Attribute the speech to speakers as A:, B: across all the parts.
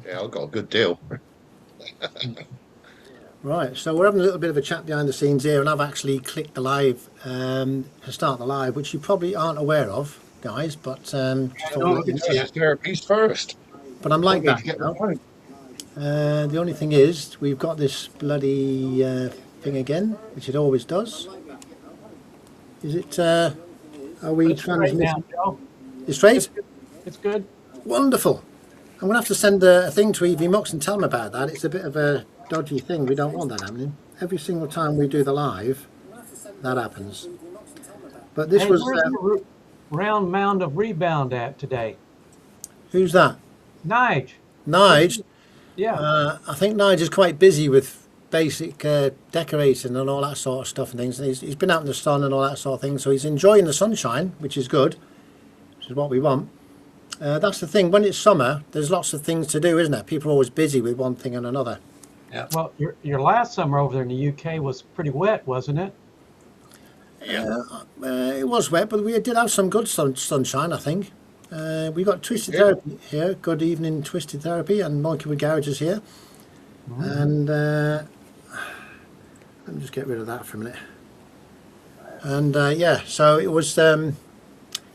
A: Yeah, I got a good deal.
B: Right, so we're having a little bit of a chat behind the scenes here, and I've actually clicked the live to start the live, which you probably aren't aware of, guys. But just
C: I
B: thought I'd
C: know,
B: let you know.
A: That's the therapies first.
B: But I'm
A: I
B: like
A: need
B: that
A: to get the
B: now.
A: phone.
B: The only thing is, we've got this bloody thing again, which it always does. Is it? Are we
C: It's straight now,
B: transmitting?
C: Joe.
B: It's straight.
C: It's good. It's good.
B: Wonderful. I'm gonna have to send a thing to EV Mux and tell them about that. It's a bit of a dodgy thing. We don't want that happening. Every single time we do the live, that happens. But this
C: Hey,
B: was
C: where's your round mound of rebound at today?
B: who's that?
C: Nige.
B: Nige.
C: Yeah.
B: I think Nige is quite busy with basic decorating and all that sort of stuff and things. And he's been out in the sun and all that sort of thing. So he's enjoying the sunshine, which is good, which is what we want. That's the thing. When it's summer, there's lots of things to do, isn't there? People are always busy with one thing and another.
C: Yeah. Well, your last summer over there in the UK was pretty wet, wasn't it?
A: Yeah.
B: It was wet, but we did have some good sunshine, I think. We got Twisted
A: Yeah.
B: Therapy here. Good evening, Twisted Therapy, and Monkey with Garage is here. And let me just get rid of that for a minute. And yeah, so it was.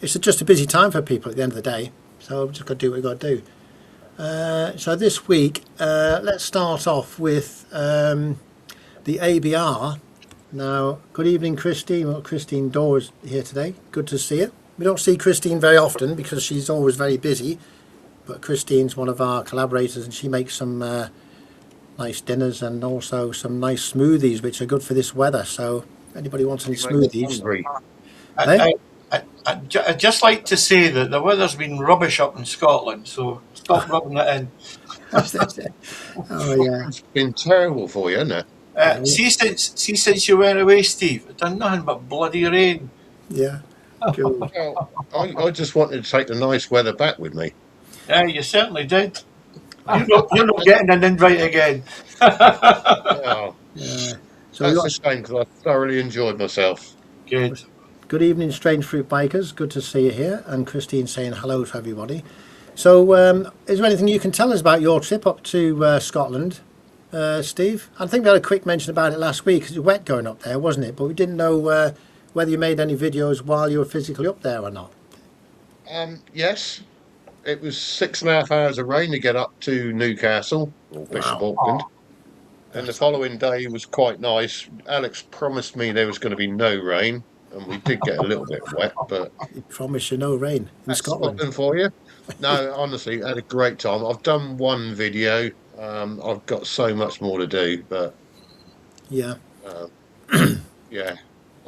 B: It's just a busy time for people at the end of the day. So we've just got to do what we've got to do. So this week, let's start off with the ABR. Now, good evening, Christine. Well, Christine Dawes here today. Good to see you. We don't see Christine very often because she's always very busy. But Christine's one of our collaborators, and she makes some nice dinners and also some nice smoothies, which are good for this weather. So, if anybody wants any smoothies,
A: Hungry.
D: I'd just like to say that the weather's been rubbish up in Scotland, so stop rubbing it in.
B: oh yeah,
A: It's been terrible for you, hasn't it?
D: See since you went away, Steve, it's done nothing but bloody rain.
B: yeah, cool.
A: Well, I just wanted to take the nice weather back with me.
D: Yeah, you certainly did. You're not getting an invite again.
A: Oh,
B: Yeah. So we
A: that's
B: got
A: a shame because I thoroughly enjoyed myself.
D: Good.
B: good evening, Strange Fruit Bikers. Good to see you here, and Christine saying hello to everybody. So, is there anything you can tell us about your trip up to Scotland, Steve? I think we had a quick mention about it last week because it was wet going up there, wasn't it? But we didn't know whether you made any videos while you were physically up there or not.
A: Yes, it was 6.5 hours of rain to get up to Newcastle or Bishop Auckland. And the following day was quite nice. Alex promised me there was going to be no rain, and we did get a little bit wet, but
B: I promise you no rain in
A: that's
B: Scotland.
A: Scotland for you. No, honestly, I had a great time. I've done one video. I've got so much more to do, but
B: Yeah.
A: yeah,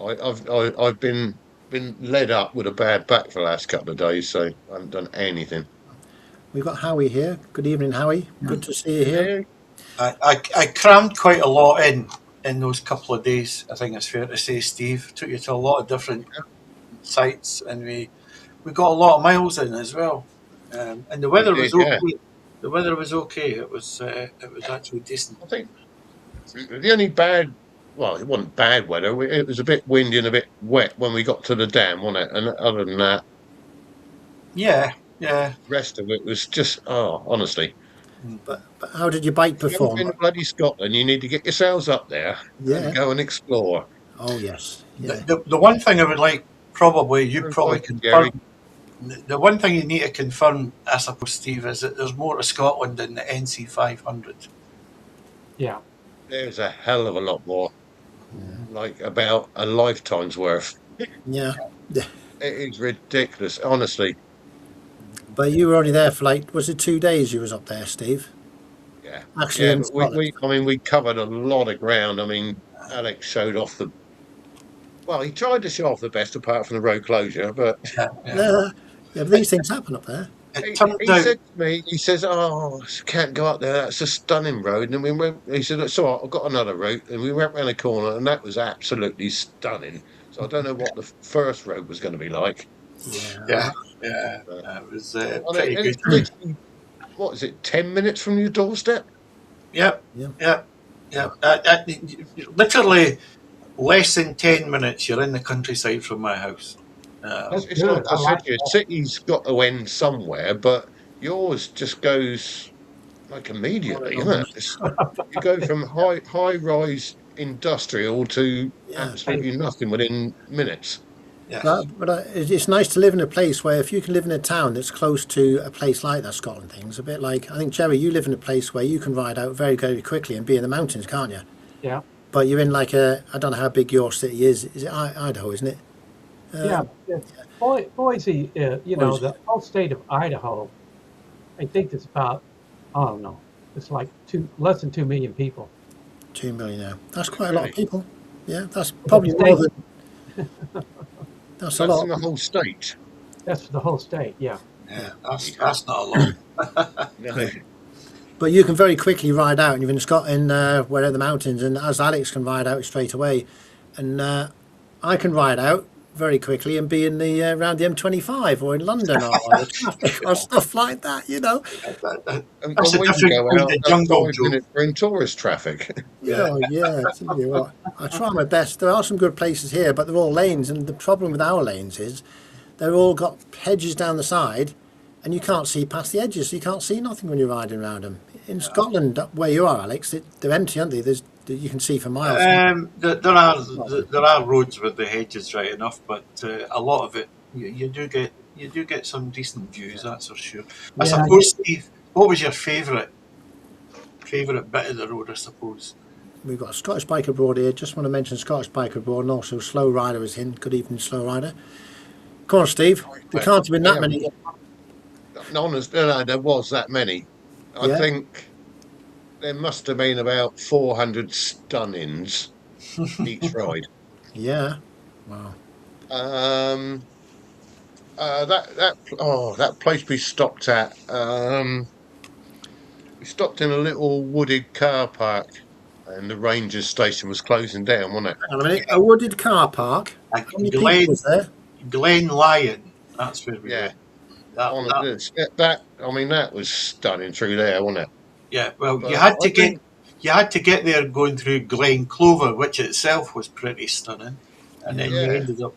A: I've been led up with a bad back for the last couple of days, so I haven't done anything.
B: We've got Howie here. Good evening, Howie. Good to see you here.
A: Yeah,
D: I crammed quite a lot in those couple of days. I think it's fair to say, Steve. Took you to a lot of different sites, and we got a lot of miles in as well. And the weather was
A: yeah.
D: okay. The weather was okay. It was actually decent.
A: I think the only bad, well, it wasn't bad weather. It was a bit windy and a bit wet when we got to the dam, wasn't it? And other than that,
D: Yeah.
A: the rest of it was just, honestly.
B: But how did your bike
A: If you haven't
B: perform?
A: been to bloody Scotland, you need to get yourselves up there
B: Yeah.
A: and go and explore.
B: Oh yes. Yeah.
D: The one thing I would like, probably you
A: Very
D: probably
A: good, Gary.
D: confirm. The one thing you need to confirm, I suppose, Steve, is that there's more to Scotland than the NC 500.
C: Yeah.
A: There's a hell of a lot more, like about a lifetime's worth.
B: Yeah.
A: It is ridiculous, honestly.
B: But you were only there for like, was it 2 days you was up there, Steve?
A: Yeah,
B: Actually,
A: yeah.
B: in
A: But
B: Scotland.
A: I mean, we covered a lot of ground. I mean, Alex showed off the. Well, he tried to show off the best, apart from the road closure. But
B: Yeah, but these things happen up there.
D: It turned
A: he
D: out,
A: said to me, he says, "Oh, can't go up there. That's a stunning road." And we went. He said, "It's all right. I've got another route." And we went round the corner, and that was absolutely stunning. So I don't know what the first road was going to be like.
B: Yeah.
D: it was
A: And
D: pretty
A: it's
D: good.
A: literally, what is it? 10 minutes from your doorstep.
D: Yep,
B: Yeah.
D: yep, yep. Literally less than 10 minutes, you're in the countryside from my house.
A: It's like I said to you, city's got to end somewhere, but yours just goes like immediately, isn't it? You go from high rise industrial to
B: Yeah.
A: absolutely nothing within minutes.
D: Yes.
B: But it's nice to live in a place where if you can live in a town that's close to a place like that, Scotland thing's a bit like, I think, Jerry, you live in a place where you can ride out very, very quickly and be in the mountains, can't you?
C: Yeah.
B: But you're in like I don't know how big your city is. Is it Idaho, isn't it?
C: Yeah. Boise,
B: Boise.
C: the whole state of Idaho, I think it's about, I don't know, it's like less than 2 million people.
B: 2 million now. That's quite a lot of
A: Really?
B: people. Yeah, that's probably more than. That's a
A: That's
B: lot.
A: in the whole state.
C: That's for the whole state. Yeah.
D: Yeah, that's not a lot.
A: No.
B: But you can very quickly ride out, and you're in Scotland, where in the mountains, and as Alex can ride out straight away, and I can ride out very quickly and be in the around the M25 or in London or the traffic or stuff like that,
A: And
D: That's the
A: we can
D: difference
A: go
D: between
A: out
D: the
A: at
D: jungle,
A: 5
D: Joe.
A: minutes we're in tourist traffic.
B: Yeah, yeah. Tell you what, I try my best. There are some good places here, but they're all lanes, and the problem with our lanes is they're all got hedges down the side, and you can't see past the edges. So you can't see nothing when you're riding around them. In Scotland, where you are, Alex, they're empty, aren't they? You can see for miles.
D: There are roads with the hedges right enough, but a lot of it you do get some decent views. That's for sure. I
C: Yeah.
D: suppose, Steve, what was your favourite bit of the road? I suppose.
B: We've got a Scottish Bike Abroad here. Just want to mention Scottish Bike Abroad, and also Slow Rider is in. Good evening, Slow Rider. Come on, Steve. There can't have been that many.
A: No, there was that many. I
B: Yeah.
A: think there must have been about 400 stunnings each ride.
B: Yeah. Wow.
A: Um, that place we stopped at. We stopped in a little wooded car park, and the Rangers station was closing down, wasn't it?
B: Hang on a minute. A wooded car park.
D: Like
B: How many people was there?
D: Glen Lyon. That's where we
A: Yeah.
D: went.
A: That was stunning through there, wasn't it?
D: Yeah. Well,
A: But
D: you had
A: I
D: to
A: think
D: get there going through Glen Clover, which itself was pretty stunning, and then you
A: Yeah.
D: ended up.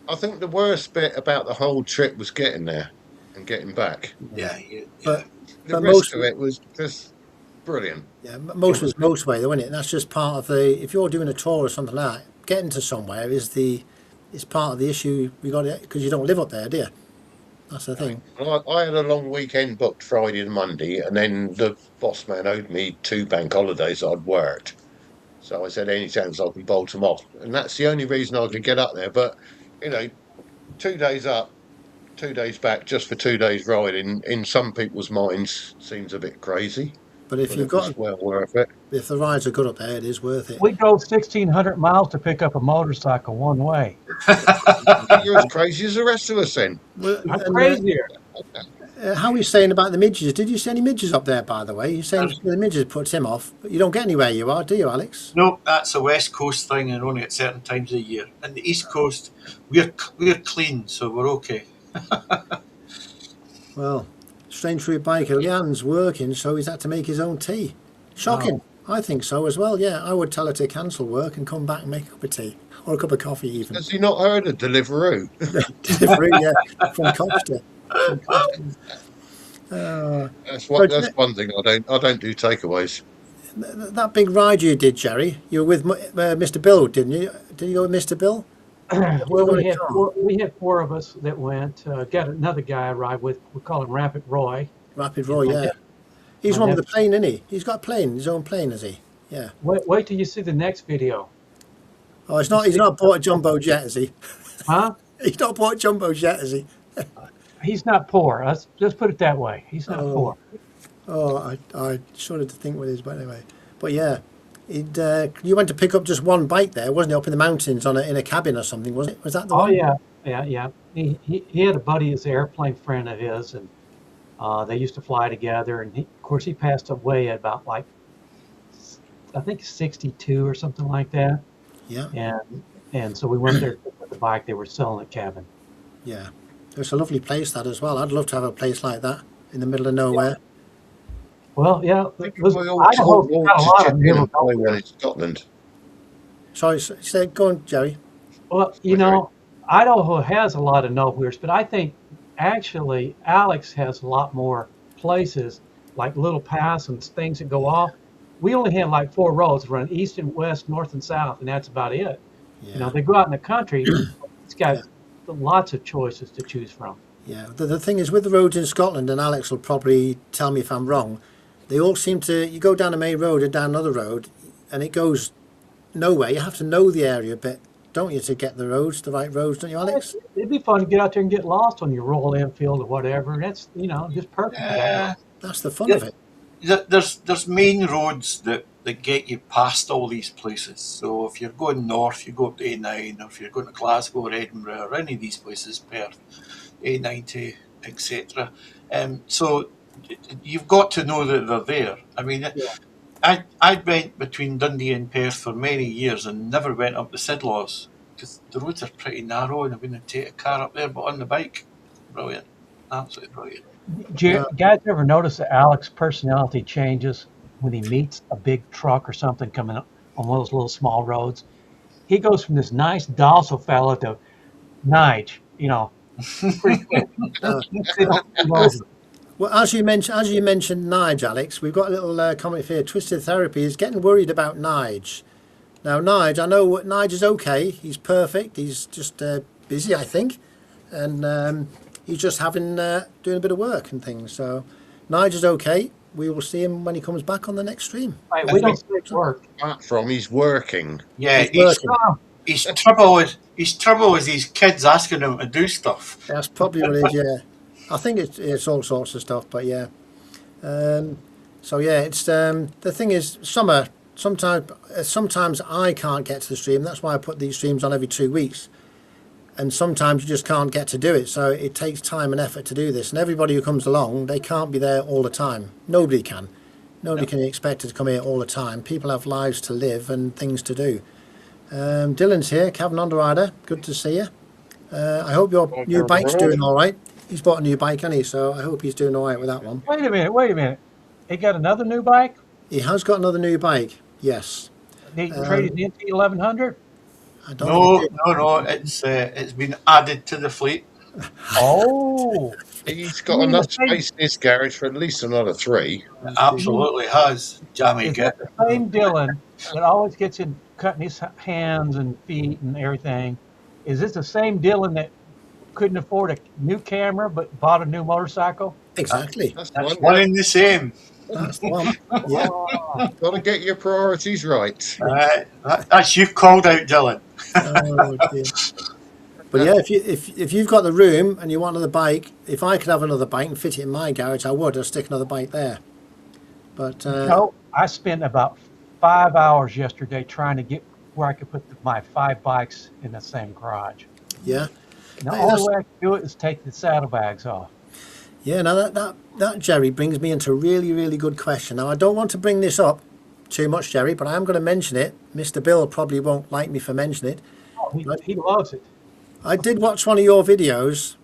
A: I think the worst bit about the whole trip was getting there and getting back.
D: Yeah.
B: But
A: The
B: But
A: rest
B: most-
A: of it was just brilliant.
B: yeah, most was motorway, though, isn't it? And that's just part of the. If you're doing a tour or something like that, getting to somewhere is part of the issue. We got it because you don't live up there, do you? That's the thing.
A: I had a long weekend booked Friday and Monday, and then the boss man owed me 2 bank holidays I'd worked. So I said, any chance I can bolt them off. And that's the only reason I could get up there. But, 2 days up, 2 days back, just for 2 days riding, in some people's minds, seems a bit crazy.
B: But if
A: But
B: you've
A: it was
B: got,
A: well worth it.
B: if the rides are good up there, it is worth it.
C: We drove 1,600 miles to pick up a motorcycle one way.
A: You're as crazy as the rest of us then.
B: Well,
C: I'm
B: and,
C: crazier.
B: how are you saying about the midges? Did you see any midges up there, by the way? You're saying the midges puts him off, but you don't get anywhere you are, do you, Alex?
D: No, that's a West Coast thing, and only at certain times of the year. And the East Coast, we're clean, so we're okay.
B: Well, strange fruit biker Leanne's working, so he's had to make his own tea. Shocking. I think so as well, yeah. I would tell her to cancel work and come back and make a cup of tea. Or a cup of coffee even.
A: Has he not heard of Deliveroo?
B: Delivery, yeah, from Costa.
A: That's
B: But-
A: one thing I don't do takeaways.
B: That big ride you did, Jerry, you were with Mr. Bill, didn't you? Did you go with Mr. Bill?
C: Well, we had 4 of us that went. Got another guy I ride with. We call him Rapid Roy.
B: Rapid Roy, yeah. He's one with the plane, isn't he? He's got a plane, his own plane, has he? Yeah.
C: Wait till you see the next video.
B: Oh, he's not bought a jumbo jet, has he?
C: Huh?
B: He's not bought a jumbo jet, has he?
C: He's not poor. Let's put it that way. He's not
B: Oh.
C: poor.
B: Oh, I shuddered to think what it is, but anyway. But yeah, you went to pick up just one bike there, wasn't it? Up in the mountains in a cabin or something, wasn't it? Was that the
C: Oh
B: one?
C: yeah. He had a buddy, his airplane friend of his, and they used to fly together. And of course, he passed away at about I think 62 or something like that.
B: Yeah,
C: And so we went there with the bike. They were selling a cabin.
B: yeah. It's a lovely place, that as well. I'd love to have a place like that in the middle of nowhere.
C: Well, yeah.
A: We all
C: Idaho's
A: all
C: got a lot of
A: chip in
C: middle
A: and play when it's Scotland.
B: Sorry, go on, Jerry.
C: Well, Idaho has a lot of nowheres, but I think actually Alex has a lot more places like little paths and things that go off. We only had like 4 roads run east and west, north and south, and that's about it.
B: Yeah.
C: They go out in the country. It's got
B: Yeah.
C: lots of choices to choose from.
B: Yeah. The thing is with the roads in Scotland, and Alex will probably tell me if I'm wrong, they all seem to, you go down a main road or down another road and it goes nowhere. You have to know the area a bit, don't you, to get the right roads, don't you, Alex?
C: It'd be fun to get out there and get lost on your Royal Enfield or whatever. That's just perfect for that.
B: That's the fun of it.
D: There's main roads that get you past all these places. So if you're going north, you go up to A9, or if you're going to Glasgow or Edinburgh or any of these places, Perth, A90, etc. So you've got to know that they're there. I mean, I went between Dundee and Perth for many years and never went up the Sidlaws because the roads are pretty narrow and I wouldn't take a car up there, but on the bike, brilliant, absolutely brilliant.
C: Guys ever notice that Alex's personality changes when he meets a big truck or something coming up on one of those little small roads? He goes from this nice docile fella to Nige, pretty quick.
B: Well, as you mentioned Nige, Alex, we've got a little comment here. Twisted Therapy is getting worried about Nige. Now, Nige, I know Nige is okay. He's perfect. He's just busy, I think, and he's just doing a bit of work and things. So, Nige is okay. We will see him when he comes back on the next stream.
C: Right, we don't say work.
A: Apart from he's working.
D: Yeah,
B: He's working.
D: his trouble is these kids asking him to do stuff.
B: That's probably what it is. Yeah, I think it's all sorts of stuff. But yeah, so yeah, it's the thing is sometimes I can't get to the stream. That's why I put these streams on every 2 weeks. And sometimes you just can't get to do it. So it takes time and effort to do this. And everybody who comes along, they can't be there all the time. Nobody can. Nobody can be expected to come here all the time. People have lives to live and things to do. Dylan's here, Cavan Underrider. Good to see you. I hope your new bike's doing all right. He's bought a new bike, hasn't he? So I hope he's doing all right with that one.
C: Wait a minute. He got another new bike?
B: He has got another new bike, yes.
C: He traded the NT 1100?
D: No. It's been added to the fleet.
C: Oh,
A: He's got enough space in his garage for at least another 3.
D: Absolutely has. Jammy
C: is
D: git.
C: that the same Dylan that always gets in cutting his hands and feet and everything? Is this the same Dylan that couldn't afford a new camera but bought a new motorcycle?
B: Exactly.
A: That's
D: One in the same.
B: That's the one. Yeah.
A: Got to get your priorities right.
D: That's you called out, Dylan.
B: Oh, dear. But yeah, if you've got the room and you want another bike, if I could have another bike and fit it in my garage, I would. I'd stick another bike there. But
C: I spent about 5 hours yesterday trying to get where I could put my 5 bikes in the same garage.
B: yeah,
C: And the only way I can do it is take the saddlebags off.
B: yeah. Now that Jerry brings me into a really, really good question. Now I don't want to bring this up too much, Jerry, but I am going to mention it. Mr. Bill probably won't like me for mentioning it.
C: Oh, he loves it.
B: I did watch one of your videos,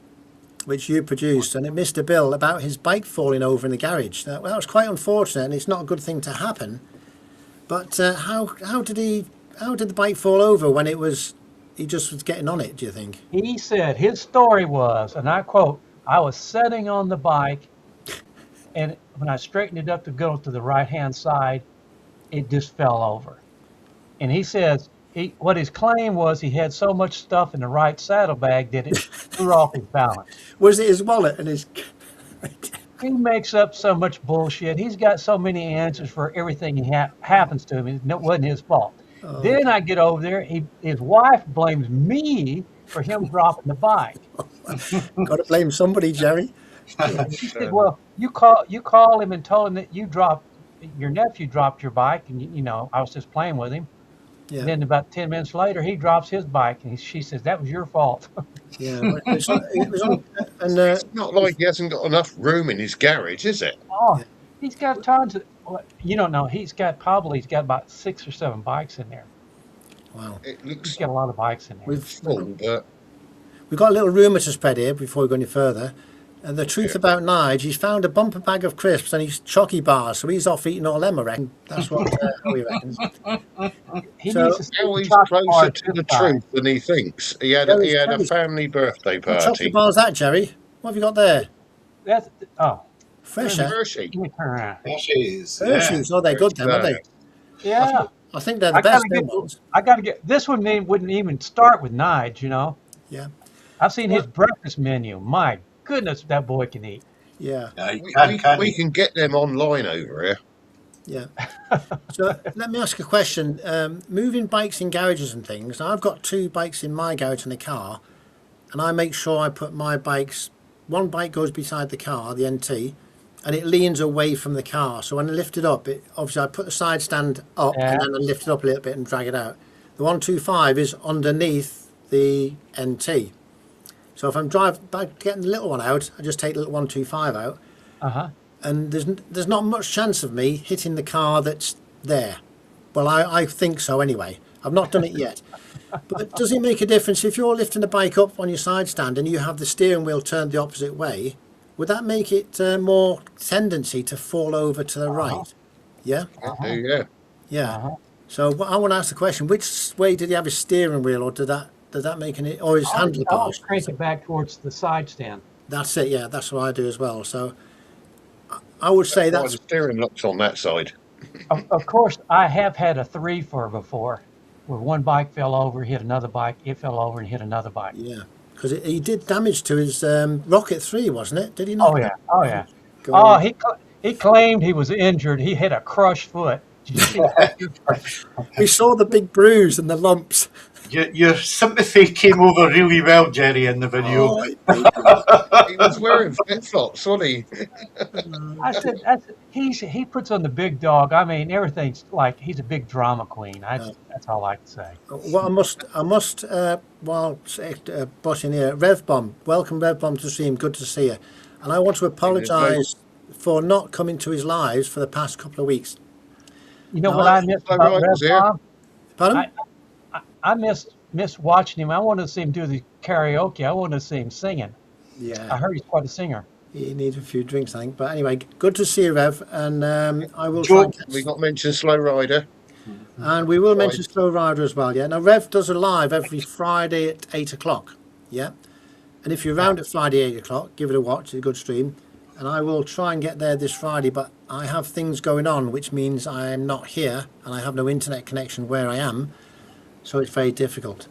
B: which you produced, and it Mr. Bill about his bike falling over in the garage. Now, that was quite unfortunate, and it's not a good thing to happen. But how did the bike fall over when he just was getting on it? Do you think?
C: He said his story was, and I quote, "I was sitting on the bike, and when I straightened it up to go to the right-hand side, it just fell over." And he says what his claim was he had so much stuff in the right saddlebag that it threw off his balance.
B: Was it his wallet and his?
C: He makes up so much bullshit. He's got so many answers for everything happens to him. It wasn't his fault.
B: Oh.
C: Then I get over there. His wife blames me for him dropping the bike.
B: Got to blame somebody, Jerry.
C: She said, "Well, you call him and told him that your nephew dropped your bike, and I was just playing with him."
B: Yeah.
C: And then about 10 minutes later, he drops his bike, and she says, "That was your fault."
B: Yeah, it was on, and
A: It's not like he hasn't got enough room in his garage, is it?
C: Oh, he's got tons of. You don't know. He's got about 6 or 7 bikes in there.
B: wow.
A: It
C: He's
A: looks
C: got a lot of bikes in there.
A: full, but
B: We've got a little rumour to spread here before we go any further. And the truth about Nige, he's found a bumper bag of crisps and he's chocky bars, so he's off eating all them, I reckon. That's what Howie reckons.
C: He
B: So-
C: needs to stick
A: now
C: with
A: he's
C: chocolate
A: closer
C: bars
A: to the
C: this time.
A: truth than he thinks. He had a family birthday
B: What chocolate
A: party.
B: bar's that, Jerry? What have you got there?
C: That's
B: Fresh Air.
A: Hershey.
C: Let me turn around.
D: Hershey's. Yeah.
B: Hershey's. Oh, they're good then, aren't they?
C: Yeah,
B: I think they're the
C: I gotta
B: best, them
C: get.
B: ones.
C: I gotta get this one. Wouldn't even start with Nige. You know,
B: Yeah.
C: I've seen his breakfast menu. My goodness, that boy can eat.
B: Yeah.
D: Yeah, you
A: We can get them online over here.
B: Yeah. So let me ask a question. Moving bikes in garages and things. I've got 2 bikes in my garage and a car, and I make sure I put my bikes. One bike goes beside the car, the NT, and it leans away from the car. So when I lift it up, obviously I put the side stand up
C: Yeah.
B: and then I lift it up a little bit and drag it out. The 125 is underneath the NT. So if I'm getting the little one out, I just take the little 125 out,
C: Uh-huh.
B: and there's not much chance of me hitting the car that's there. Well, I think so anyway. I've not done it yet. But does it make a difference if you're lifting the bike up on your side stand and you have the steering wheel turned the opposite way? Would that make it more tendency to fall over to the right? Yeah?
A: Yeah.
B: Yeah.
C: Uh-huh.
B: So I want to ask the question, which way did he have his steering wheel, or did that make any, or his
C: I always
B: handlebars?
C: crank it back towards the side stand.
B: That's it, yeah, that's what I do as well. So I would say
A: Why
B: that's,
A: the steering lock's on that side.
C: Of course, I have had a 3-for before, where one bike fell over, hit another bike, it fell over and hit another bike.
B: yeah, because he did damage to his Rocket 3, wasn't it? Did he not?
C: Oh yeah, oh yeah.
B: Go
C: Oh,
B: on.
C: he claimed he was injured. He had a crushed foot. Did you see that?
B: We saw the big bruise and the lumps.
D: Your sympathy came over really well, Jerry, in the video.
B: Oh,
A: He was wearing flip-flops, wasn't he?
C: I said he puts on the big dog. I mean, everything's like he's a big drama queen. That's all I can say.
B: well, I must while butting here, Rev Bomb, welcome Rev Bomb to stream, good to see you. And I want to apologise for not coming to his lives for the past couple of weeks.
C: You know
B: No,
C: what I missed
A: I
C: about
A: was
C: Rev
A: there.
C: Bob?
B: Pardon?
C: I missed watching him. I wanted to see him do the karaoke. I wanted to see him singing. I
B: Yeah,
C: heard he's quite a singer.
B: he needs a few drinks, I think. But anyway, good to see you, Rev. And I will
D: Joe,
B: try and
A: We got mentioned Slow Rider.
B: And we will
A: Right.
B: mention Slow Rider as well, yeah. Now, Rev does a live every Friday at 8 o'clock, yeah. And if you're around at Friday 8 o'clock, give it a watch, it's a good stream. And I will try and get there this Friday, but I have things going on, which means I am not here and I have no internet connection where I am. So it's very difficult.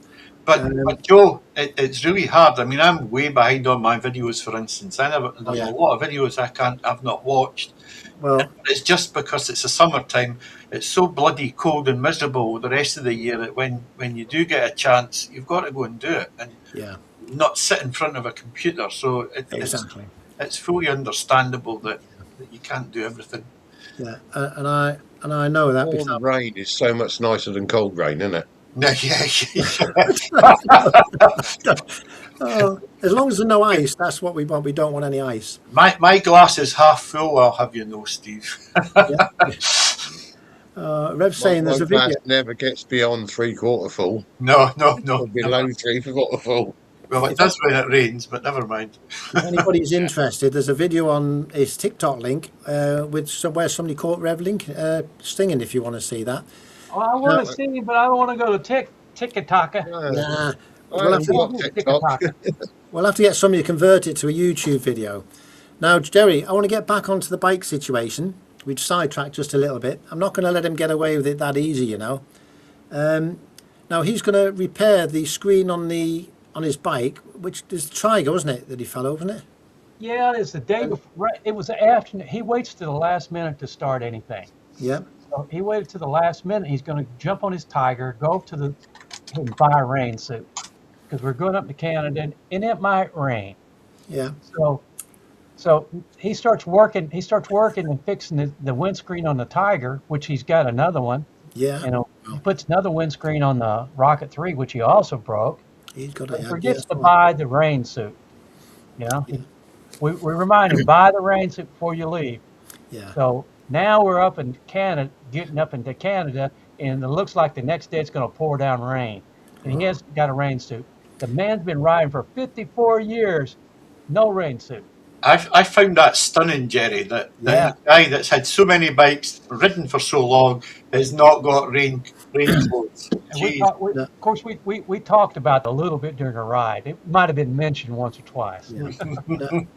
D: but Joe, it's really hard. I mean, I'm way behind on my videos, for instance. There's
B: Yeah.
D: a lot of videos I've not watched.
B: Well,
D: It's just because it's the summertime. It's so bloody cold and miserable the rest of the year that when you do get a chance, you've got to go and do it and
B: yeah,
D: not sit in front of a computer. So
B: exactly.
D: it's fully understandable that you can't do everything.
B: Yeah, and I know that because
A: Warm rain is so much nicer than cold rain, isn't it?
B: oh, as long as there's no ice, that's what we want. We don't want any ice.
D: My glass is half full, I'll have you know, Steve.
B: Yeah. Rev's saying there's
A: My
B: a video.
A: glass never gets beyond 3/4 full,
D: No.
A: or below 3/4 full.
D: Well, it does when it rains, but never mind.
B: If anybody's interested, there's a video on his TikTok link with where somebody caught Rev Link singing. If you want to see that,
C: Oh, I want to see him, but I don't want to go to TikTok.
B: nah,
A: I
B: we'll have,
A: haven't
B: to,
A: got TikTok.
B: we'll have to get somebody to convert it to a YouTube video. Now, Jerry, I want to get back onto the bike situation. We've sidetracked just a little bit. I'm not going to let him get away with it that easy, you know. Now he's going to repair the screen on his bike, which is the Trigo, wasn't it, that he fell over, isn't it?
C: Yeah, it's the day before. Right, it was the afternoon. He waits to the last minute to start anything.
B: Yeah.
C: So he waited to the last minute. He's going to jump on his Tiger, go up to and buy a rain suit because we're going up to Canada and it might rain.
B: Yeah.
C: So he starts working. He starts working and fixing the windscreen on the Tiger, which he's got another one.
B: Yeah.
C: And he puts another windscreen on the Rocket 3, which he also broke.
B: He's got
C: But
B: a
C: forgets to buy the rain suit. You know, we remind him, buy the rain suit before you leave.
B: Yeah.
C: So now we're up in Canada, getting up into Canada, and it looks like the next day it's going to pour down rain. And he hasn't got a rain suit. The man's been riding for 54 years, no rain suit.
D: I found that stunning, Jerry, that
C: Yeah.
D: a guy that's had so many bikes, ridden for so long, has not got rain raincoats.
C: And we
D: Jeez.
C: talked.
B: Yeah.
C: Of course, we talked about it a little bit during the ride. It might have been mentioned once or twice.
B: Yeah.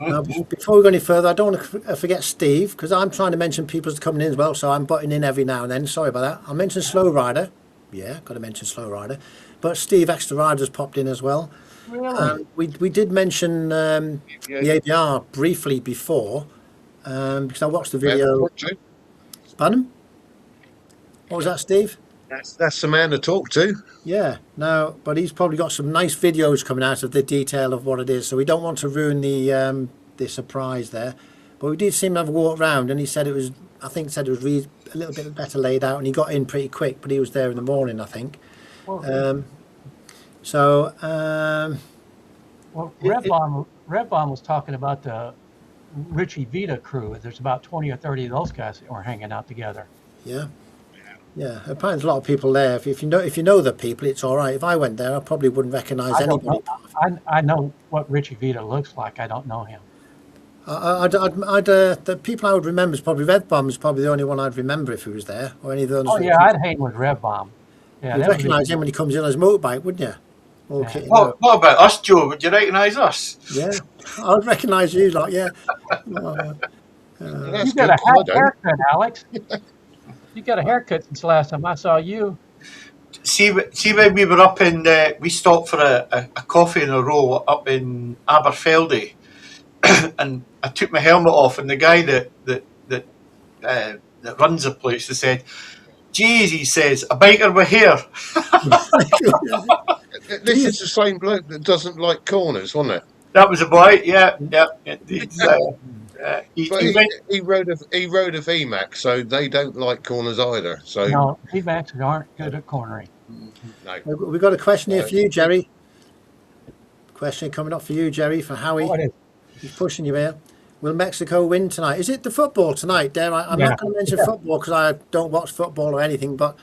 B: Now, before we go any further, I don't want to forget Steve, because I'm trying to mention people's coming in as well, so I'm butting in every now and then. Sorry about that. I'll mention Slow Rider. Yeah, got to mention Slow Rider. But Steve Extra Rider's popped in as well.
C: Really?
B: We did mention
A: Yeah,
B: the ABR briefly before, because I watched the
A: man to
B: video.
A: talk to.
B: Pardon? What was that, Steve?
A: That's the man to talk to.
B: Yeah, no, but he's probably got some nice videos coming out of the detail of what it is, so we don't want to ruin the surprise there. But we did seem to have a walk round, and he said it was, I think, said it was a little bit better laid out, and he got in pretty quick, but he was there in the morning, I think.
C: Well,
B: So
C: well,
B: it-
C: Red Bomb was talking about the Richie Vita crew. There's about 20 or 30 of those guys that were hanging out together.
B: yeah, yeah. Apparently, there's a lot of people there. If you know the people, it's all right. If I went there, I probably wouldn't recognise
C: I don't
B: anybody.
C: know. I know what Richie Vita looks like. I don't know him.
B: The people I would remember is probably Red Bomb is probably the only one I'd remember if he was there, or any of those.
C: Oh yeah, I'd hang with Red Bomb. Yeah,
B: You'd
C: that was
B: recognise him when he comes in on his motorbike, wouldn't you? All
C: Yeah.
B: kitted out.
D: What about us, Joe? Would you recognise us?
B: Yeah, I would recognise you, like, yeah.
A: That's
C: You got
A: good.
C: a
A: I don't.
C: haircut, Alex. You got a haircut since last time I saw you.
D: See when we were up in, we stopped for a coffee and a roll up in Aberfeldy, and I took my helmet off, and the guy that runs the place, he said, "Geez," he says, "a biker with hair."
A: This is the same bloke that doesn't like corners, wasn't it?
D: That was a boy. Yeah. He's,
A: But
D: he went.
A: he rode a VMAX, so they don't like corners either. So
C: No, V-Max aren't good at cornering.
A: no.
B: We've got a question here for you, Jerry. Question coming up for you, Jerry, for Howie.
C: What is?
B: He's pushing you here. Will Mexico win tonight? Is it the football tonight, Dare? I'm
C: Yeah.
B: not going to mention football because I don't watch football or anything, but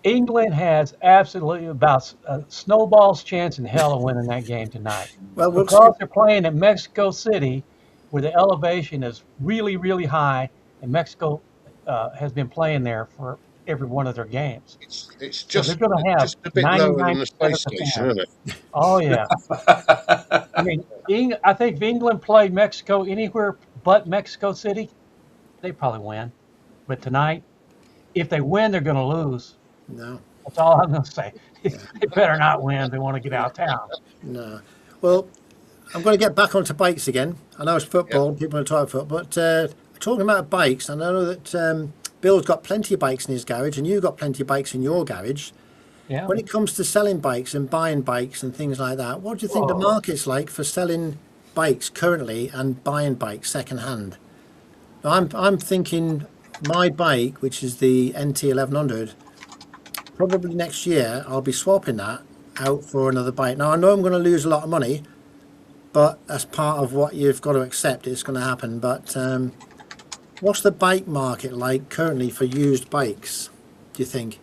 C: England has absolutely about a snowball's chance in hell of winning that game tonight.
B: well, we'll see.
C: Because they're playing in Mexico City, where the elevation is really, really high, and Mexico has been playing there for every one of their games.
A: It's
C: So
A: just,
C: they're going to have
A: just a bit lower than
C: 99%
A: the
C: of
A: space
C: the
A: station,
C: fans.
A: isn't it?
C: Oh yeah. I mean, I think if England played Mexico anywhere but Mexico City, they probably win. But tonight, if they win, they're going to lose.
B: No,
C: That's all I'm going to say. They better not win. They want to get out of town.
B: no. Well, I'm going to get back onto bikes again. I know it's football, people are talking football, but talking about bikes, and I know that Bill's got plenty of bikes in his garage, and you've got plenty of bikes in your garage.
C: Yeah.
B: When it comes to selling bikes and buying bikes and things like that, what do you think the market's like for selling bikes currently and buying bikes second hand? Now, I'm thinking my bike, which is the NT 1100, probably next year I'll be swapping that out for another bike. Now I know I'm going to lose a lot of money, but that's part of what you've got to accept. It's going to happen. But what's the bike market like currently for used bikes, do you think?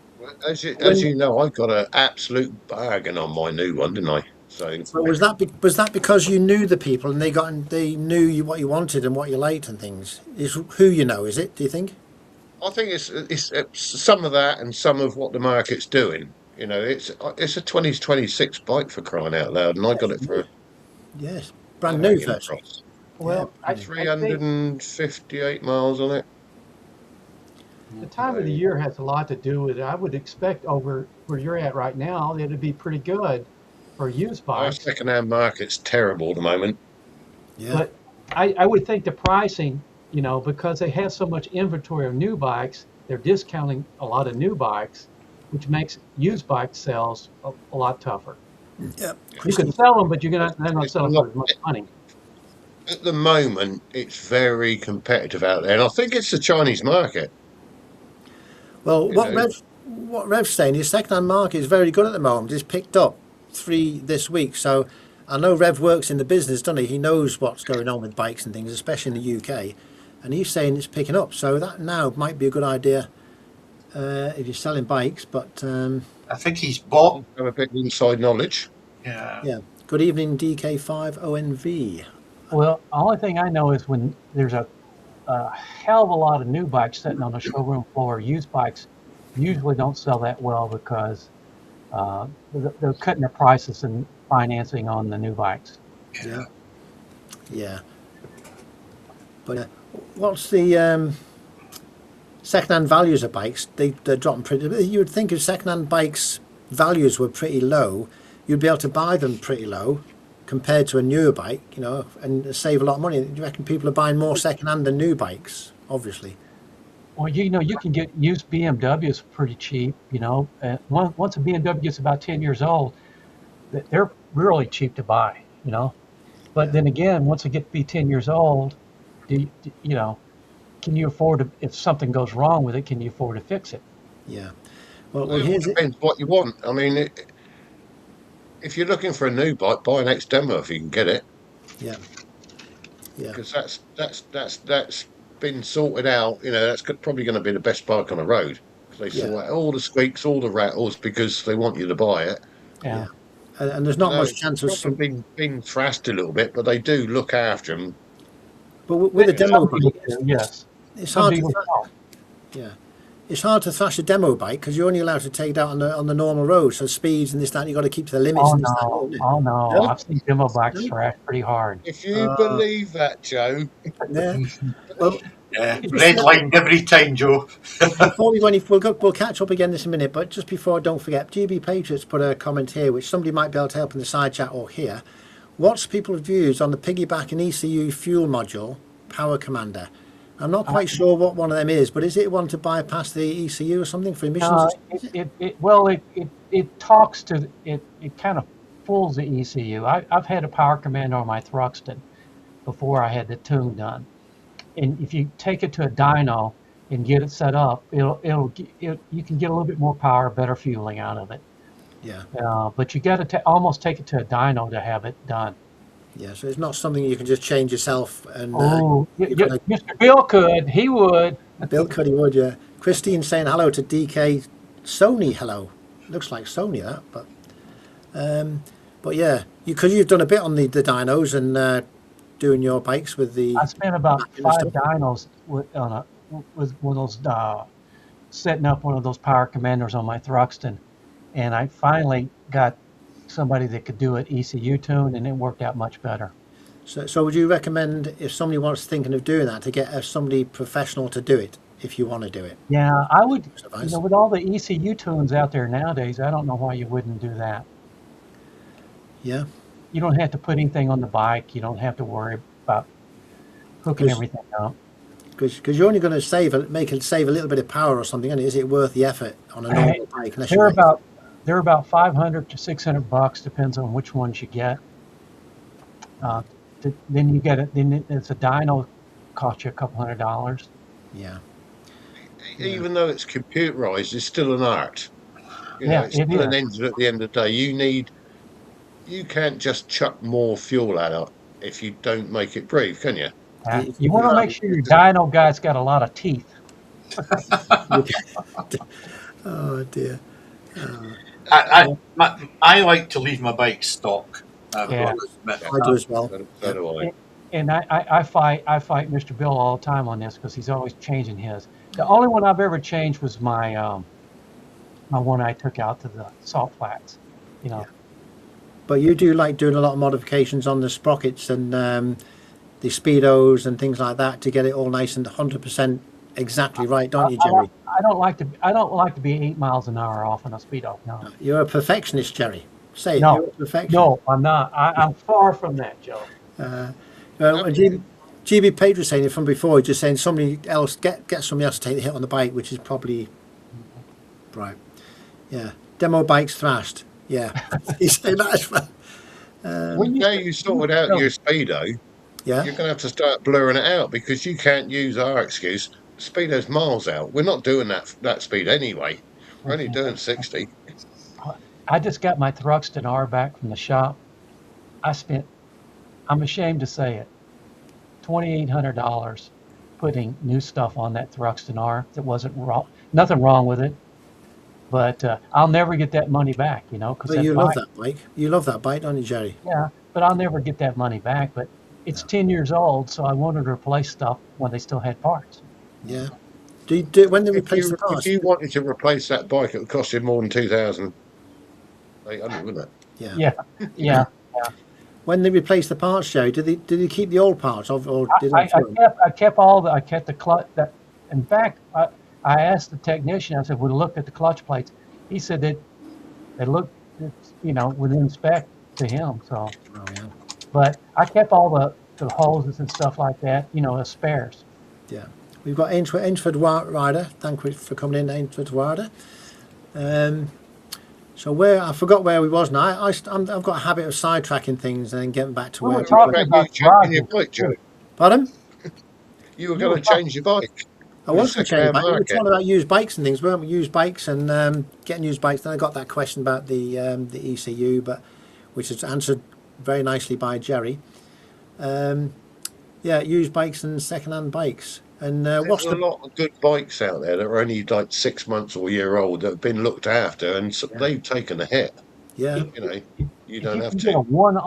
A: As you know, I got an absolute bargain on my new one, didn't I? So
B: But was that because you knew the people and they knew what you wanted and what you liked and things? Is who you know, is it? Do you think?
A: I think it's some of that and some of what the market's doing. You know, it's a 2026 bike for crying out loud, and I got it for
B: Yes, brand new
A: bargain
B: first.
A: price.
C: Well, I think
A: 358 miles on it.
C: the time of the year has a lot to do with it. I would expect over where you're at right now, it'd be pretty good for used
A: Our
C: bikes.
A: second-hand market's terrible at the moment.
B: Yeah,
C: But I would think the pricing, because they have so much inventory of new bikes, they're discounting a lot of new bikes, which makes used bike sales a lot tougher.
B: yeah.
C: You can sell them, but they're not selling for as much money.
A: At the moment, it's very competitive out there, and I think it's the Chinese market.
B: Well,
A: You
B: what
A: know.
B: Rev's saying is second-hand market is very good at the moment. It's picked up 3 this week, so I know Rev works in the business, doesn't he? He knows what's going on with bikes and things, especially in the UK, and he's saying it's picking up. So that now might be a good idea if you're selling bikes. But
D: I think he's bought.
A: Have a bit of inside knowledge.
D: Yeah.
B: yeah, good evening, DK5ONV.
C: Well, the only thing I know is when there's a hell of a lot of new bikes sitting on the showroom floor, used bikes, usually don't sell that well because they're cutting their prices and financing on the new bikes.
B: Yeah. Yeah. But what's the second-hand values of bikes? They're dropping pretty. You would think if second-hand bikes values were pretty low, you'd be able to buy them pretty low compared to a newer bike, you know, and save a lot of money. Do you reckon people are buying more second-hand than new bikes? Obviously.
C: Well, you know, you can get used BMWs pretty cheap. You know, once a BMW gets about 10 years old, they're really cheap to buy. You know, but then again, once it gets to be 10 years old, you know, can you afford to, if something goes wrong with it, can you afford to fix it?
B: Yeah. Well,
A: It all
B: here's it.
A: depends what you want. I mean, if you're looking for a new bike, buy an X-Demo if you can get it,
B: Yeah. Yeah.
A: because that's been sorted out. You know, that's probably going to be the best bike on the road. 'Cause they
B: Yeah.
A: sort out all the squeaks, all the rattles, because they want you to buy it.
C: Yeah.
B: Yeah. And there's
A: I
B: not
A: know
B: much
A: it's
B: chance of some.
A: probably been thrashed a little bit, but they do look after them.
B: But with a demo
C: Some people
B: bike,
C: do, yes.
B: it's
C: Some
B: hard to.
C: people don't.
B: Yeah. It's hard to thrash a demo bike because you're only allowed to take it out on the normal road. So speeds and this that, you've got to keep to the limits
C: Oh
B: and this that.
C: no,
B: Isn't it?
C: oh no.
B: No?
C: I've seen demo bikes
B: No?
C: thrash pretty hard.
A: If you
B: Uh,
A: believe that, Joe,
B: yeah. Well,
D: Yeah,
B: just
D: red line every time, Joe.
B: before we go any, we'll catch up again in a minute. But just before, don't forget, GB Patriots put a comment here, which somebody might be able to help in the side chat or here. What's people's views on the piggyback and ECU fuel module power commander? I'm not quite sure what one of them is, but is it one to bypass the ECU or something for emissions?
C: It talks to it. It kind of fools the ECU. I've had a power commander on my Thruxton before I had the tune done, and if you take it to a dyno and get it set up, you can get a little bit more power, better fueling out of it.
B: Yeah,
C: But you got to almost take it to a dyno to have it done.
B: yeah. So it's not something you can just change yourself. And
C: Mr.
B: gonna,
C: Bill could. He would.
B: Bill Cuddy would, yeah. Christine saying hello to DK Sony. Hello, looks like Sony that, but yeah, because you've done a bit on the dynos and doing your bikes with the.
C: I spent about
B: Back in the
C: 5
B: stuff.
C: dynos with one of those setting up one of those power commanders on my Thruxton, and I finally got somebody that could do it ECU tune, and it worked out much better.
B: So would you recommend if somebody was thinking of doing that to get somebody professional to do it if you want to do it?
C: Yeah, I would.
B: Advice?
C: You know, with all the ECU tunes out there nowadays, I don't know why you wouldn't do that.
B: Yeah.
C: You don't have to put anything on the bike. You don't have to worry about hooking
B: 'Cause-
C: everything up.
B: Because you're only going to save a little bit of power or something, and is it worth the effort on a normal bike? Unless
C: They're
B: you
C: about they're about $500 to $600, depends on which ones you get. Then you get it. Then it's a dyno, cost you a couple $100.
B: yeah,
A: even though it's computerized, it's still an art. You know,
C: Yeah,
A: it's
C: it
A: still an
C: is.
A: engine at the end of the day. You can't just chuck more fuel at it if you don't make it breathe, can you?
C: You want to make sure your dyno guy's got a lot of teeth.
B: oh dear.
D: I like to leave my bike stock. I've
C: Yeah.
D: got to admit.
B: I do as well.
A: So do I.
C: And I fight Mr. Bill all the time on this because he's always changing his. The only one I've ever changed was my my one I took out to the salt flats. You know.
B: But you do like doing a lot of modifications on the sprockets and the speedos and things like that to get it all nice and 100% exactly right, don't you, Jerry?
C: I don't like to be 8 miles an hour off on a speedo. No.
B: You're a perfectionist, Jerry. Say it.
C: No.
B: You're a perfectionist.
C: No, I'm not. I'm far from that, Joe.
B: GB Page was saying it from before, just saying somebody else get somebody else to take the hit on the bike, which is probably right. Yeah, demo bikes thrashed. Yeah, he said that as well.
A: Now you sorted out your speedo,
B: Yeah,
A: you're going to have to start blurring it out because you can't use our excuse. Speedo's miles out. We're not doing that speed anyway. We're only doing 60.
C: I just got my Thruxton R back from the shop. I'm ashamed to say it, $2,800 putting new stuff on that Thruxton R that wasn't wrong. Nothing wrong with it, but I'll never get that money back, you know.
B: but you love that bike. You love that bike, don't you, Jerry?
C: Yeah, but I'll never get that money back. But it's 10 years old, so I wanted to replace stuff when they still had parts.
B: Yeah, Do you do when they
A: If
B: replace the
A: if
B: parts?
A: you wanted to replace that bike, it would cost you more than 2,800, wouldn't it?
B: Yeah.
C: Yeah, yeah.
B: When they replace the parts, Joe, did they keep the old parts of, or did they throw them?
C: I kept all the I kept the clutch. That in fact, I asked the technician. I said, "We looked at the clutch plates." He said that they looked, within spec to him. So,
B: Oh, yeah.
C: but I kept all the hoses and stuff like that, as spares.
B: Yeah. We've got Ainsford Rider. Thank you for coming in, Ainsford Rider. So I forgot where we was now. I've got a habit of sidetracking things and then getting back to
C: We
B: where
C: were
B: we
A: What
B: were.
C: talking
A: about you
C: about
A: changing your
C: garages.
A: bike, Joe?
B: Pardon?
A: You were
C: You were
A: going to change your bike
B: I
A: on the
B: was going to change
A: second-hand
B: bike. We were
A: market.
B: talking about used bikes and things, weren't we? Used bikes and getting used bikes. Then I got that question about the ECU, but which is answered very nicely by Jerry. Yeah, used bikes and second-hand bikes. And
A: There's a lot of good bikes out there that are only like 6 months or a year old that have been looked after, and they've taken a hit.
B: yeah,
C: If,
A: You know, you
C: if
A: don't
C: you
A: have
C: can get
A: to.
C: a one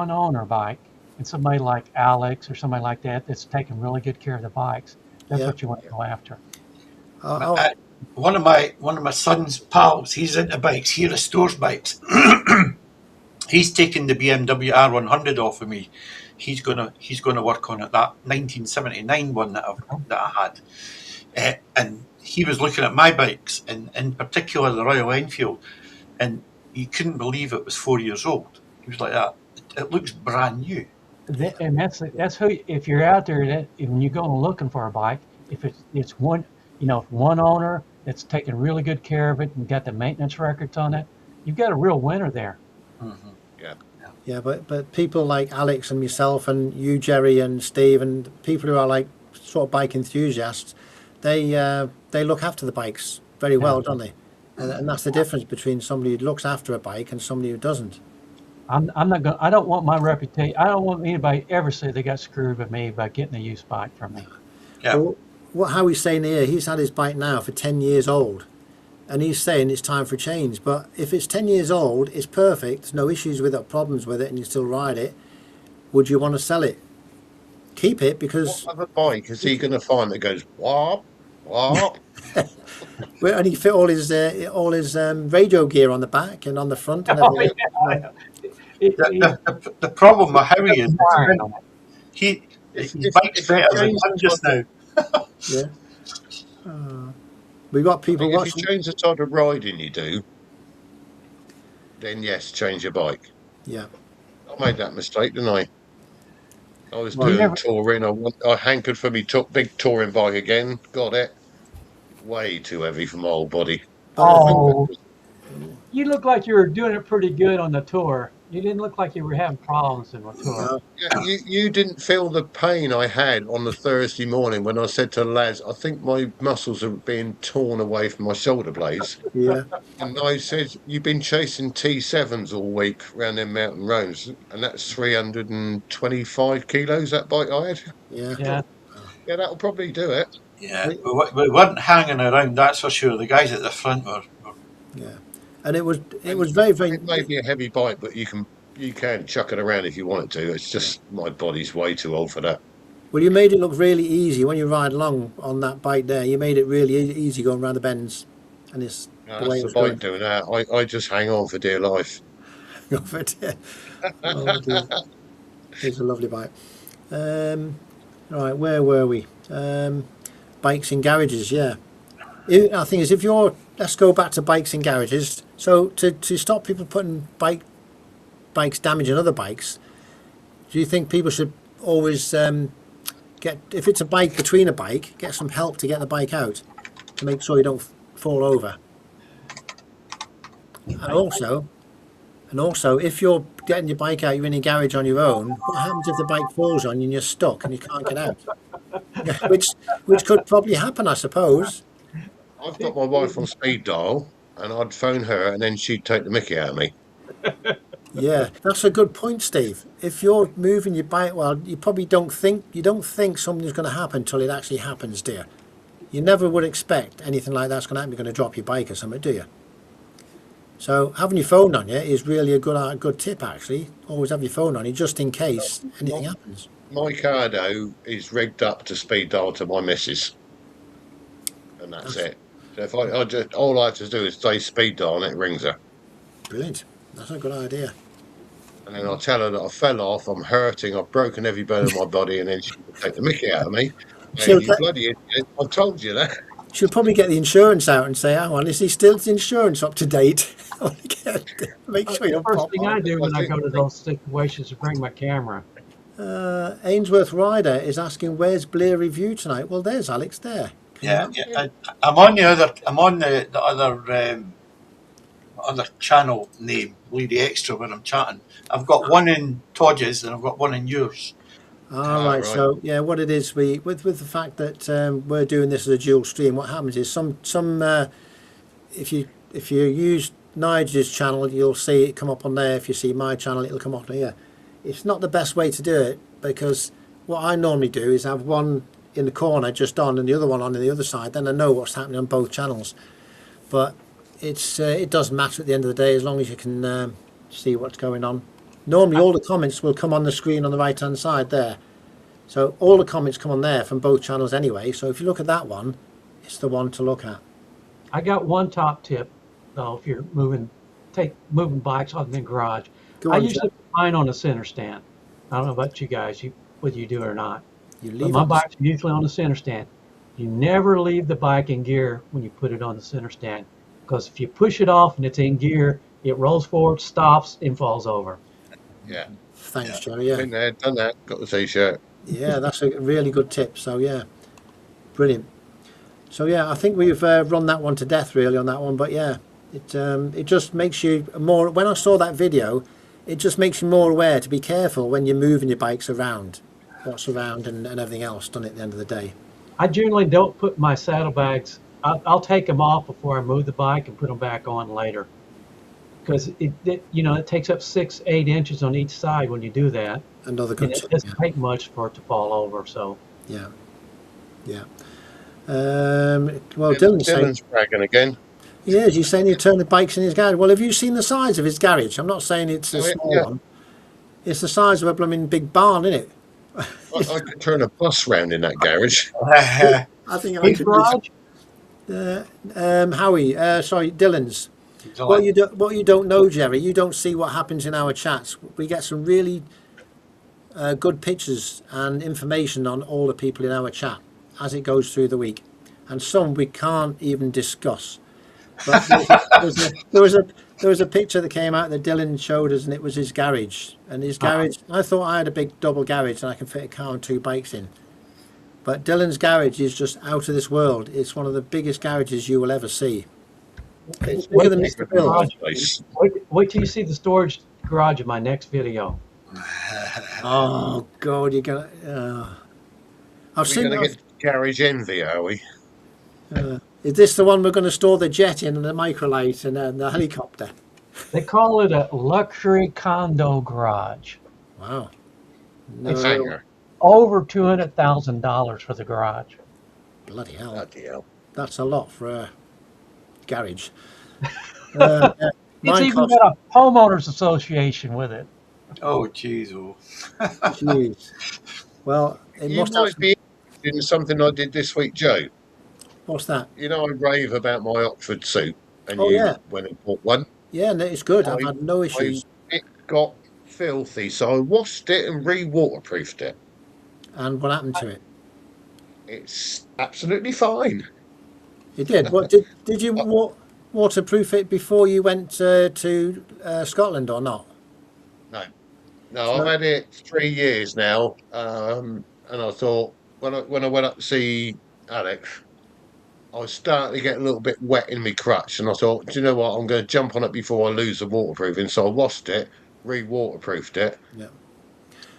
C: owner bike, and somebody like Alex or somebody like that that's taking really good care of the bikes, that's
B: yeah.
C: what you want to go after.
B: I'll,
D: One of my son's pals, he's into bikes. He restores bikes. He's taken the BMW R100 off of me. He's gonna work on it. That 1979 one that I had, and he was looking at my bikes, and in particular the Royal Enfield, and he couldn't believe it was 4 years old. He was like that. It looks brand new.
C: And that's who. If you're out there, when you go looking for a bike, if it's one, one owner that's taking really good care of it and got the maintenance records on it, you've got a real winner there.
D: Mm-hmm.
A: Yeah.
B: yeah, but people like Alex and myself and you, Jerry and Steve, and people who are like sort of bike enthusiasts, they look after the bikes very well, don't they? And that's the difference between somebody who looks after a bike and somebody who doesn't.
C: I'm not going. I don't want my reputation. I don't want anybody ever say they got screwed with me by getting a used bike from me.
D: Yeah.
B: Well, what Howie's saying here, he's had his bike now for 10 years old, and he's saying it's time for a change. But if it's 10 years old, it's perfect, there's no issues with it, problems with it, and you still ride it, would you want to sell it? Keep it because
A: What other bike is he going to find that goes wop wop?
B: and he fit all his radio gear on the back and on the front and everything.
D: The problem with Howie is he
A: If
D: his
A: if
D: bike's
A: if you
D: better than
A: change
D: him just now.
B: Yeah. We've got
A: I
B: people
A: think if you
B: watching.
A: change the type of riding you do, then yes, change your bike.
B: Yeah.
A: I made that mistake, didn't I? I was
B: Right.
A: doing touring. I hankered for me big touring bike again. Got it. Way too heavy for my old body.
C: Oh, you look like you were doing it pretty good on the tour. You didn't look like you were having problems in the tour.
B: No.
A: Yeah, you didn't feel the pain I had on the Thursday morning when I said to the lads, I think my muscles are being torn away from my shoulder blades.
B: Yeah.
A: And I said, you've been chasing T7s all week around them mountain roads, and that's 325 kilos, that bike I had.
B: Yeah.
C: Yeah.
A: Yeah, that'll probably do it.
D: Yeah, we weren't hanging around. That's for sure. The guys at the front were
B: Yeah. And it was
A: And
B: very very.
A: it may be a heavy bike, but you can chuck it around if you want it to. It's just my body's way too old for that.
B: Well, you made it look really easy when you ride along on that bike there. You made it really easy going around the bends, and it's
A: No,
B: the way
A: that's the
B: it's
A: bike
B: going.
A: doing that. I just hang on for dear life.
B: Oh, dear. It's a lovely bike. Right, where were we? Bikes in garages, yeah. I think is if you're, let's go back to bikes in garages. So to stop people putting bikes damaging other bikes, do you think people should always get, if it's a bike between a bike, get some help to get the bike out to make sure you don't fall over? And also, if you're getting your bike out, you're in a garage on your own. What happens if the bike falls on you and you're stuck and you can't get out? which could probably happen, I suppose.
A: I've got my wife on speed dial, and I'd phone her, and then she'd take the mickey out of me.
B: Yeah, that's a good point, Steve. If you're moving your bike, well, you probably don't think something's going to happen until it actually happens, dear. You never would expect anything like that's going to happen. You're going to drop your bike or something, do you? So having your phone on you is really a good tip, actually. Always have your phone on you just in case anything happens.
A: My Cardo is rigged up to speed dial to my missus. and that's it. So if I just all I have to do is say speed dial and it rings her,
B: Brilliant. That's a good idea.
A: and then I'll tell her that I fell off, I'm hurting, I've broken every bone in my body, and then she will take the mickey out of me.
B: She'll
A: Saying, you
B: get,
A: bloody idiot! I told you that.
B: she'll probably get the insurance out and say, "Hang on, is he still his insurance up to date?" Make sure you
C: The
B: don't
C: first
B: pop
C: thing
B: off.
C: I do
A: I
C: when I
A: think,
C: go to those situations is bring my camera.
B: Ainsworth Ryder is asking, "Where's Blair review tonight?" Well, there's Alex there.
D: Yeah, yeah. I'm on the other. I'm on the other channel name, Lady Extra, when I'm chatting. I've got one in Todge's and I've got one in yours.
B: All right.
A: right.
B: So yeah, what it is, we with the fact that we're doing this as a dual stream, what happens is if you use Nigel's channel, you'll see it come up on there. If you see my channel, it'll come up here. It's not the best way to do it because what I normally do is have one in the corner just on and the other one on the other side. Then I know what's happening on both channels. But it doesn't matter at the end of the day as long as you can see what's going on. Normally all the comments will come on the screen on the right hand side there. So all the comments come on there from both channels anyway. So if you look at that one, it's the one to look at.
C: I got one top tip though. If you're moving bikes out in the garage,
B: Go
C: I
B: on,
C: usually
B: Jeff.
C: put mine on a center stand. I don't know about you guys, whether you do it or not.
B: You
C: But
B: leave
C: my
B: on
C: bike's usually on the center stand. You never leave the bike in gear when you put it on the center stand, because if you push it off and it's in gear, it rolls forward, stops, and falls over.
A: Yeah,
B: Thanks, Jerry. Yeah,
A: been there, done that. Got the t-shirt.
B: yeah, that's a really good tip. So yeah, brilliant. So yeah, I think we've run that one to death really on that one. But yeah, it just makes you more. When I saw that video, it just makes you more aware to be careful when you're moving your bikes around, what's around and everything else done at the end of the day.
C: I generally don't put my saddlebags. I'll take them off before I move the bike and put them back on later, because it takes up 6-8 inches on each side when you do that,
B: Another
C: and
B: good
C: it
B: tip.
C: doesn't
B: Yeah,
C: take much for it to fall over. So
B: yeah, yeah. Well, Dylan's saying,
A: Dylan's bragging again.
B: yeah, he's saying he turned the bikes in his garage. Well, have you seen the size of his garage? I'm not saying it's a
A: Oh,
B: small
A: yeah,
B: one. It's the size of a blooming big barn, isn't it?
A: I could turn a bus round in that garage.
B: I think I
C: his
B: could.
C: garage,
B: Howie, sorry, Dylan's. What you don't know, Jerry, you don't see what happens in our chats. We get some really good pictures and information on all the people in our chat as it goes through the week, and some we can't even discuss. But there was a picture that came out that Dylan showed us, and it was his garage. And his garage, I thought I had a big double garage and I can fit a car and 2 bikes in. But Dylan's garage is just out of this world. It's one of the biggest garages you will ever see. It's bigger than Mr. Bill's.
A: Place.
C: wait till you see the storage garage in my next video.
B: Oh God, you're gonna. I've
A: We're
B: seen.
A: going to get garage envy, are we?
B: Is this the one we're going to store the jet in and the microlight and the helicopter?
C: They call it a luxury condo garage.
B: Wow.
A: A
B: No,
A: hanger.
C: Over $200,000 for the garage.
B: bloody hell.
A: Bloody hell.
B: That's a lot for a garage. Yeah,
C: It's
B: mine
C: even
B: cost.
C: got a homeowners association with it.
D: Oh, jeez. Oh.
B: Jeez. Well, it
A: You
B: must have.
A: might be interested in something I did this week, Joe.
B: What's that?
A: You know, I rave about my Oxford suit, and
B: Oh
A: you
B: yeah,
A: went and bought one.
B: yeah. No, it's good. I've
A: I,
B: had no issues.
A: it got filthy, so I washed it and re-waterproofed it.
B: And what happened to it?
A: It's absolutely fine.
B: It did. What did you waterproof it before you went to Scotland or not?
A: No, no, I've had it 3 years now, and I thought when I went up to see Alex, I was starting to get a little bit wet in my crutch, and I thought, do you know what? I'm going to jump on it before I lose the waterproofing. So I washed it, re-waterproofed it,
B: Yeah.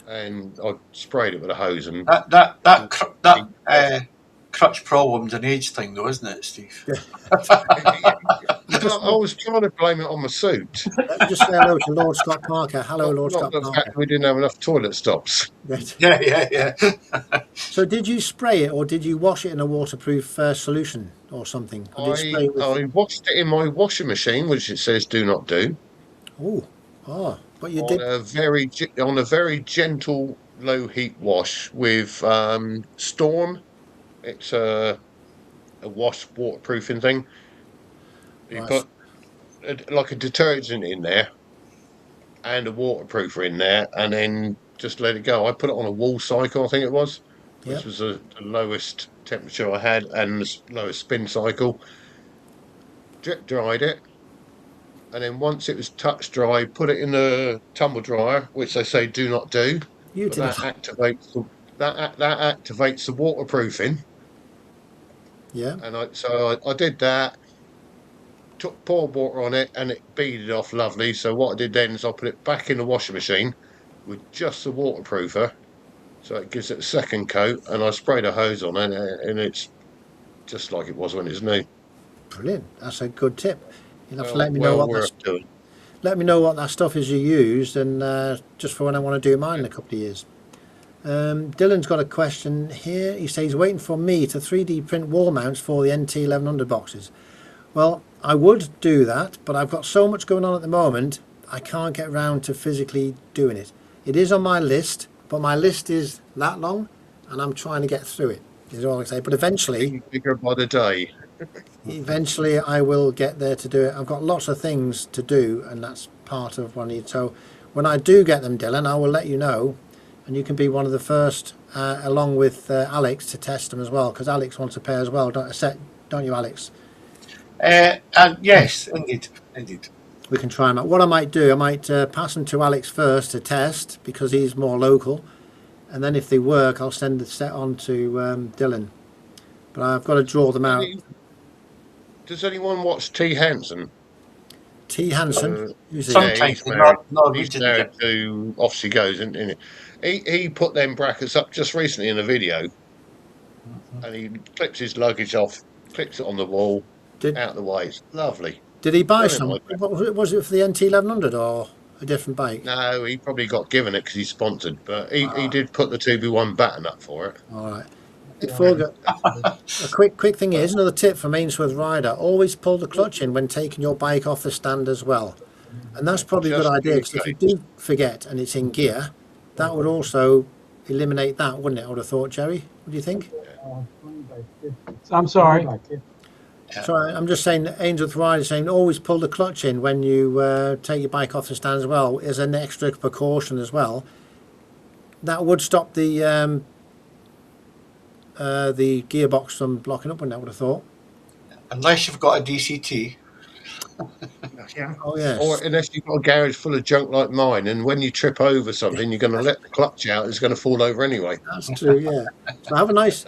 A: and I sprayed it with a hose. And
D: That crutch problem's an age thing, though, isn't it, Steve?
A: I was trying to blame it on my suit,
B: Let me just say hello to Lord Scott Parker. Hello, Lord
A: not
B: Scott
A: the fact
B: Parker.
A: we didn't have enough toilet stops.
B: Right.
D: Yeah.
B: So did you spray it or did you wash it in a waterproof solution or something? Or did you spray it with...
A: I washed it in my washing machine, which it says do not do,
B: But you
A: on
B: did.
A: a very gentle low heat wash with Storm. It's a wash waterproofing thing. You
B: Right.
A: put like a detergent in there and a waterproofer in there, and then just let it go. I put it on a wall cycle, I think it was, which
B: Yep.
A: was the lowest temperature I had and the lowest spin cycle. Drip dried it, and then once it was touch dry, put it in the tumble dryer, which they say do not do,
B: You
A: but
B: did it.
A: that activates that activates the waterproofing.
B: Yeah.
A: And I did that, took poured water on it, and it beaded off lovely. So what I did then is I put it back in the washing machine with just the waterproofer, so it gives it a second coat, and I sprayed a hose on it, and it's just like it was when it's new.
B: Brilliant. That's a good tip. You'll have to
A: Well,
B: let me know
A: well
B: what
A: worth doing.
B: that stuff is you used, and just for when I want to do mine in a couple of years. Dylan's got a question here. He says he's waiting for me to 3D print wall mounts for the NT1100 boxes. Well, I would do that, but I've got so much going on at the moment, I can't get round to physically doing it. It is on my list, but my list is that long, and I'm trying to get through it, is all I can say. But
A: Getting bigger by the day.
B: eventually I will get there to do it. I've got lots of things to do, and that's part of what I need. So when I do get them, Dylan, I will let you know, and you can be one of the first, along with Alex, to test them as well, because Alex wants a pair as well, don't you, Alex?
D: Yes, indeed.
B: We can try them out. What I might do, I might pass them to Alex first to test, because he's more local, and then if they work, I'll send the set on to Dylan. But I've got to draw them out.
A: Does anyone watch T. Hansen?
B: T. Hansen, who's he?
A: Yeah,
D: Sometimes not
A: he's
D: reading
A: married
D: it.
A: to Off She Goes, and he put them brackets up just recently in a video, and he clips his luggage off, clips it on the wall,
B: Did
A: out the way. It's lovely.
B: did he buy
A: Brilliant
B: some?
A: idea.
B: What was it for the NT1100 or a different bike?
A: No, he probably got given it because he's sponsored, but he did put the 2B1 batten up for it.
B: All right. Before we go, a quick thing is another tip from Ainsworth Rider: always pull the clutch in when taking your bike off the stand as well, and that's probably a good
A: Just
B: idea,
A: in
B: because if you
A: case.
B: do forget and it's in gear, that would also eliminate that, wouldn't it? I would have thought, Jerry. What do you think?
C: I'm sorry.
B: So I'm just saying, Ainsworth Rider saying always pull the clutch in when you take your bike off the stand as well, as an extra precaution as well. That would stop the gearbox from blocking up, wouldn't it? I would have thought.
D: Unless you've got a DCT.
A: Yeah.
B: Oh yes.
A: Or unless you've got a garage full of junk like mine, and when you trip over something, you're going to let the clutch out, it's going to fall over anyway.
B: That's true, yeah. So have a nice...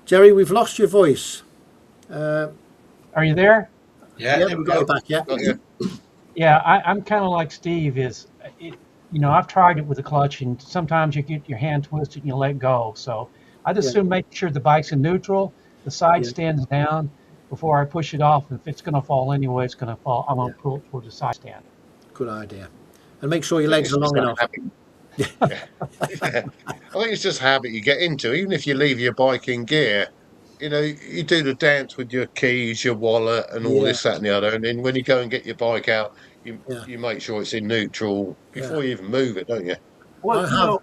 B: Jerry, we've lost your voice.
C: Are you there?
D: Yeah,
B: Yeah,
D: there
B: we
D: we
B: got
D: go.
B: you back, yeah.
A: Got you.
C: Yeah, I'm kind of like Steve. I've tried it with the clutch, and sometimes you get your hand twisted and you let go. So I just
B: Yeah.
C: assume make sure the bike's in neutral, the side
B: Yeah.
C: stand is down before I push it off. If it's going to fall anyway, it's going to fall. I'm going to pull it towards the side stand.
B: Good idea. And make sure your
A: I think
B: legs
A: it's
B: are long
A: just a
B: enough.
A: habit. Yeah. I think it's just a habit you get into, even if you leave your bike in gear. You do the dance with your keys, your wallet, and all
B: Yeah,
A: this, that, and the other. And then when you go and get your bike out, you
B: yeah,
A: you make sure it's in neutral
B: yeah.
A: before you even move it, don't you?
C: Well,
B: I have...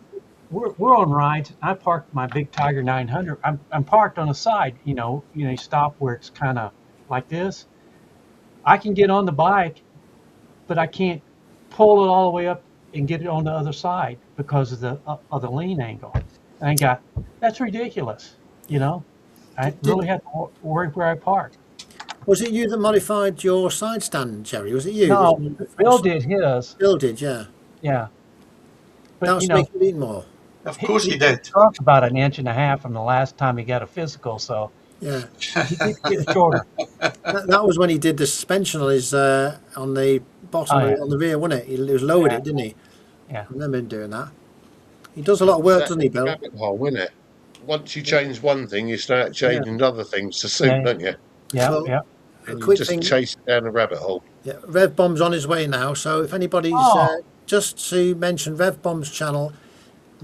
C: we're on rides. I parked my big Tiger 900. I'm parked on the side. You stop where it's kind of like this. I can get on the bike, but I can't pull it all the way up and get it on the other side because of the lean angle. And that's ridiculous. I
B: Did,
C: really have to worry where I park.
B: was it you that modified your side stand, Jerry? Was it you?
C: No, Bill did his.
B: Bill did, yeah.
C: Yeah,
B: That
C: but
B: was making it even more.
D: Of course
C: he
D: he did.
C: talked about an inch and a half from the last time he got a physical, so
B: Yeah.
C: he did get shorter.
B: That was when he did the suspension on his on the bottom,
C: Oh, yeah.
B: on the rear, wasn't it? He was lowered
C: Yeah.
B: it, didn't he?
C: Yeah.
B: I've never been doing that. He does a lot of work,
A: That's
B: doesn't he,
A: the
B: Bill?
A: rabbit hole, isn't it? Once you change one thing, you start
B: Yeah.
A: changing other things to suit,
C: Yeah.
A: don't you?
C: Yeah,
B: So,
C: yeah.
B: a
A: And you
B: quick
A: just
B: thing.
A: chase it down the rabbit hole.
B: Yeah, Rev Bomb's on his way now. So if anybody's
C: Oh.
B: just to mention Rev Bomb's channel,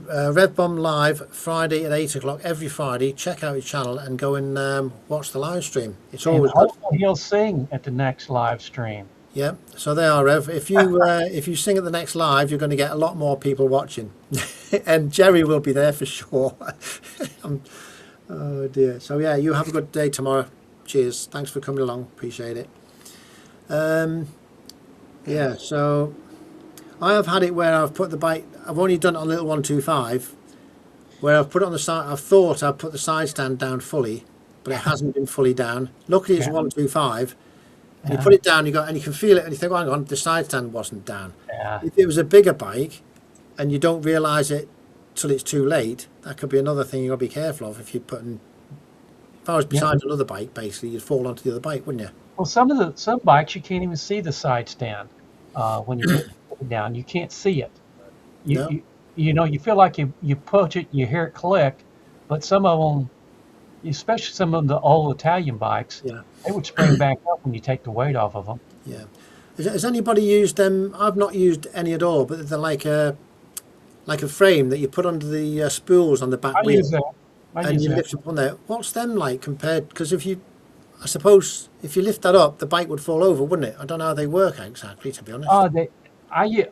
B: Rev Bomb Live Friday at 8 o'clock every Friday. Check out his channel and go and watch the live stream. It's
C: And
B: always good.
C: hopefully he'll sing at the next live stream.
B: Yeah. So they are, Rev. If you sing at the next live, you're going to get a lot more people watching, and Jerry will be there for sure. Oh dear. So yeah, you have a good day tomorrow. Cheers. Thanks for coming along. Appreciate it. Yeah. So I have had it where I've put the bike. I've only done it on little 125, where I've put it on the side. I've thought I've put the side stand down fully, but it hasn't been fully down. Luckily, it's
C: Yeah.
B: 125, and you
C: Yeah.
B: put it down. And you can feel it, and you think, oh, hang on, the side stand wasn't down.
C: Yeah.
B: If it was a bigger bike, and you don't realise it till it's too late, that could be another thing you got to be careful of. If you're putting, if I was
C: Yeah.
B: beside another bike, basically, you'd fall onto the other bike, wouldn't you?
C: Well, some bikes you can't even see the side stand when you put it down. You can't see it. You,
B: No.
C: you you know you feel like you push it, you hear it click, but some of them, especially some of the old Italian bikes,
B: Yeah.
C: they would spring back up when you take the weight off of them.
B: Yeah. Has anybody used them? I've not used any at all, but they're like a frame that you put under the spools on the back
C: I
B: wheel,
C: use that. I
B: and
C: use
B: you
C: that.
B: lift up on there. What's them like compared? Because I suppose if you lift that up, the bike would fall over, wouldn't it? I don't know how they work exactly, to be honest.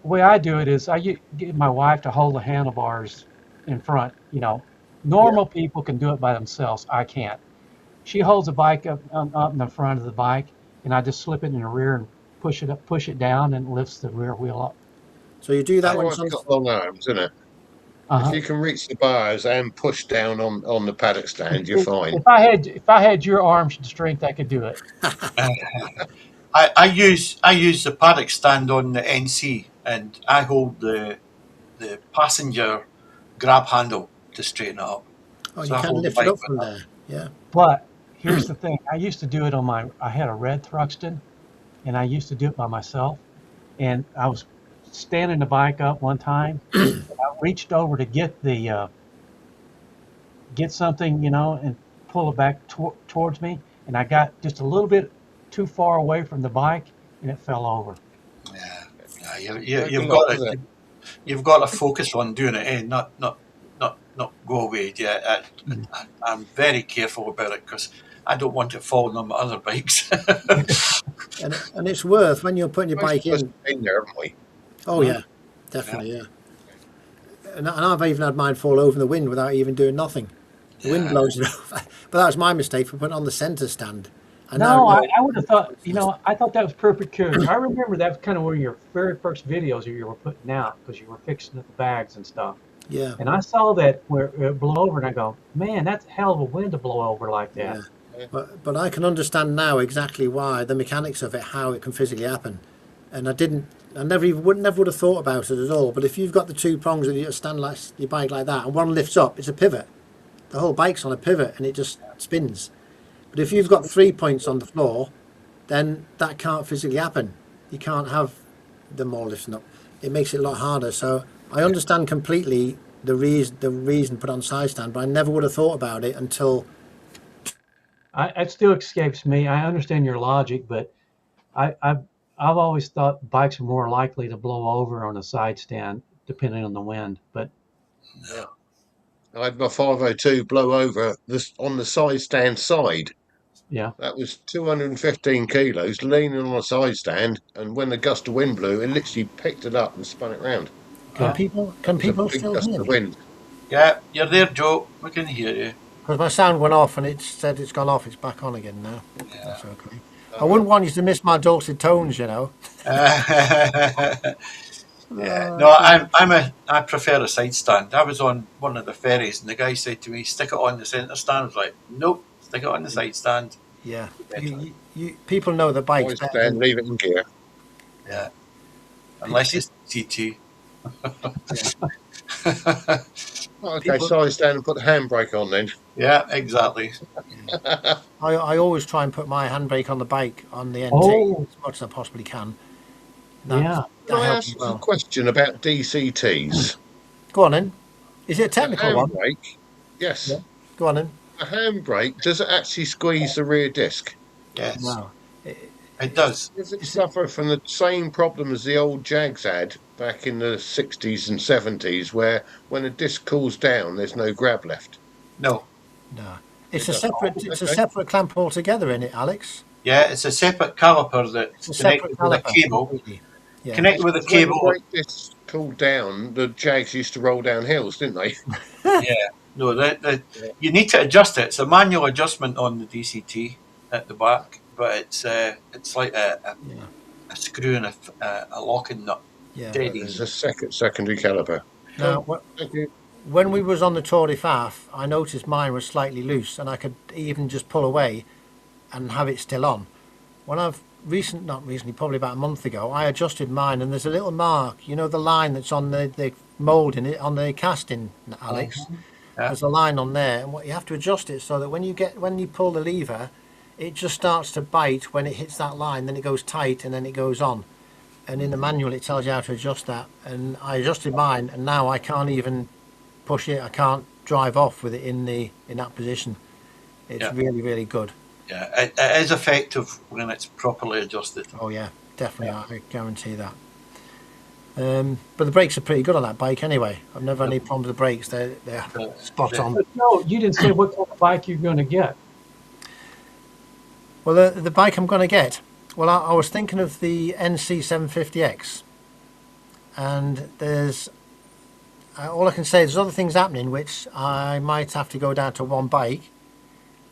C: Way I do it is get my wife to hold the handlebars in front. Normal people can do it by themselves. I can't. She holds the bike up in the front of the bike, and I just slip it in the rear and push it down, and it lifts the rear wheel up.
B: So you do that
A: That's
B: when
A: why
B: it's
A: I've
B: on.
A: got long arms, isn't it? If
C: Uh-huh.
A: you can reach the bars and push down on the paddock stand, you're fine.
C: If I had your arm strength, I could do it.
D: I use the paddock stand on the NC, and I hold the passenger grab handle to straighten it up.
B: Oh,
D: So
B: you
D: I
B: can
D: hold the
B: lift it
D: bike
B: up
D: with
B: from
D: that.
B: there. Yeah.
C: But here's the thing: I used to do it I had a red Thruxton, and I used to do it by myself. And I was standing the bike up one time. And I reached over to get something, and pull it back towards me, and I got just a little bit too far away from the bike, and it fell over.
D: Yeah, yeah.
A: Take a lot, isn't it?
D: You've got to focus on doing it, not go away. Yeah,
C: Mm.
D: I'm very careful about it because I don't want it falling on my other bikes.
B: And it's worth when you're putting your
A: Most
B: bike
A: of us
B: in.
A: have been there, haven't we?
B: Oh yeah, definitely, yeah. And I've even had mine fall over in the wind without even doing nothing. The wind
D: Yeah.
B: blows it over. But that was my mistake for putting it on the centre stand. I now
C: No,
B: know.
C: I would have thought, I thought that was perfect because I remember that was kind of one of your very first videos that you were putting out because you were fixing up the bags and stuff.
B: Yeah,
C: And I saw that where it blew over, and I go, man, that's a hell of a wind to blow over like that.
B: yeah. But I can understand now exactly why the mechanics of it, how it can physically happen. And I never would have thought about it at all. But if you've got the two prongs and you stand like your bike like that, and one lifts up, it's a pivot. The whole bike's on a pivot, and it just spins. But if you've got 3 points on the floor, then that can't physically happen. You can't have them all lifting up. It makes it a lot harder. So I understand completely the reason put on side stand, but I never would have thought about it until.
C: It still escapes me. I understand your logic, but I've always thought bikes are more likely to blow over on a side stand depending on the wind. But
A: Yeah. I had my 502 blow over this on the side stand side.
C: yeah,
A: That was 215 kilos leaning on a side stand, and when the gust of wind blew, it literally picked it up and spun it round.
B: Can
C: yeah.
B: people
A: That
B: can
A: was a
B: people
A: big
B: still
A: gust
B: hear
A: of
B: me?
A: wind.
D: Yeah, you're there, Joe. We can hear you.
B: Because my sound went off and it said it's gone off. It's back on again now.
D: Yeah.
B: That's okay. I wouldn't want you to miss my dulcet tones, you know.
D: Yeah. No, I prefer a side stand. I was on one of the ferries, and the guy said to me, "Stick it on the centre stand." I was like, "Nope, stick it on the side stand."
B: Yeah.
D: Better.
B: People know the bikes
A: Side
B: better
A: stand,
B: than.
A: leave it in gear.
D: Yeah, unless it's GT.
A: Okay,
B: People,
A: side stand and put the handbrake on then.
D: Yeah, exactly.
B: I always try and put my handbrake on the bike on the NT
C: Oh,
B: as much as I possibly can. That
C: yeah.
A: Can
B: that
A: I
B: helps as
A: ask a
B: well.
A: question about DCTs?
B: Go on then. Is it a
A: The
B: technical one?
A: handbrake,
B: Yeah.
A: yes.
B: Go on then.
A: The handbrake, does it actually squeeze the rear disc?
D: Yes,
B: No. It,
D: it does.
A: Does it
B: it's, it,
A: suffer from the same problem as the old Jags had back in the 60s and 70s, where when a disc cools down, there's no grab left?
D: No.
B: no.
A: It
B: It's a
A: doesn't.
B: separate. It's a
A: Okay.
B: separate clamp altogether in it, Alex.
D: Yeah, it's a separate caliper
B: It's
D: that's
B: a separate
D: connected with a
B: caliper
D: cable.
B: completely. Yeah.
D: Connected with a
A: When the
D: cable.
A: brake discs cooled down, the Jags used to roll down hills, didn't they?
D: Yeah. No, you need to adjust it. It's a manual adjustment on the DCT at the back, but it's like
B: Yeah.
D: a screw and a locking nut.
B: Yeah.
D: Dead
A: There's
D: easy.
A: a secondary caliper.
B: Now,
A: Cool. Thank you.
B: when we was on the Tour de Faf, I noticed mine was slightly loose, and I could even just pull away and have it still on. When not recently, probably about a month ago, I adjusted mine, and there's a little mark. You know the line that's on the mould in it on the casting, Alex.
D: Yeah.
B: There's a line on there, and what you have to adjust it so that when you pull the lever, it just starts to bite when it hits that line. Then it goes tight, and then it goes on. And in the manual, it tells you how to adjust that. And I adjusted mine, and now I can't even push it. I can't drive off with it in that position. It's really, really good.
D: Yeah, it is effective when it's properly adjusted.
B: Oh yeah, definitely. Yeah. I guarantee that. But the brakes are pretty good on that bike anyway. I've never had any problems with the brakes. They're spot on.
C: But no, you didn't say what kind of bike you're going to get.
B: Well, the bike I'm going to get. Well, I was thinking of the NC 750X, and there's all I can say. There's other things happening which I might have to go down to one bike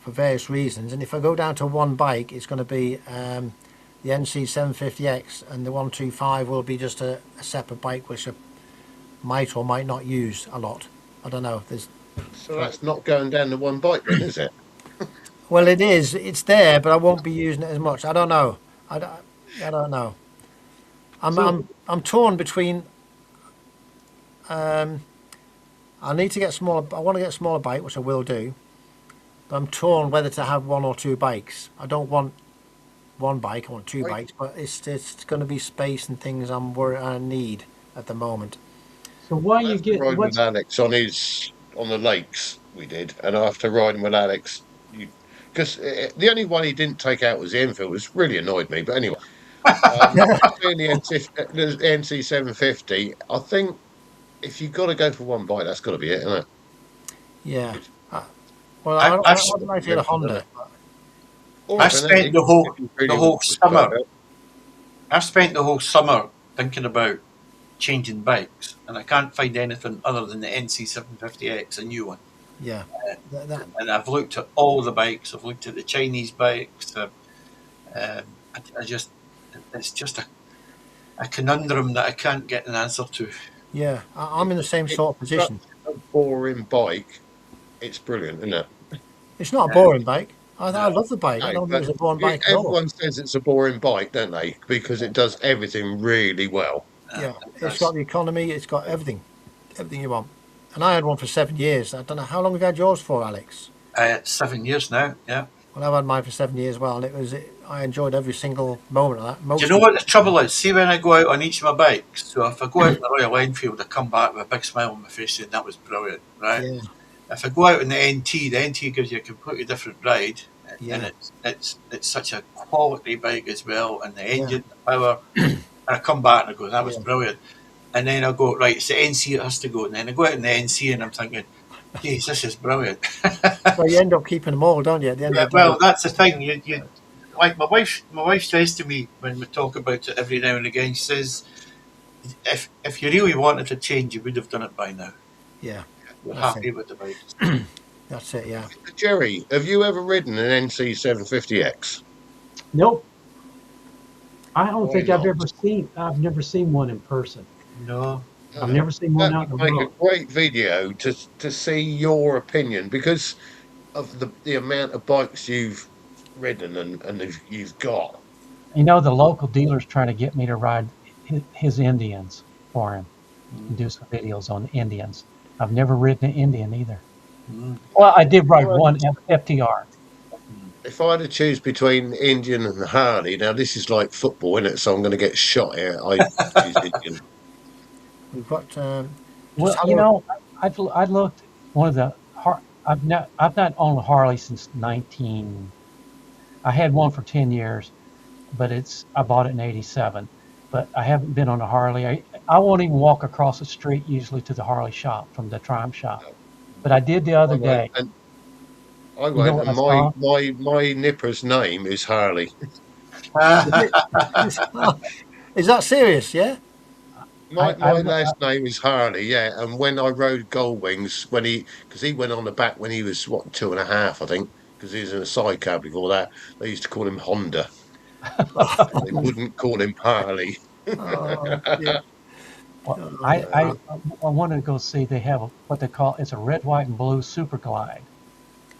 B: for various reasons. And if I go down to one bike, it's going to be the NC 750X, and the 125 will be just a separate bike which I might or might not use a lot. I don't know.
A: So that's not going down to one bike then, is it?
B: Well, it is. It's there, but I won't be using it as much. I don't know. I don't know. I'm torn between. I need to get smaller. I want to get a smaller bike, which I will do. But I'm torn whether to have one or two bikes. I don't want one bike. I want two bikes, but it's going to be space and things I need at the moment.
C: So why you get
A: ride with Alex on the lakes we did, and after riding with Alex, because the only one he didn't take out was the Enfield, which really annoyed me. But anyway, doing the NC 750, I think if you've got to go for one bike, that's got to be it, isn't it?
B: Yeah. Well, I'd like to get a Honda.
D: I spent the whole summer. I've spent the whole summer thinking about changing bikes, and I can't find anything other than the NC 750X, a new one.
B: Yeah.
D: And I've looked at all the bikes. I've looked at the Chinese bikes. It's just a conundrum that I can't get an answer to.
B: Yeah, I'm in the same sort of position.
A: A boring bike. It's brilliant, isn't it?
B: It's not a boring bike. I love the bike. I don't think it's a boring bike at all.
A: Everyone says it's a boring bike, don't they? Because it does everything really well.
B: Yeah, it's got the economy. It's got everything you want. And I had one for 7 years. I don't know how long have you had yours for, Alex?
D: 7 years now. Yeah.
B: Well, I've had mine for 7 years as well, and I enjoyed every single moment of that.
D: Do you know what the trouble is? See, when I go out on each of my bikes, so if I go out in the Royal Enfield, I come back with a big smile on my face saying that was brilliant, right?
B: Yeah.
D: If I go out in the NT gives you a completely different ride,
B: Yeah.
D: and it's such a quality bike as well, and the engine, the power. And I come back and I go, that was brilliant. And then I go, right, it's the NC that has to go. And then I go out in the NC and I'm thinking, geez, this is brilliant.
B: Well, you end up keeping them all, don't you? At the end of the
D: Well,
B: day.
D: that's the thing. You like my wife says to me when we talk about it every now and again, she says, if you really wanted to change, you would have done it by now.
B: Yeah.
D: You're happy with the bike.
B: That's it, yeah.
A: Jerry, have you ever ridden an NC 750X?
C: Nope. I don't
A: Why
C: think
A: not?
C: I've never seen one in person.
D: No.
C: I've never seen one
A: That
C: out in
A: would
C: the
A: make
C: road.
A: a great video to see your opinion because of the amount of bikes you've ridden and you've got.
C: You know, the local dealer's trying to get me to ride his Indians for him and do some videos on Indians. I've never ridden an Indian either. Well, I did ride one FTR.
A: If I had to choose between Indian and Harley, now this is like football, isn't it? So I'm going to get shot here. I choose Indian.
B: We've got.
C: Well, you know, I looked one of the I've not owned a Harley since 19. I had one for 10 years, but I bought it in 87. But I haven't been on a Harley. I won't even walk across the street usually to the Harley shop from the Triumph shop. But I did the other day.
A: I went, and my nipper's name is Harley.
B: Is that serious? Yeah.
C: I
A: My last name is Harley, yeah. And when I rode Goldwings, because he went on the back when he was what 2.5, I think, because he was in a sidecar before that. They used to call him Honda. They wouldn't call him Harley.
B: Oh, yeah.
C: well,
B: Oh,
C: I wanted to go see. They have what they call it's a red, white, and blue Super Glide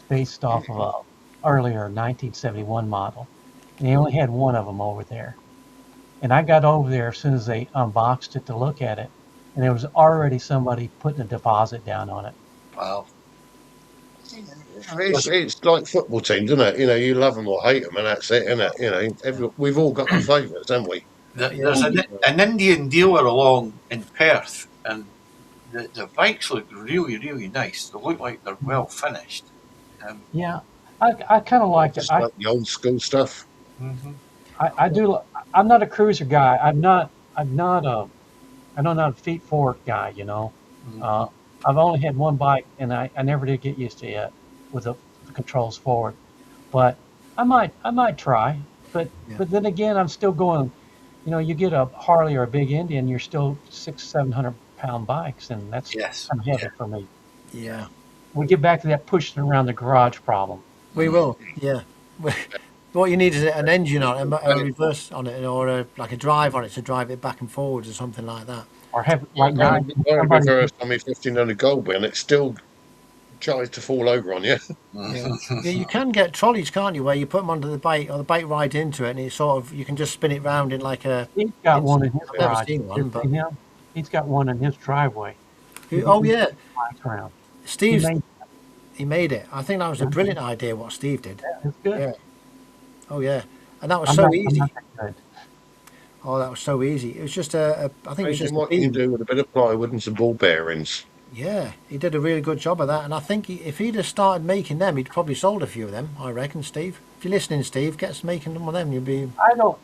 C: based off of a earlier 1971 model. And they only had one of them over there. And I got over there as soon as they unboxed it to look at it, and there was already somebody putting a deposit down on it.
D: Wow.
A: It's like football teams, isn't it? You know, you love them or hate them, and that's it, isn't it? You know, we've all got our favourites, haven't we?
B: yeah.
D: There's an Indian dealer along in Perth, and the bikes look really, really nice. They look like they're well finished.
C: Yeah, I kind of like it.
A: Just like the old school stuff.
D: Mhm.
C: I do. I'm not a cruiser guy. I'm not a feet forward guy. You know,
D: Mhm.
C: uh, I've only had one bike, and I never did get used to it with the controls forward. But I might try.
B: Yeah.
C: But then again, I'm still going. You know, you get a Harley or a big Indian, you're still 600-700 pound bikes, and that's
D: Yes.
C: kind of heavy for me.
B: Yeah.
C: We get back to that pushing around the garage problem.
B: We will. Yeah. What you need is an engine on it, a
A: And
B: reverse on it, or like a drive on it to drive it back and forwards or something like that.
C: Or have
A: I
C: like nine somebody.
A: reversed on my 1500 gold win. It still tries to fall over on you.
B: Yeah. Yeah, you can get trolleys, can't you, where you put them onto the bike or the bike rides into it, and it's sort of you can just spin it round in like a.
C: He's got one in his
B: I've never
C: garage.
B: seen one,
C: You
B: but
C: see him? He's got one in his driveway.
B: oh yeah,
C: Bikes around. He
B: Steve's
C: made
B: he made it. I think that was a brilliant idea what Steve did.
C: it's good.
B: Yeah. Oh yeah, and that was
C: I'm
B: so
C: not, I'm
B: easy.
C: not that good.
B: Oh, that was so easy. It was just I think it was just
A: Imagine
B: a
A: what you can
B: beam.
A: do with a bit of plywood and some ball bearings.
B: Yeah, he did a really good job of that, and I think if he'd have started making them, he'd probably sold a few of them. I reckon, Steve. If you're listening, Steve, get us making them of them. You'll be.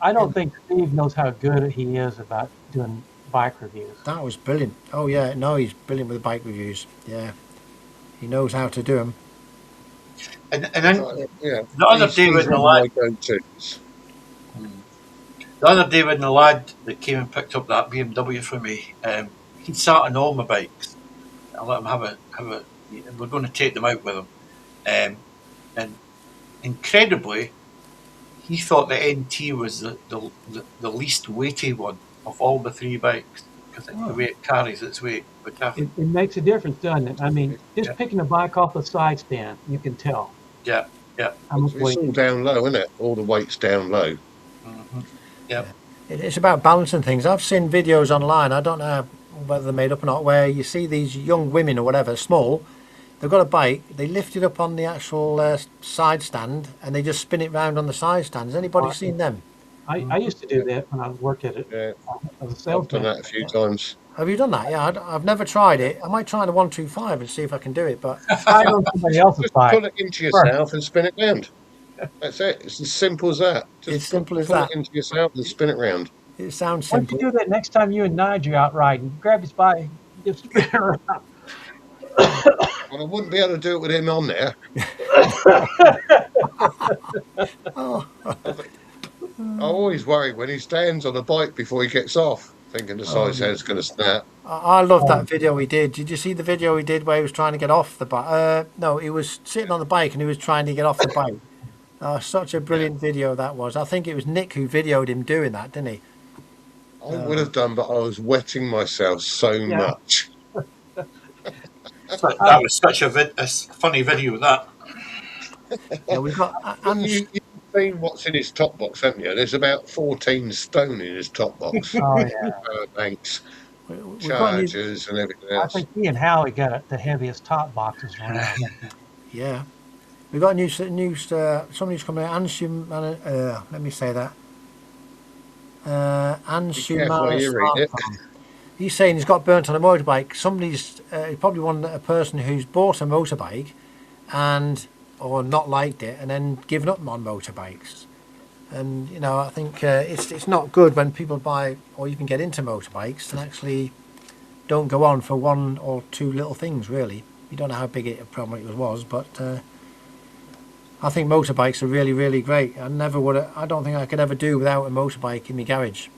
C: I don't think Steve knows how good he is about doing bike reviews.
B: That was brilliant. Oh yeah, no, he's brilliant with the bike reviews. Yeah, he knows how to do them.
D: And then
A: Yeah,
D: the other day
A: he's
D: when the
A: one of
D: lad,
A: my go-tos.
D: the other day when the lad that came and picked up that BMW for me, he sat on all my bikes. I let him have a. We're going to take them out with him, and incredibly, he thought the NT was the least weighty one of all the three bikes because the way it carries its weight. Which
C: It makes a difference, doesn't it? I mean, just
D: Yeah.
C: picking a bike off the side stand, you can tell
D: yeah,
C: how much
A: It's
C: weight.
A: all down low, isn't it? All the weight's down low.
D: hmm yeah.
B: It's about balancing things. I've seen videos online. I don't know whether they're made up or not, where you see these young women or whatever, small. They've got a bike. They lift it up on the actual side stand, and they just spin it round on the side stand. Has anybody seen them?
C: I used to do that when I worked at it
A: Yeah,
C: as a
A: I've
C: salesman.
A: done that a few times.
B: Have you done that? Yeah, I've never tried it. I might try the 125 and see if I can do it. But
C: Try it on somebody else's
A: Just
C: bike.
A: pull it into yourself and spin it round. That's it. It's as simple as that. Just
B: it's simple as
A: pull
B: that.
A: it into yourself and spin it round.
B: It sounds
C: Why don't
B: simple.
C: you do that next time you and Nigel out riding? Grab his bike, just spin it around.
A: And I wouldn't be able to do it with him on there.
B: Oh,
A: I always worry when he stands on a bike before he gets off, thinking the side head's going to snap.
B: I love that video he did. Did you see the video he did where he was trying to get off the bike? No, he was sitting on the bike and he was trying to get off the bike. Such a brilliant video that was. I think it was Nick who videoed him doing that, didn't he?
A: I would have done, but I was wetting myself so
C: Yeah.
A: much.
D: That was such a funny video. That
B: Yeah, we've got
A: You've seen what's in his top box, haven't you? There's about 14 stone in his top box.
C: Oh yeah,
A: Power banks,
B: we've got a new,
A: chargers, and everything
C: I
A: else.
C: think he and Howie got the heaviest top boxes around.
B: yeah, we've got a new somebody's coming out. Let me say that.
A: Be careful how you read it.
B: He's saying he's got burnt on a motorbike. Somebody's probably a person who's bought a motorbike and or not liked it and then given up on motorbikes. And you know, I think it's not good when people buy or even get into motorbikes and actually don't go on for one or two little things. Really, you don't know how big a problem it was, but I think motorbikes are really, really great. I never would. I don't think I could ever do without a motorbike in my garage.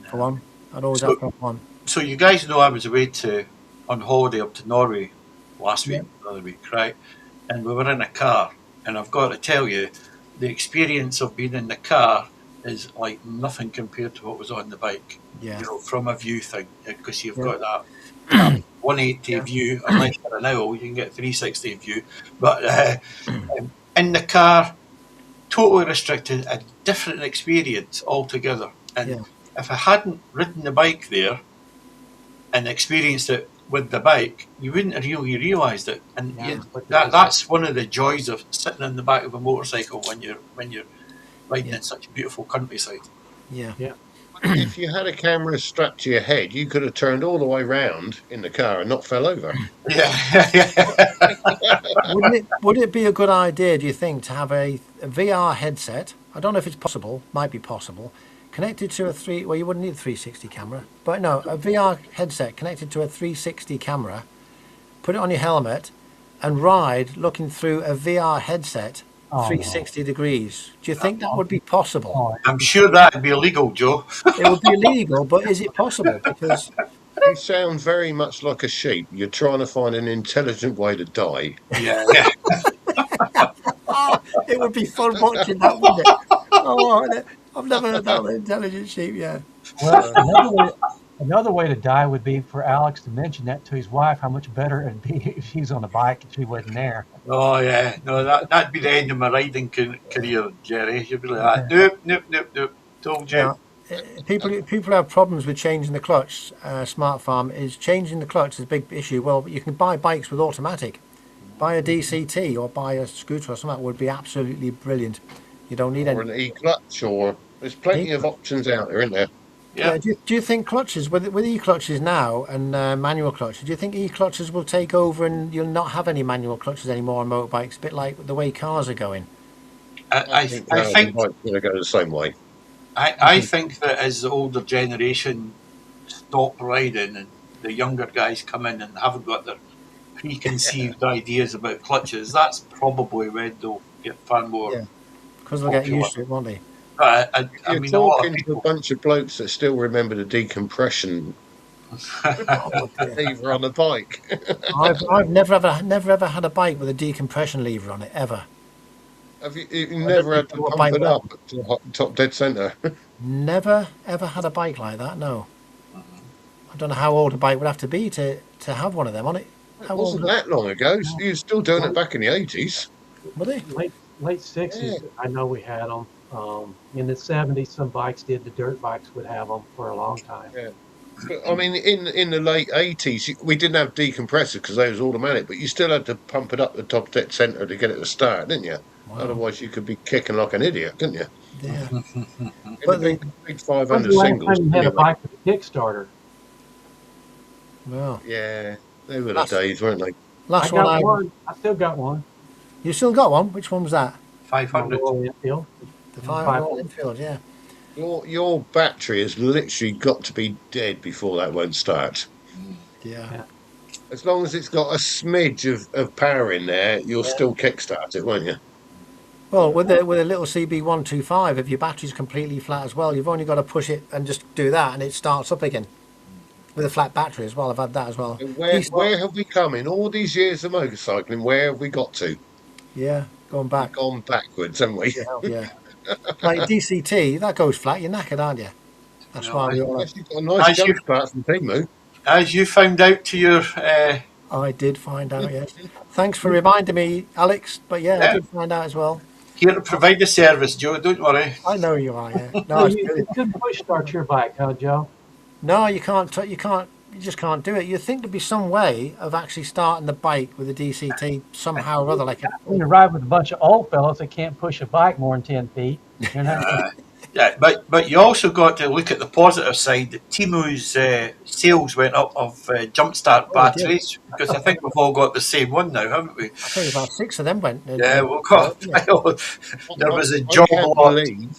B: For one, I'd always have to have one.
D: So you guys know I was away on holiday up to Norway last
B: Yeah.
D: week, the other week, right? And we were in a car, and I've got to tell you, the experience of being in the car is like nothing compared to what was on the bike.
B: Yeah.
D: You know, from a view thing, because you've
B: Yeah.
D: got that 180
B: Yeah.
D: view, unless you're an owl, you can get 360 view. But in the car, totally restricted, a different experience altogether. And
B: Yeah.
D: if I hadn't ridden the bike there and experienced it with the bike, you wouldn't have really realised it. And
C: Yeah,
D: that's one of the joys of sitting in the back of a motorcycle when you're riding
B: Yeah.
D: in such beautiful countryside.
B: Yeah.
C: Yeah.
A: If you had a camera strapped to your head, you could have turned all the way round in the car and not fell over.
D: Yeah,
B: Would it be a good idea, do you think, to have a VR headset? I don't know if it's possible, might be possible, connected to well, you wouldn't need a 360 camera, but no, a VR headset connected to a 360 camera, put it on your helmet, and ride looking through a VR headset
C: Oh,
B: 360 degrees. Do you think that would be possible?
C: Oh,
D: I'm sure that'd be illegal, Joe.
B: It would be illegal, but is it possible? Because
A: You sound very much like a sheep. You're trying to find an intelligent way to die.
D: Yeah,
B: it would be fun watching that, wouldn't it? Oh, I've never heard that with intelligent sheep, yeah.
C: well, another way to die would be for Alex to mention that to his wife, how much better it'd be if she was on the bike and she wasn't there.
D: oh yeah, no, that'd be the end of my riding career, Jerry. You'd be like, nope, nope, nope, nope. Told you.
B: Yeah. People have problems with changing the clutch. Smart Farm is changing the clutch is a big issue. Well, you can buy bikes with automatic. Buy a DCT or buy a scooter or something would be absolutely brilliant. You don't need
A: Or
B: any.
A: an e-clutch, or there's plenty of options out there, isn't there?
D: Yeah.
B: Yeah. Do you think clutches with e-clutches now and manual clutches? Do you think e-clutches will take over and you'll not have any manual clutches anymore on motorbikes? A bit like the way cars are going.
D: I
A: think
D: I think
A: the bike's going to go the same way.
D: I think that as the older generation stop riding and the younger guys come in and haven't got their preconceived ideas about clutches, that's probably when they'll get far more.
B: Yeah. Because they'll get used to it, won't they?
D: But I
A: You're
D: mean, a lot of
A: talking to a
D: people.
A: bunch of blokes that still remember the decompression
B: Oh, dear.
A: lever on the bike.
B: I've never ever had a bike with a decompression lever on it ever.
A: Have you've never had to
B: know what
A: pump
B: bike
A: it
B: that
A: up to top dead centre?
B: Never ever had a bike like that. No. I don't know how old a bike would have to be to have one of them on it.
A: It
B: How
A: wasn't
B: old
A: that long ago. You were still doing it back in the 80s.
B: were they?
C: Late 60s, I know we had them. In the 70s, some bikes did. The dirt bikes would have them for a long time.
A: Yeah. But, I mean, in the late 80s, we didn't have decompressor because they was automatic, but you still had to pump it up the top dead centre to get it to start, didn't you?
B: Wow.
A: Otherwise, you could be kicking like an idiot, couldn't you?
B: Yeah.
A: In
B: But
A: the big 500
C: When's the last
A: singles.
C: time you had a
A: anyway.
C: bike with a Kickstarter?
B: Well,
A: Yeah, they were the
B: Last-
A: days, weren't they?
B: last
C: I
B: one.
C: got one. I still got one.
B: You still got one? Which one was that?
D: 500.
C: Royal Enfield.
B: The
C: Five-
B: 500 Enfield. Yeah.
A: Your battery has literally got to be dead before that won't start.
B: Yeah.
C: Yeah.
A: As long as it's got a smidge of power in there, you'll still kickstart it, won't you?
B: Well, with a little CB125, if your battery's completely flat as well, you've only got to push it and just do that, and it starts up again. With a flat battery as well. I've had that as well.
A: And where have we come in all these years of motorcycling? Where have we got to?
B: Yeah. Going back.
A: Gone backwards, haven't we?
B: Yeah. Like DCT, that goes flat. You're knackered, aren't you? That's
D: No,
B: why we all.
A: Unless you've got a nice
D: As you-
A: jump start from Timu.
D: As you found out to your
B: I did find out. Yes. Thanks for reminding me, Alex. But yeah, I
D: Yeah.
B: did find out as well.
D: here to provide the service, Joe. Don't worry.
B: I know you are. Yeah.
C: So
B: No, it's
C: you
B: brilliant.
C: couldn't push start your bike, huh, Joe?
B: No, you can't. You can't. You just can't do it. You'd think there'd be some way of actually starting the bike with a DCT somehow or other, like a,
C: When you ride with a bunch of old fellas that can't push a bike more than 10 feet, you're not,
D: Yeah, but you also got to look at the positive side. That Timu's sales went up of jump start
B: Oh, it did.
D: batteries because I think we've all got the same one now, haven't we?
B: I think about 6 of them went.
D: Yeah, we've got.
B: Yeah.
D: There was a
A: I
D: job
A: can't
D: lot.
A: believe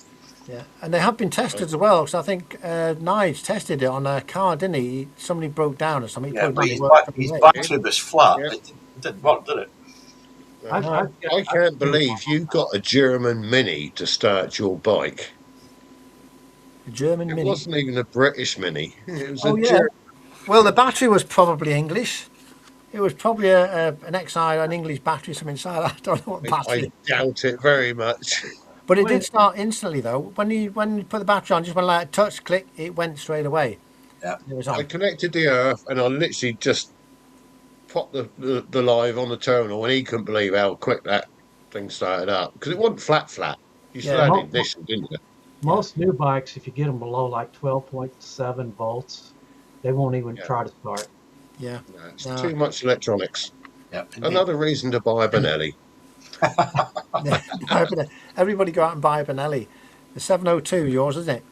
B: Yeah, and they have been tested as well. Because I think Nige tested it on a car, didn't he? Somebody broke down or something. He
D: Yeah,
B: put it
D: but
B: down,
D: his,
B: it worked
D: back, his
B: great.
D: battery was flat.
A: Yeah.
D: It didn't work, did it?
A: I can't believe you got a German Mini to start your bike.
B: A German
A: It
B: Mini.
A: wasn't even a British Mini. It was
B: Oh
A: a
B: yeah,
A: German
B: Well, the battery was probably English. It was probably an an English battery, something inside. I don't know what
A: I
B: battery.
A: doubt it very much.
B: But it
C: Well,
B: did start instantly though. When you put the battery on, just went like a touch, click, it went straight away.
D: Yeah.
B: It was
A: I
B: on.
A: connected the earth and I literally just popped the live on the terminal, and he couldn't believe how quick that thing started up because it wasn't flat. You still
B: Yeah,
A: had
C: mo- mo-
A: ignition, didn't you?
B: yeah,
C: most new bikes, if you get them below like 12.7 volts, they won't even
A: Yeah.
C: try to start.
B: yeah.
A: No, it's
B: No,
A: too much electronics.
D: Yeah. Indeed.
A: Another reason to buy a Benelli.
B: everybody go out and buy a Benelli. The 702, yours, isn't it?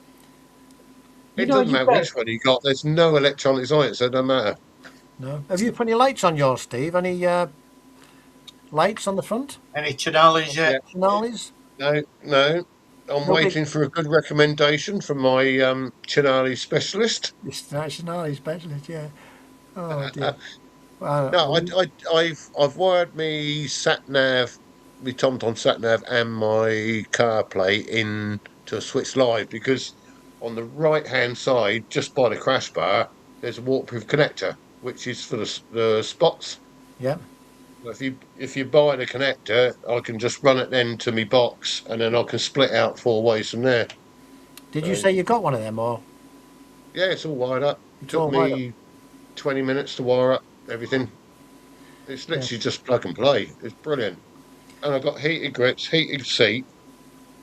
C: You
A: It
C: know,
A: doesn't
C: you
A: matter
C: got
A: which one you got. There's no electronics on it, so it doesn't matter.
B: No. Have you put any lights on yours, Steve? Any lights on the front?
D: Any Chinales
A: Yeah.
D: yet?
B: Finales?
A: No. I'm
B: No big
A: waiting for a good recommendation from my Chinali specialist.
B: finale specialist. Yeah. Oh dear. Well,
A: No, I've wired me sat nav, my TomTom sat nav, and my CarPlay in to switch live because on the right hand side, just by the crash bar, there's a waterproof connector, which is for the spots.
B: yeah.
A: If you buy the connector, I can just run it then to my box, and then I can split out 4 ways from there.
B: Did you
A: So
B: say you got one of them, or
A: yeah, it's all wired up.
B: it's
A: Took
B: all wired up?
A: me 20 minutes to wire up everything. It's
B: Yeah.
A: literally just plug and play. It's brilliant. And I've got heated grips, heated seat,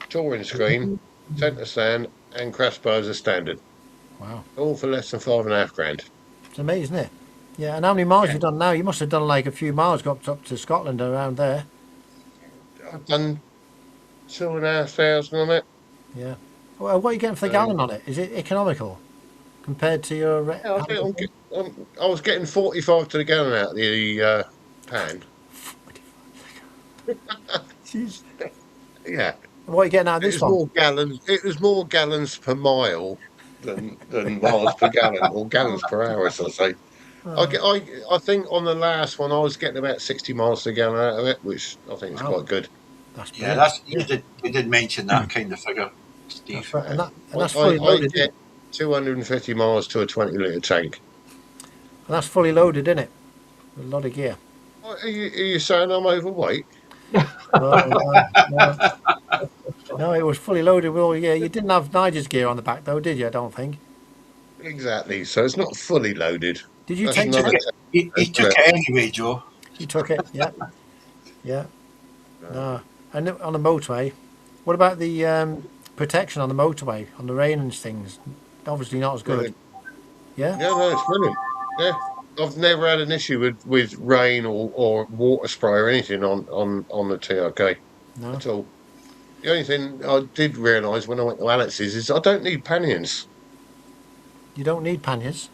A: touring screen, centre stand, and crash bars as standard.
B: Wow.
A: All for less than 5.5 grand.
B: It's amazing, isn't it? Yeah. And how many miles
A: Yeah,
B: you done now? You must have done like a few miles, got up to Scotland around there.
A: I've done 2,500 on it.
B: Yeah. Well, what are you getting for the
A: So
B: gallon on it? Is it economical compared to your
A: yeah, I think
B: petrol?
A: I was getting 45 to the gallon out of the pan.
B: Jeez.
A: Yeah,
B: What are you getting out of
A: it
B: this
A: was
B: one?
A: more gallons. It was more gallons per mile than miles per gallon or gallons per hour, as I say.
B: Oh,
A: I think on the last one I was getting about 60 miles to gallon out of it, which I think is
B: wow.
A: quite good.
B: That's
D: Yeah,
B: brilliant.
D: that's
B: Yeah.
D: you did mention that kind of figure,
B: That's
D: Steve.
B: right. And
A: Yeah.
B: that's
A: I
B: fully loaded, isn't
A: get
B: it?
A: 250 miles to a 20 litre tank.
B: And that's fully loaded, isn't it? With a lot of gear.
A: Are you saying I'm overweight?
B: No, no, no. No, it was fully loaded with all gear. You didn't have Nigel's gear on the back though, did you? I don't think.
A: Exactly. So it's not fully loaded.
B: Did you
A: That's
B: take
D: Took
A: another
B: the?
D: it. He took
A: test.
D: it anyway, Joe.
B: You took it. Yeah, yeah. No. And on the motorway, what about the protection on the motorway on the rain and things? Obviously not as good.
A: Brilliant.
B: Yeah.
A: Yeah, no, it's brilliant. Yeah. I've never had an issue with rain or water spray or anything on the TRK
B: No.
A: at all. The only thing I did realise when I went to Alex's is I don't need panniers.
B: You don't need panniers.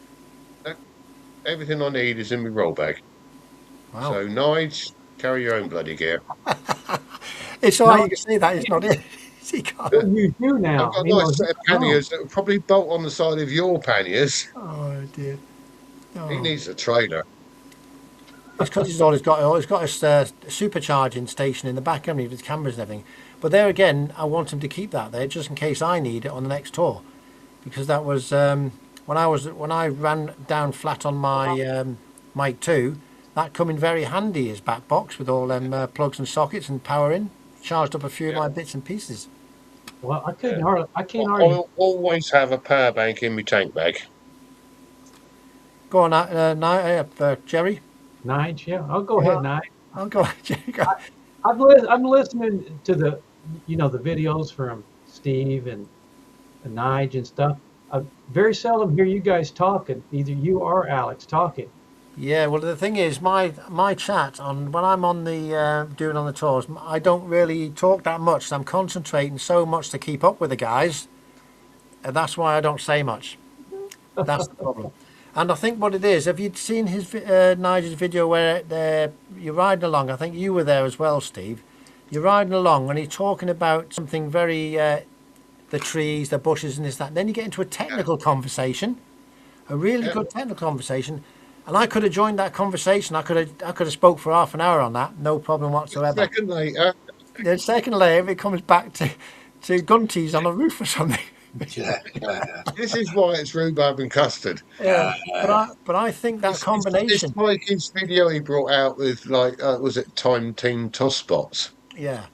A: Everything I need is in my roll bag.
B: Wow.
A: So, Nige, carry your own bloody gear.
B: It's all right.
C: No,
B: You can say that. It's not it. You can't.
C: well, you do
A: I've
C: now.
A: got a
C: You know,
A: nice set of
C: no,
A: panniers that will probably bolt on the side of your panniers.
B: Oh dear.
A: He
B: Oh.
A: needs a trailer.
B: It's because he's always got a supercharging station in the back, haven't he, with cameras and everything. But there again, I want him to keep that there just in case I need it on the next tour, because that was when I ran down flat on my Mic 2. That come in very handy, his back box with all them plugs and sockets and power in. Charged up a few of
A: Yeah.
B: my bits and pieces.
C: well,
A: Yeah.
C: I can't hardly.
A: I'll always have a power bank in my tank bag.
B: Go on, Jerry.
C: Nige, yeah, I'll go
B: Yeah.
C: ahead, Nige.
B: I'll go. Jerry, go.
C: I'm listening to the, the videos from Steve and Nige and stuff. I very seldom hear you guys talking, either you or Alex talking.
B: Yeah, well, the thing is, my chat on when I'm on the doing on the tours, I don't really talk that much. I'm concentrating so much to keep up with the guys, and that's why I don't say much. That's the problem. And I think what it is, have you seen Nigel's video where you're riding along? I think you were there as well, Steve. You're riding along and he's talking about something very, the trees, the bushes and this, that. And then you get into a technical conversation, a really
A: Yeah.
B: good technical conversation. And I could have joined that conversation. I could have spoke for half an hour on that, no problem
A: A
B: whatsoever.
A: second later,
B: Then second later, it comes back to Gunties on a roof or something.
D: Yeah.
A: This is why it's rhubarb and custard.
B: Yeah, but I think that
A: It's
B: combination.
A: like his video he brought out with like was it Time Team Toss Spots?
B: Yeah.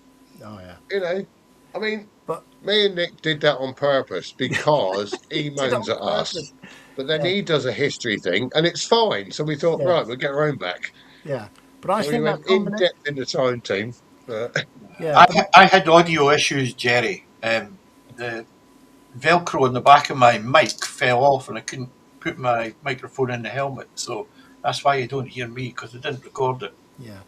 B: Oh yeah.
A: You know, I mean,
B: But
A: me and Nick did that on purpose because he
B: did it
A: moans
B: on
A: at
B: purpose.
A: us, but then
B: Yeah.
A: he does a history thing and it's fine. So we thought,
B: Yeah.
A: right, we'll get our own back.
B: Yeah. But I
A: So we
B: think that
A: went in
B: combination.
A: depth in the Time Team. But
B: Yeah. But
D: I had audio issues, Jerry. The Velcro in the back of my mic fell off, and I couldn't put my microphone in the helmet. So that's why you don't hear me, because I didn't record it.
B: yeah.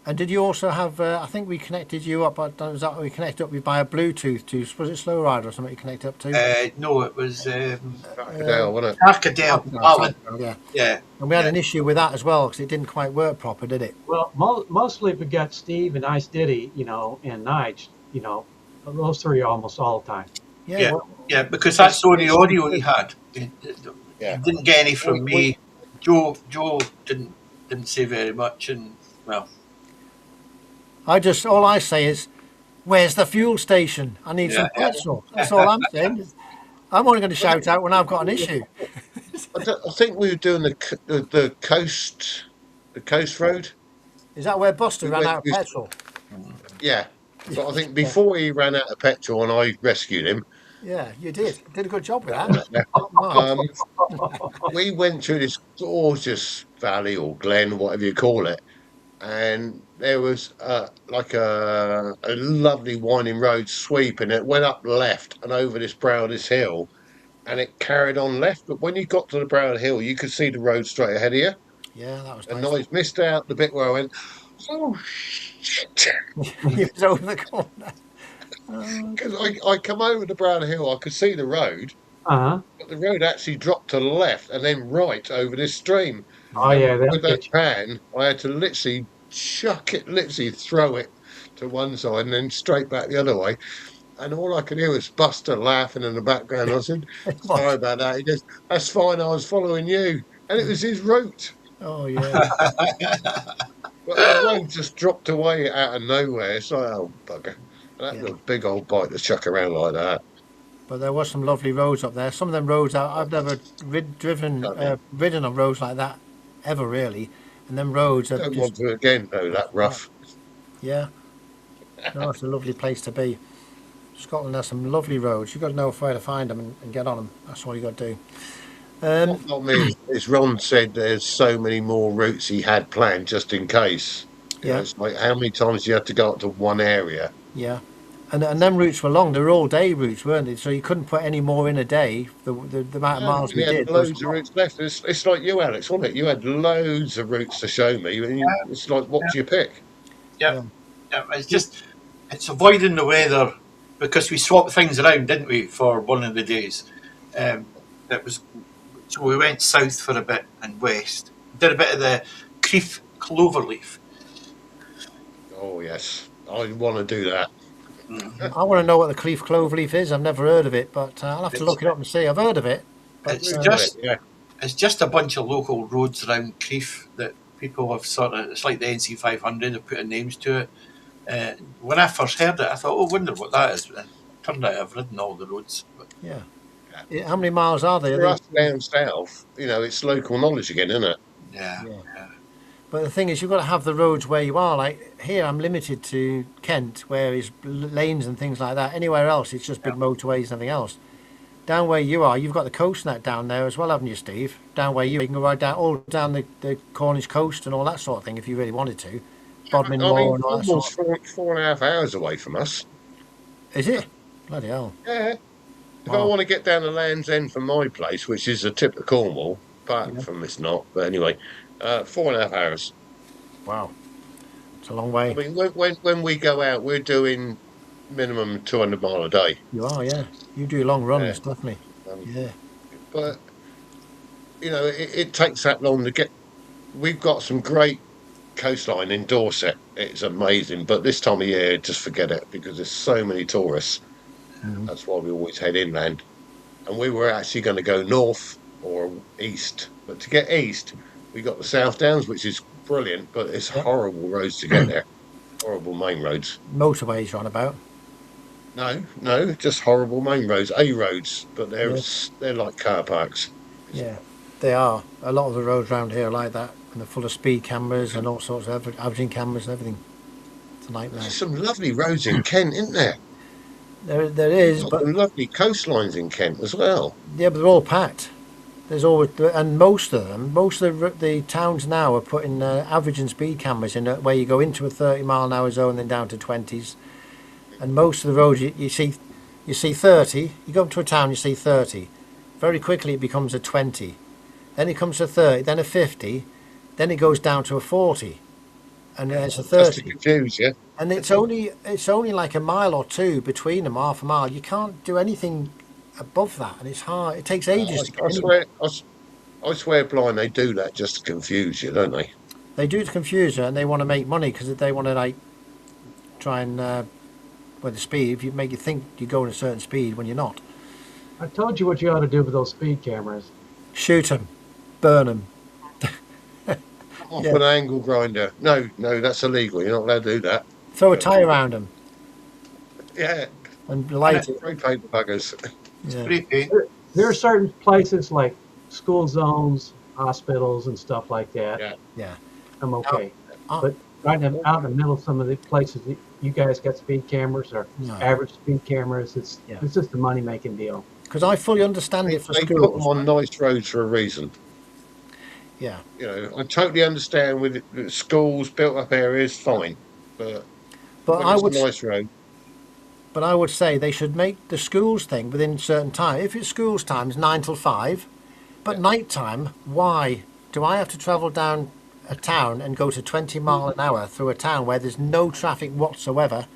B: And did you also have? I think we connected you up. Was that we connected up with by a Bluetooth to? Was it Slow Rider or something? You connected up to?
D: No, it was
A: Crocodile, wasn't it?
D: Arcadale. Alan.
B: Yeah.
D: Yeah.
B: And we had
D: Yeah.
B: an issue with that as well because it didn't quite work proper, did it?
C: Well, mostly we got Steve and Ice Diddy, and Nige, those three almost all the time.
D: Yeah.
B: Well,
D: Yeah, because that's the only audio he had. He
A: Yeah.
D: didn't get any from
A: We-
D: me. Joe didn't say very much, and well,
B: all I say is, where's the fuel station? I need some
D: Yeah.
B: petrol. That's all I'm saying. I'm only going to shout out when I've got an issue.
A: I think we were doing the coast road.
B: Is that where Buster
A: We
B: ran
A: went
B: out of
A: with-
B: petrol?
A: Yeah, but I think before he ran out of petrol and I rescued him,
B: Yeah, you did. Did a good job with that.
A: um, we went through this gorgeous valley or glen, whatever you call it, and there was like a lovely winding road sweep, and it went up left and over this brow of this hill, and it carried on left. But when you got to the brow of the hill, you could see the road straight ahead of you.
B: Yeah, that was
A: And
B: nice.
A: I missed out the bit where I went, oh shit.
B: He was over the corner.
A: Because I come over the brow of the hill, I could see the road,
C: Uh-huh.
A: but the road actually dropped to the left and then right over this stream.
C: Oh,
A: And
C: yeah, that'll
A: with that
C: get you.
A: pan, I had to literally literally throw it to one side and then straight back the other way. And all I could hear was Buster laughing in the background. I said, sorry about that. He goes, that's fine, I was following you. And it was his route.
B: Oh yeah.
A: But the road just dropped away out of nowhere. It's like, oh, bugger. That was a big old bike to chuck around like that.
B: But there was some lovely roads up there. Some of them roads I've never ridden on roads like that ever really. And them roads are
A: Don't
B: just
A: want to again, though, that rough.
B: yeah. No, it's a lovely place to be. Scotland has some lovely roads. You've got to know where to find them and get on them. That's all you got to do.
A: Not me. As Ron said, there's so many more routes he had planned just in case. You know,
B: Yeah,
A: it's like how many times you have to go up to one area.
B: yeah. And them routes were long. They were all day routes, weren't they? So you couldn't put any more in a day. The amount of miles
A: And
B: we
A: he had
B: did was
A: loads of routes left. It's like you, Alex, wasn't it? You had loads of routes to show me. And it's like, what do you pick?
D: yeah. It's avoiding the weather, because we swapped things around, didn't we, for one of the days? It was so we went south for a bit and west. Did a bit of the Creef Cloverleaf.
A: Oh, yes. I want to do that.
B: I want to know what the Cleef Cloverleaf is. I've never heard of it, but I'll have to look it up and see. I've heard of it. But,
D: It's
A: Google
D: just
A: it, yeah.
D: it's just a bunch of local roads around Creef that people have sort of. It's like the NC 500. They're putting names to it. When I first heard it, I thought, "Oh, wonder what that is." And turned out I've ridden all the roads. But
B: yeah. How many miles are they?
A: For us down south, it's local knowledge again, isn't it?
D: yeah,
B: But the thing is, you've got to have the roads where you are. Like here, I'm limited to Kent, where is lanes and things like that. Anywhere else, it's just big motorways and everything else. Down where you are, you've got the coast and that down there as well, haven't you, Steve? Down where you can go right down, all down the Cornish coast and all that sort of thing, if you really wanted to. Bodmin
A: I
B: Moor
A: mean,
B: and all that sort.
A: almost 4.5 hours away from us.
B: Is it? Bloody hell!
A: Yeah. If I
B: Wow.
A: want to get down to Land's End from my place, which is the tip of Cornwall, apart from it's not, but anyway, 4.5 hours.
B: Wow, it's a long
A: I
B: way.
A: mean, when we go out, we're doing minimum 200 mile a day.
B: You are, yeah. You do long runs,
A: Yeah.
B: definitely.
A: Um,
B: Yeah,
A: But it takes that long to get. We've got some great coastline in Dorset. It's amazing, but this time of year, just forget it because there's so many tourists. That's why we always head inland. And we were actually going to go north or east, but to get east, we got the South Downs, which is brilliant, but it's horrible roads to get there. Horrible main roads.
B: motorways you're on about.
A: No, just horrible main roads, A roads, but
B: Yeah,
A: they're like car parks.
B: yeah, they are. A lot of the roads around here are like that, and they're full of speed cameras and all sorts of averaging cameras and everything. It's a nightmare.
A: There's some lovely roads in Kent, isn't there?
B: There
A: You've
B: is,
A: got
B: but
A: some lovely coastlines in Kent as well.
B: yeah, but they're all packed. There's always, and most of them, most of the towns now are putting averaging speed cameras in where you go into a 30-mile-an-hour zone, and then down to 20s. And most of the roads you see 30. You go up to a town, you see 30. Very quickly it becomes a 20. Then it comes to 30, then a 50, then it goes down to a 40, and then it's a
A: Just to
B: 30.
A: confuse you.
B: And it's only like a mile or two between them, half a mile. You can't do anything above that, and it's hard. It takes ages to get
A: I
B: anywhere.
A: swear, I swear blind, they do that just to confuse you, don't they?
B: They do it to confuse you, and they want to make money because they want to like try and with the speed. If you make you think you're going a certain speed when you're not,
C: I told you what you ought to do with those speed cameras.
B: shoot them, burn them.
A: Off
B: Yeah.
A: with an angle grinder. No, that's illegal. You're not allowed to do that.
B: Throw a tie around them
A: Yeah,
B: and light it.
A: free paper buggers.
B: Yeah,
D: Spray paint.
C: There are certain places like school zones, hospitals, and stuff like that.
A: Yeah.
B: yeah.
C: I'm okay.
B: Uh,
C: But out in the middle of some of the places that you guys got speed cameras or
B: No.
C: average speed cameras, it's
B: Yeah.
C: it's just a money making deal.
B: Because I fully understand
A: They
B: it for
A: put them
B: schools.
A: on nice roads for a reason.
B: Yeah,
A: You know, I totally understand with schools, built up areas, fine. But
B: but
A: when
B: I
A: it's a
B: would
A: nice road,
B: but I would say they should make the schools thing within certain time. If it's schools times 9 till 5, but
A: Yeah.
B: night time, why do I have to travel down a town and go to 20 mile an hour through a town where there's no traffic whatsoever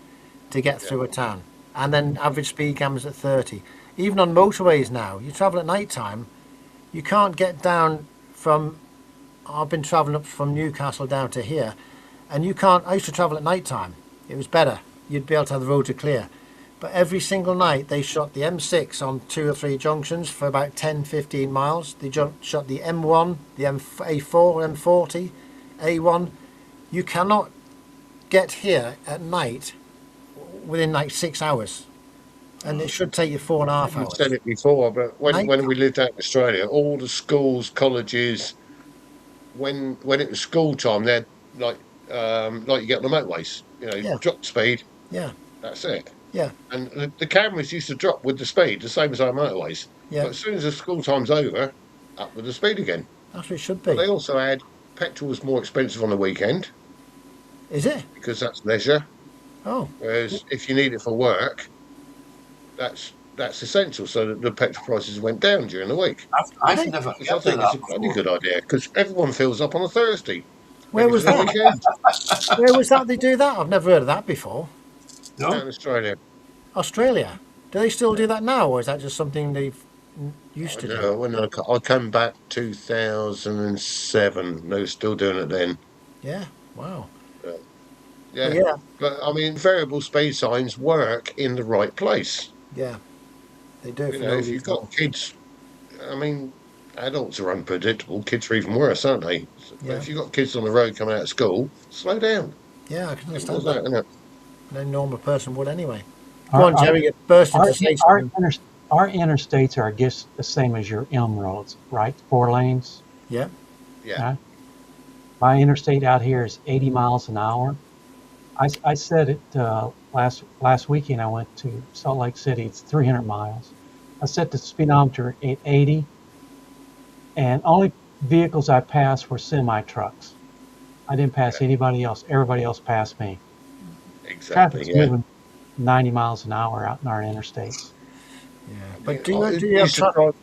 B: to get through a town? And then average speed cameras at 30. Even on motorways now, you travel at night time, you can't get down from. I've been travelling up from Newcastle down to here, and you can't. I used to travel at night time. It was better. You'd be able to have the roads are clear. But every single night they shot the M6 on 2 or 3 junctions for about 10, 15 miles. They shot the M1, the A4, M40, A1. You cannot get here at night within like 6 hours. And it should take you 4.5
A: I've
B: hours.
A: said it before, but
B: Night
A: when we lived out in Australia, all the schools, colleges, when it was school time, they'd like you get on the motorways,
B: Yeah,
A: drop the speed,
B: yeah,
A: that's it.
B: yeah,
A: And the cameras used to drop with the speed, the same as our motorways.
B: yeah.
A: But as soon as the school time's over, up with the speed again.
B: That's what it should
A: But
B: be.
A: they also add petrol was more expensive on the weekend
B: Is it?
A: because that's leisure.
B: Oh,
A: Whereas if you need it for work, that's essential. So that the petrol prices went down during the week.
D: I've never
A: Which I
D: heard of
A: think is
D: that
A: a bloody
D: before.
A: good idea because everyone fills up on a Thursday,
B: where
A: ready for
B: was
A: the
B: that?
A: weekend.
B: Where was that they do that? I've never heard of that before.
A: Down
D: No?
A: in Australia.
B: Australia. Do they still do that now, or is that just something they've used to do?
A: When I come back 2007, they were still doing it then.
B: Yeah. Wow.
A: But,
B: But
A: yeah,
B: yeah,
A: but I mean, variable speed signs work in the right place.
B: yeah, they do it for no
A: If you've
B: reason.
A: got kids, I mean, adults are unpredictable. Kids are even worse, aren't they? But
B: Yeah,
A: if you've got kids on the road coming out of school, slow down.
B: yeah, I can
A: Simple as
B: understand
A: that,
B: that.
A: isn't it?
B: No normal person would anyway. Go
C: Our
B: on,
C: our
B: Jerry. You're bursting
C: our,
B: to say
C: our,
B: something.
C: inter, our interstates are, I guess, the same as your M roads, right? 4 lanes.
B: Yeah.
A: Yeah.
C: My interstate out here is 80 miles an hour. I said it last weekend. I went to Salt Lake City. It's 300 miles. I set the speedometer at 80, and only vehicles I passed were semi trucks. I didn't pass anybody else. Everybody else passed me.
A: Exactly.
C: Traffic's
A: Yeah.
C: moving 90 miles an hour out in our interstates.
B: Yeah.
A: I
B: But
A: mean,
B: do
A: I
B: you have
A: used to
B: traffic?
A: drive.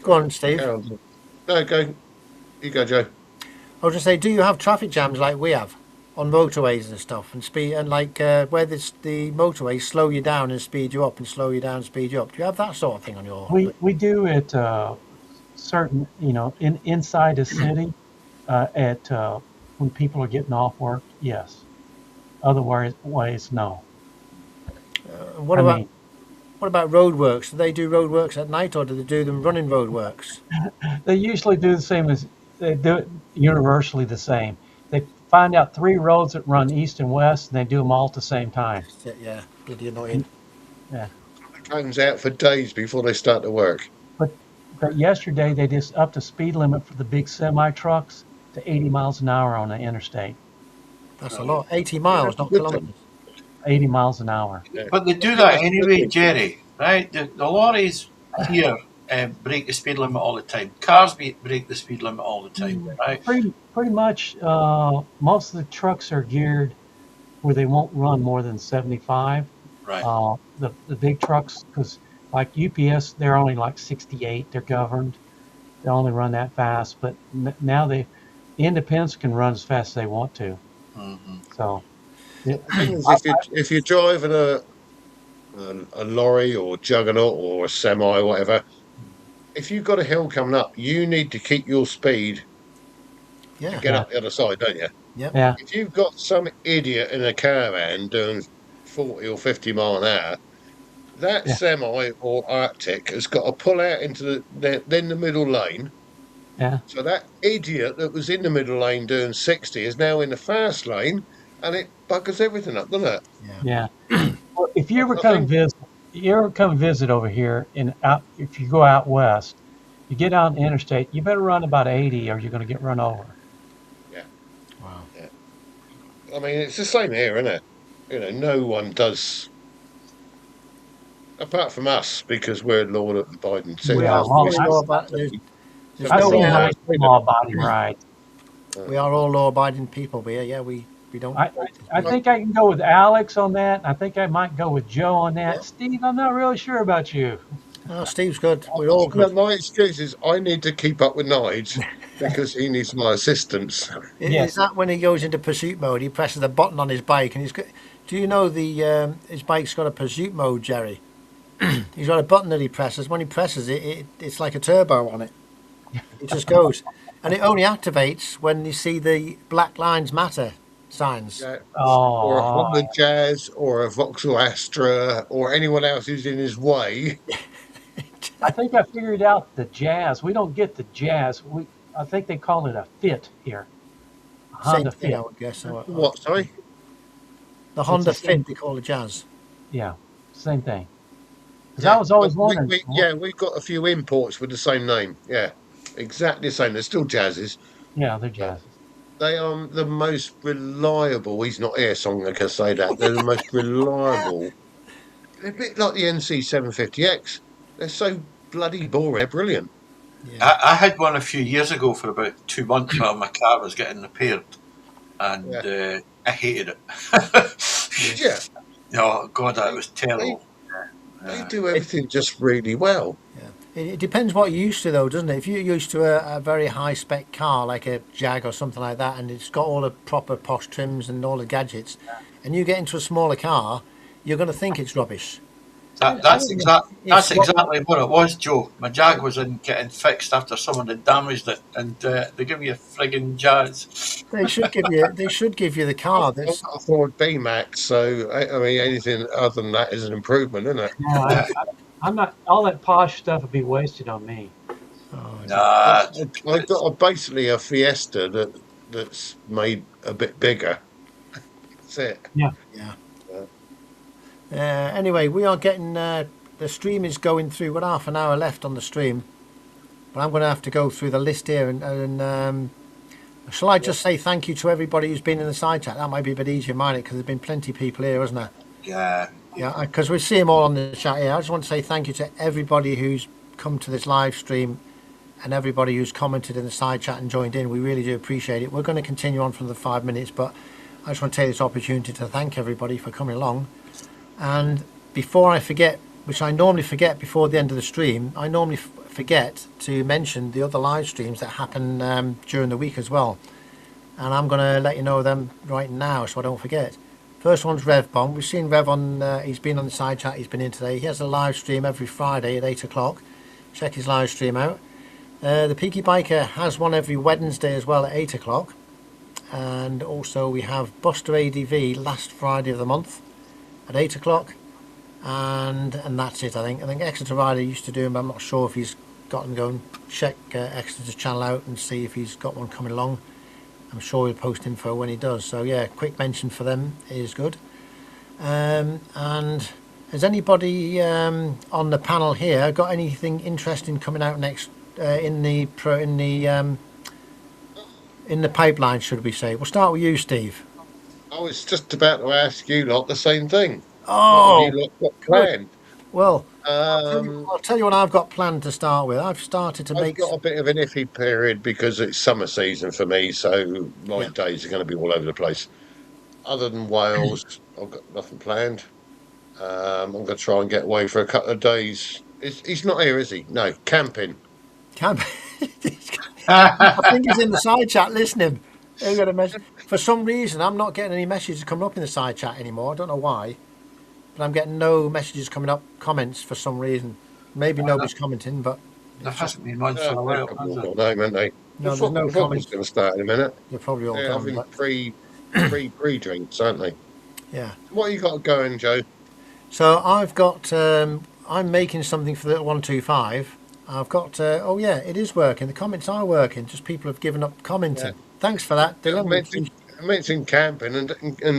B: Go on, Steve.
A: Carry on. No, go. You go, Joe.
B: I was just say, do you have traffic jams like we have on motorways and stuff, and speed and like where the motorways slow you down and speed you up, and slow you down and speed you up? Do you have that sort of thing on your?
C: We do it certain, inside the city at when people are getting off work. Yes. Otherwise, no.
B: What
C: I
B: about
C: mean,
B: what about roadworks? Do they do roadworks at night, or do they do them running roadworks?
C: they usually do the same as they do it universally the same. They find out 3 roads that run east and west, and they do them all at the same time.
B: Yeah, really annoying.
C: Yeah.
A: Cones out for days before they start to work.
C: But yesterday they just upped the speed limit for the big semi trucks to 80 miles an hour on the interstate.
B: That's a lot. 80
A: Yeah,
B: miles,
A: that's a
B: not
A: good thing.
B: kilometres.
C: 80 miles an hour.
A: Yeah.
D: But they
A: I
D: do
A: think
D: that
A: that's a good
D: anyway,
A: thing.
D: Jerry. Right? The lorries here break the speed limit all the time. Cars break the speed limit all the time. Right?
C: Pretty much, most of the trucks are geared where they won't run more than 75.
D: Right.
C: The big trucks, because like UPS, they're only like 68. They're governed. They only run that fast. But now the independents can run as fast as they want to.
D: Hmm.
C: So it,
A: The thing is,
C: I,
A: if you're driving a lorry or juggernaut or a semi or whatever, if you've got a hill coming up, you need to keep your speed to
B: Yeah.
A: get
C: yeah,
A: up the other side, don't you?
B: Yep.
C: yeah,
A: If you've got some idiot in a caravan doing 40 or 50 mile an hour, that
C: yeah,
A: semi or Arctic has got to pull out into then the middle lane.
C: yeah,
A: So that idiot that was in the middle lane doing 60 is now in the fast lane, and it buggers everything up, doesn't it?
B: Yeah.
C: yeah. Well, if you ever
A: I
C: come
A: think,
C: visit, over here if you go out west, you get out on the interstate, you better run about 80 or you're going to get run over.
A: yeah,
B: Wow.
A: yeah. I mean, it's the same here, isn't it? No one does, apart from us, because we're law-abiding
B: We
C: Yeah,
B: are
A: citizens.
C: well,
A: We
B: fully
A: still
B: law
A: have
B: abiding. There's
C: I've
B: no
C: seen
A: mile an
C: most
A: hour
C: of
A: speed
C: them
A: limit.
C: law-abiding rides.
B: We are all law-abiding people here. Yeah, we don't.
C: I think I can go with Alex on that. I think I might go with Joe on
B: Yeah.
C: that. Steve, I'm not really sure about you.
B: Oh, Steve's good. We're all
A: No,
B: good.
A: my excuse is I need to keep up with Nige because he needs my assistance.
C: Yes.
B: Is that when he goes into pursuit mode? He presses the button on his bike, and he's got. Do you know the his bike's got a pursuit mode, Jerry? He's got a button that he presses. When he presses it, it's like a turbo on it. It just goes, and it only activates when you see the Black Lives Matter signs.
A: Yeah. Or a
C: Oh,
A: Honda Jazz or a Vauxhall Astra or anyone else who's in his way.
C: I think I figured out the Jazz. We don't get the Jazz. I think they call it a Fit here, a
B: Same
C: Honda
B: thing, I
C: Fit.
B: would guess.
A: What, sorry?
B: The
C: It's
B: Honda
C: the same.
B: Fit they call it Jazz.
C: Yeah, same thing. Because I
A: Yeah.
C: was
A: But
C: always wondering.
A: we've got a few imports with the same name. Yeah. Exactly the same. They're still Jazzes,
C: Yeah, they're
A: but
C: Jazzes.
A: they are the most reliable. He's not here, so I'm going to say that. They're the most reliable. They're a bit like the NC 750X. They're so bloody boring. They're brilliant.
B: Yeah.
D: I had one a few years ago for about 2 months while my car was getting repaired, and
A: Yeah.
D: I hated it.
A: Yeah.
D: Oh God, that
A: They,
D: was
A: they,
D: terrible.
A: they
D: Uh,
A: do everything just really well.
B: Yeah. It depends what you're used to, though, doesn't it? If you're used to a very high spec car like a Jag or something like that, and it's got all the proper posh trims and all the gadgets, and you get into a smaller car, you're going to think it's rubbish.
D: that's
B: It's what
D: exactly what it was, Joe. My Jag was in getting fixed after someone had damaged it, and they give you a frigging Jazz.
B: they should give you. They should give you the car.
A: I've
B: That's
A: got a Ford B-Max, so I mean anything other than that is an improvement, isn't it?
C: No, I'm not. All that posh stuff would be wasted on me.
B: oh, is it?
D: Nah,
A: I've got basically a Fiesta that's made a bit bigger. That's it.
C: Yeah.
B: Yeah.
A: Yeah.
B: Anyway, we are getting the stream is going through. We're half an hour left on the stream, but I'm going to have to go through the list here. And shall I just say thank you to everybody who's been in the side chat? That might be a bit easier, mine, because there's been plenty of people here, hasn't there?
D: yeah.
B: Yeah, because we see them all on the chat here. I just want to say thank you to everybody who's come to this live stream and everybody who's commented in the side chat and joined in. We really do appreciate it. We're going to continue on for the 5 minutes, but I just want to take this opportunity to thank everybody for coming along. And before I forget, which I normally forget before the end of the stream, I normally forget to mention the other live streams that happen during the week as well. And I'm going to let you know them right now so I don't forget. First one's Rev Bomb. We've seen Rev on, he's been on the side chat, he's been in today. He has a live stream every Friday at 8 o'clock. Check his live stream out. The Peaky Biker has one every Wednesday as well at 8 o'clock. And also we have Buster ADV last Friday of the month at 8 o'clock. And that's it, I think. I think Exeter Rider used to do him, but I'm not sure if he's got them going. Check Exeter's channel out and see if he's got one coming along. I'm sure he'll post info when he does. So yeah, quick mention for them is good. And Has anybody on the panel here got anything interesting coming out next in the pipeline? Should we say? We'll start with you, Steve.
A: I was just about to ask you lot the same thing. What have you
B: Oh,
A: lot got
B: good.
A: planned?
B: Well,
A: Um,
B: I'll tell you what I've got planned to start with. I've started to
A: I've
B: make.
A: got a bit of an iffy period because it's summer season for me, so my
B: Yeah.
A: days are going to be all over the place. Other than Wales, I've got nothing planned. I'm going to try and get away for a couple of days. He's not here, is he? No, camping.
B: Can I think he's in the side chat listening. He got a message. For some reason, I'm not getting any messages coming up in the side chat anymore. I don't know why, but I'm getting no messages coming up, comments for some reason. Maybe nobody's commenting, but
D: There hasn't been one for a
A: They've
D: while,
A: probably
D: has
A: all
D: there?
A: gone home, haven't they?
B: no, there's no
A: The football's
B: comments.
A: going to start in a minute.
B: They're probably all
A: They're
B: gone.
A: having
B: But
A: pre drinks, aren't they?
B: yeah.
A: What you got going, Joe?
B: So I've got. I'm making something for the 125. I've got. Oh yeah, it is working. The comments are working. Just people have given up commenting.
A: Yeah.
B: Thanks for that,
A: I
B: Dylan.
A: mentioned camping, and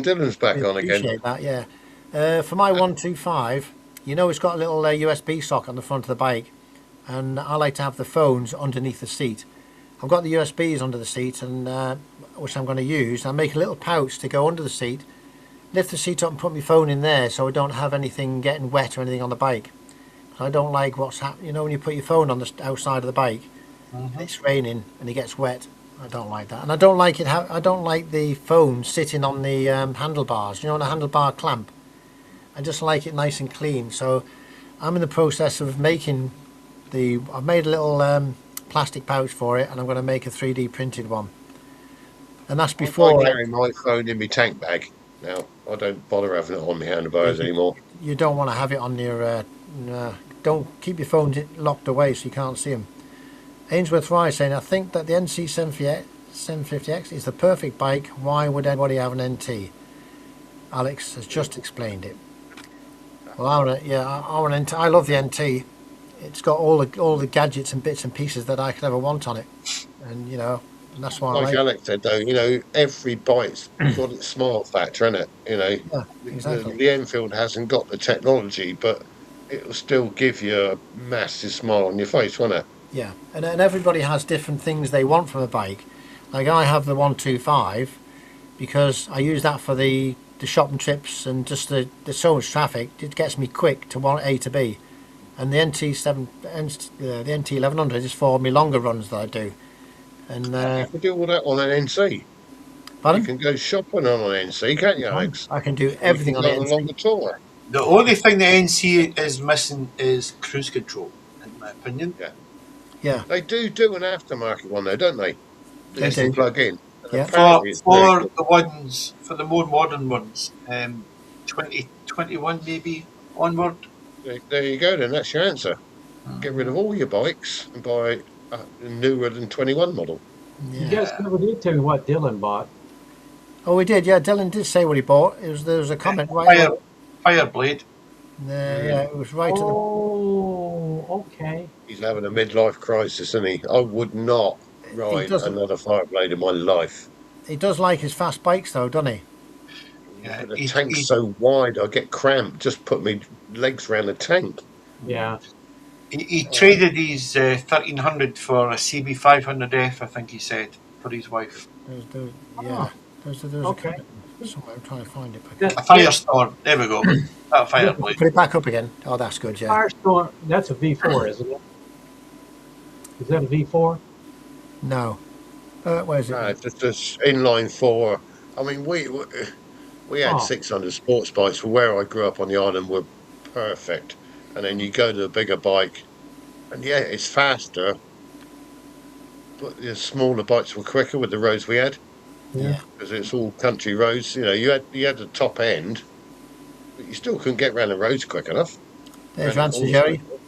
A: Dylan's back
B: We
A: on again.
B: appreciate that. Yeah. For my 125, it's got a little USB socket on the front of the bike, and I like to have the phones underneath the seat. I've got the USBs under the seat, and which I'm going to use. I make a little pouch to go under the seat, lift the seat up, and put my phone in there, so I don't have anything getting wet or anything on the bike. I don't like what's happening. When you put your phone on the outside of the bike, and it's raining and it gets wet. I don't like that, and I don't like it. I don't like the phone sitting on the handlebars. On a handlebar clamp. I just like it nice and clean. So I'm in the process of making I've made a little plastic pouch for it, and I'm going to make a 3D printed one. And that's
A: I
B: before
A: carry my phone in my tank bag now. I don't bother having it on my handlebars anymore.
B: you don't want to have it on your. Don't keep your phone locked away so you can't see them. Ainsworth Rise saying, I think that the NC 750X is the perfect bike. Why would anybody have an NT? Alex has just explained it. Well, I want an NT. I love the NT. It's got all the gadgets and bits and pieces that I could ever want on it, and and that's why I
A: Like
B: like it.
A: Alex said, though, every bike's got its smart factor in it.
B: Yeah, exactly.
A: The Enfield hasn't got the technology, but it'll still give you a massive smile on your face, won't it?
B: Yeah, and everybody has different things they want from a bike. Like I have the 125 because I use that for the shopping trips and just there's so much traffic. It gets me quick to one A to B, and the the NT 1100 is for my longer runs that I do. And
A: You can do all that on an NC.
B: pardon?
A: You can go shopping on an NC, can't you, Alex?
B: I can do
A: You
B: everything
A: can
B: on
A: go
B: the
A: on a
B: NT.
A: longer tour.
D: The only thing the NC is missing is cruise control, in my opinion.
B: Yeah,
A: They do an aftermarket one, though, don't they? That
B: They
A: you can
B: do.
A: plug in. And
B: Yeah.
A: apparently it's very
D: For
A: good.
D: the ones, for the more modern ones, 2021 maybe onward.
A: There you go, then. That's your answer. Get rid of all your bikes and buy a newer than 21 model.
C: You guys never did tell me what Dylan bought.
B: Oh, we did. Yeah, Dylan did say what he bought. There was a comment right.
D: Fireblade.
B: Yeah, it was right at the.
C: Oh, okay.
A: He's having a midlife crisis, isn't he? I would not ride
B: doesn't-
A: another Fireblade in my life.
B: He does like his fast bikes, though, doesn't he?
D: Yeah,
A: But the tank's so wide, I get cramped. Just put my legs around the tank.
C: Yeah.
D: He traded his 1300 for a CB500F, I think he said, for his wife.
B: Yeah. There's
C: Okay.
B: a comment somewhere. I'm trying to find it.
D: A Firestorm. There we go. That Fireblade.
B: Put it back up again. Oh, that's good. Yeah.
C: Firestorm, that's a V4, isn't it? Is that a V4?
B: No. Where is it?
A: No, just this inline four. I mean, we had
C: Oh.
A: 600 sports bikes. For where I grew up on the island, were perfect. And then you go to a bigger bike, and yeah, it's faster. But the smaller bikes were quicker with the roads we had
B: Yeah.
A: because it's all country roads. You had the top end, but you still couldn't get around the roads quick enough.
B: There's
A: Around
B: your
A: the
B: answer,
A: corners.
B: Jerry.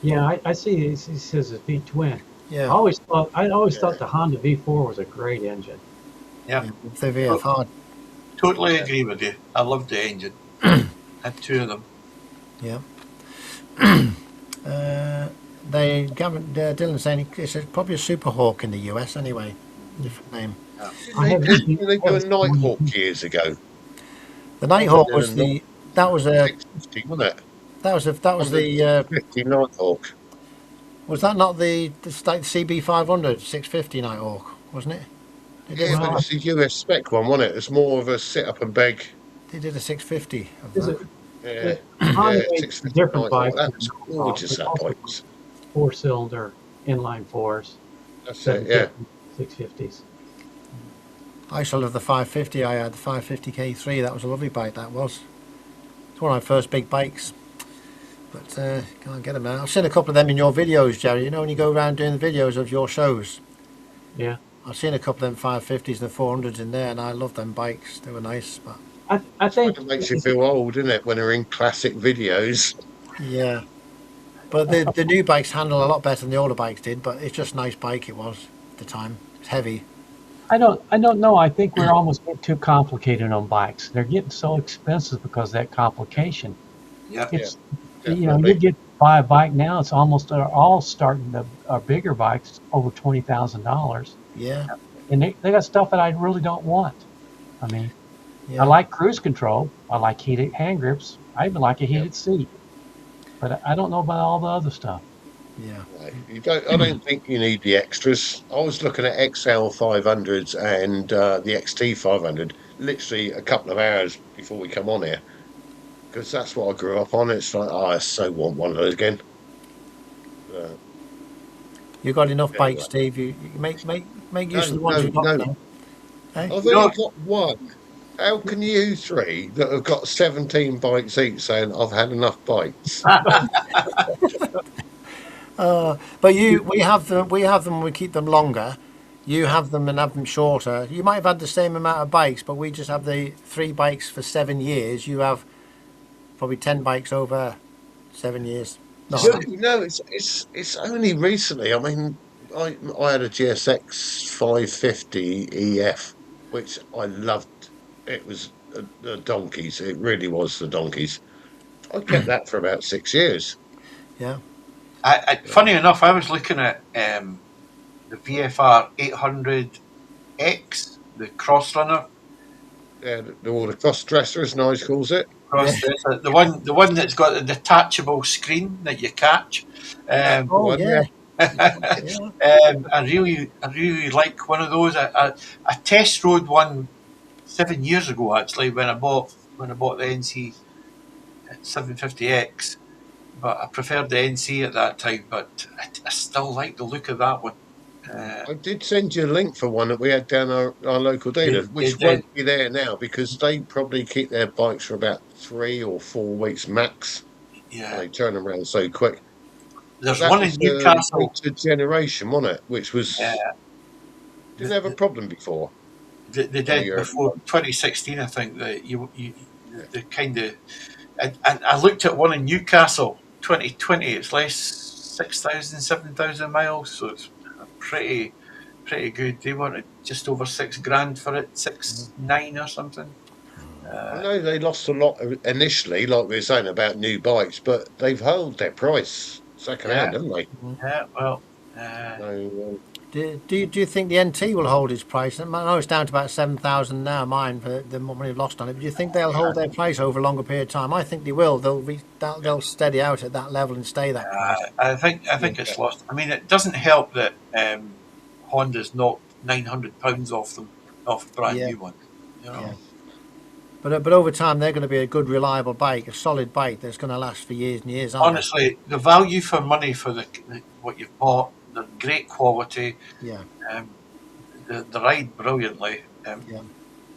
C: Yeah, I see. He says it's V twin. I
B: Yeah.
C: always thought the Honda V4 was a great engine.
D: Yeah,
B: The VF
D: totally agree with you. I loved the engine. Had two of them.
B: Yeah. Dylan saying it's probably a Super Hawk in the US anyway. Different name.
C: I haven't
A: Didn't
C: seen-
A: they do a Nighthawk years ago?
B: The Nighthawk
A: Yeah,
B: was
A: no.
B: That was a
A: 650, wasn't it?
B: that was the
A: 650 Nighthawk.
B: was that not the state CB 500 650 Nighthawk, wasn't it? They did
A: Yeah, but
C: Well,
A: it's the US spec one, wasn't it? It's more of a sit up and beg.
B: they did a 650 of
C: is
B: that.
C: it,
A: Yeah,
C: it, Honda
A: yeah,
C: made
A: 650
C: different
A: Nighthawk.
C: bikes.
A: That
C: With
A: was
C: Motocross.
A: gorgeous,
C: They
A: that
C: also
A: bike.
C: made four-cylinder inline fours,
A: That's it, yeah.
C: 750, 650s.
B: I still have the 550. I had the 550 K3. That was a lovely bike. That was. It's one of my first big bikes. But can't get them now. I've seen a couple of them in your videos, Jerry. You know when you go around doing the videos of your shows.
C: Yeah,
B: I've seen a couple of them 550s and the 400s in there, and I love them bikes. They were nice, but
C: I think
A: Kind of makes you feel old, doesn't it, when they're in classic videos?
B: yeah. But the new bikes handle a lot better than the older bikes did. But it's just a nice bike. It was at the time. It's heavy.
C: I don't know. I think we're almost getting too complicated on bikes. They're getting so expensive because of that complication.
D: Yeah.
C: It's you
A: Definitely.
C: get to buy a bike now. It's almost all starting to bigger bikes over $20,000,
B: Yeah,
C: and they got stuff that I really don't want. I mean,
B: yeah.
C: I like cruise control. I like heated hand grips. I even like a heated seat. But I don't know about all the other stuff.
B: Yeah.
A: Right. I don't think you need the extras. I was looking at XL 500s and the XT 500 literally a couple of hours before we come on here because that's what I grew up on. It's like, oh, I so want one of those again. Uh,
B: You got enough bikes,
A: anyway,
B: Steve. You make use
A: no,
B: of the ones
A: no,
B: you've got
A: no.
B: now. Hey?
A: I've
D: No,
A: only got one. How can you three that have got 17 bikes each saying I've had enough bikes?
B: But we have them. We keep them longer. You have them and have them shorter. You might have had the same amount of bikes, but we just have the 3 bikes for 7 years. You have probably 10 bikes over 7 years. No,
A: No, no, it's only recently. I mean, I had a GSX 550 EF, which I loved. It was the donkeys. It really was the donkeys. I kept that for about 6 years.
B: yeah,
D: funny enough, I was looking at the VFR 800X, the cross runner.
A: Yeah, all the cross dresser, as Nige calls it.
B: yeah.
D: The one that's got the detachable screen that you catch.
A: That's
D: Um,
A: the
B: Oh
A: one. Yeah,
B: yeah, yeah.
D: I really like one of those. I test rode one 7 years ago actually when I bought the NC 750X, but I preferred the NC at that time. But I still like the look of that one. Uh,
A: I did send you a link for one that we had down our local dealer,
D: they
A: which
D: did,
A: won't be there now because they probably keep their bikes for about 3 or 4 weeks max, and
D: yeah.
A: they turn them around so quick. But
D: There's
A: that
D: one in
A: was the
D: Newcastle.
A: later generation, wasn't it? Which
D: Uh,
A: was didn't have a
D: the,
A: problem before.
D: they
A: One of
D: did
A: your early
D: before
A: ones.
D: 2016, I think. That you the kind of and I looked at one in Newcastle 2020. It's less 6,000, 7,000 miles, so it's pretty good. They wanted just over 6 grand for it, 6,900 or something.
A: I
D: Uh,
A: know they lost a lot initially, like we were saying about new bikes, but they've held their price second
D: yeah,
A: hand, haven't they?
D: yeah. Well, uh,
A: So,
B: Do you think the NT will hold its price? I know it's down to about 7,000 now, mine for the money we've lost on it. But do you think they'll hold their price over a longer period of time? I think they will. They'll steady out at that level and stay that price.
D: I think
A: yeah.
D: it's lost. I mean, it doesn't help that Honda's knocked £900 off them off a brand
B: Yeah,
D: new one. You
B: yeah.
D: know,
B: But over time, they're going to be a good, reliable bike, a solid bike that's going to last for years and years, aren't
D: honestly, the value for money for what you've bought, the great quality,
B: they? Yeah,
D: um, the ride brilliantly.
B: yeah,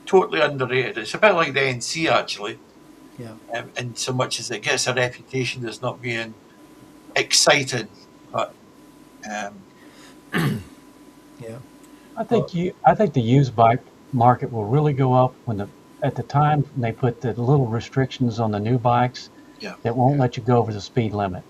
D: Totally underrated. It's a bit like the NC actually,
B: yeah.
D: in so much as it gets a reputation as not being exciting, but um,
B: Yeah.
C: I think the used bike market will really go up at the time when they put the little restrictions on the new bikes
D: yeah,
C: that won't
A: Yeah.
C: let you go over the speed limit.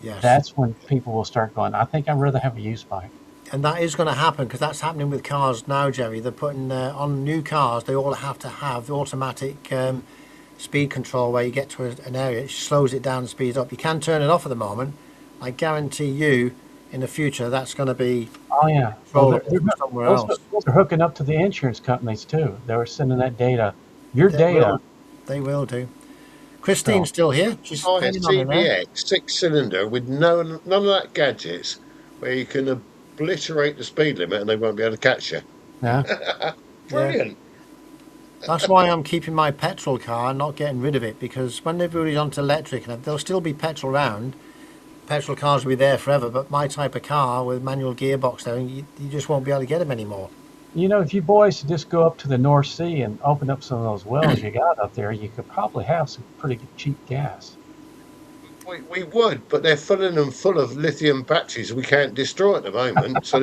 B: Yes.
C: That's when people will start going, I think I'd rather have a used bike.
B: And that is going to happen because that's happening with cars now, Jerry. They're putting on new cars. They all have to have the automatic speed control where you get to an area, it slows it down and speeds up. You can turn it off at the moment. I guarantee you, in the future, that's going to be
C: Oh yeah. Well,
B: controllable from somewhere
C: those,
B: else.
C: those are hooking up to the insurance companies too. They were sending that data, your
B: They
C: data.
B: will. They will do. Christine's still here. She's
A: Buy a
B: hanging on in there.
A: CBX 6-cylinder with none of that gadgets, where you can obliterate the speed limit and they won't be able to catch you.
C: Yeah.
B: Yeah.
A: Brilliant.
B: That's why I'm keeping my petrol car and not getting rid of it, because when everybody's onto electric, and there'll still be petrol around, petrol cars will be there forever, but my type of car with manual gearbox there, you just won't be able to get them anymore.
C: You know, if you boys just go up to the North Sea and open up some of those wells you got up there, you could probably have some pretty cheap gas.
A: We would, but they're filling them full of lithium batteries we can't destroy at the moment. So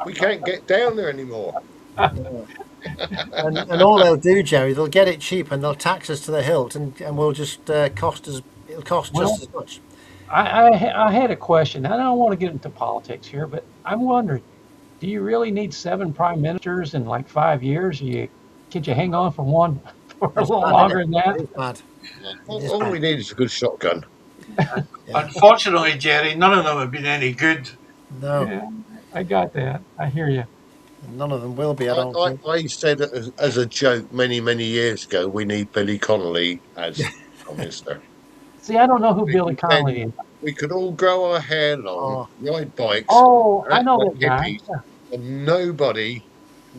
A: we can't get down there anymore.
B: And all they'll do, Jerry, they'll get it cheap and they'll tax us to the hilt, and we'll just cost us. It'll cost just as much.
C: I had a question. I don't want to get into politics here, but I'm wondering, do you really need 7 prime ministers in like 5 years? Could you hang on for one for a little longer than that?
B: It's bad.
A: All we need is a good shotgun.
D: Unfortunately, Jerry, none of them have been any good.
B: No,
C: Yeah, I got that. I hear you.
B: none of them will be. I don't think.
A: I said as a joke many years ago, we need Billy Connolly as Prime Minister.
C: See, I don't know who Billy Connolly is.
A: We could all grow our hair long, ride bikes.
C: Oh, I know
A: like
C: that guy.
A: hippies, and nobody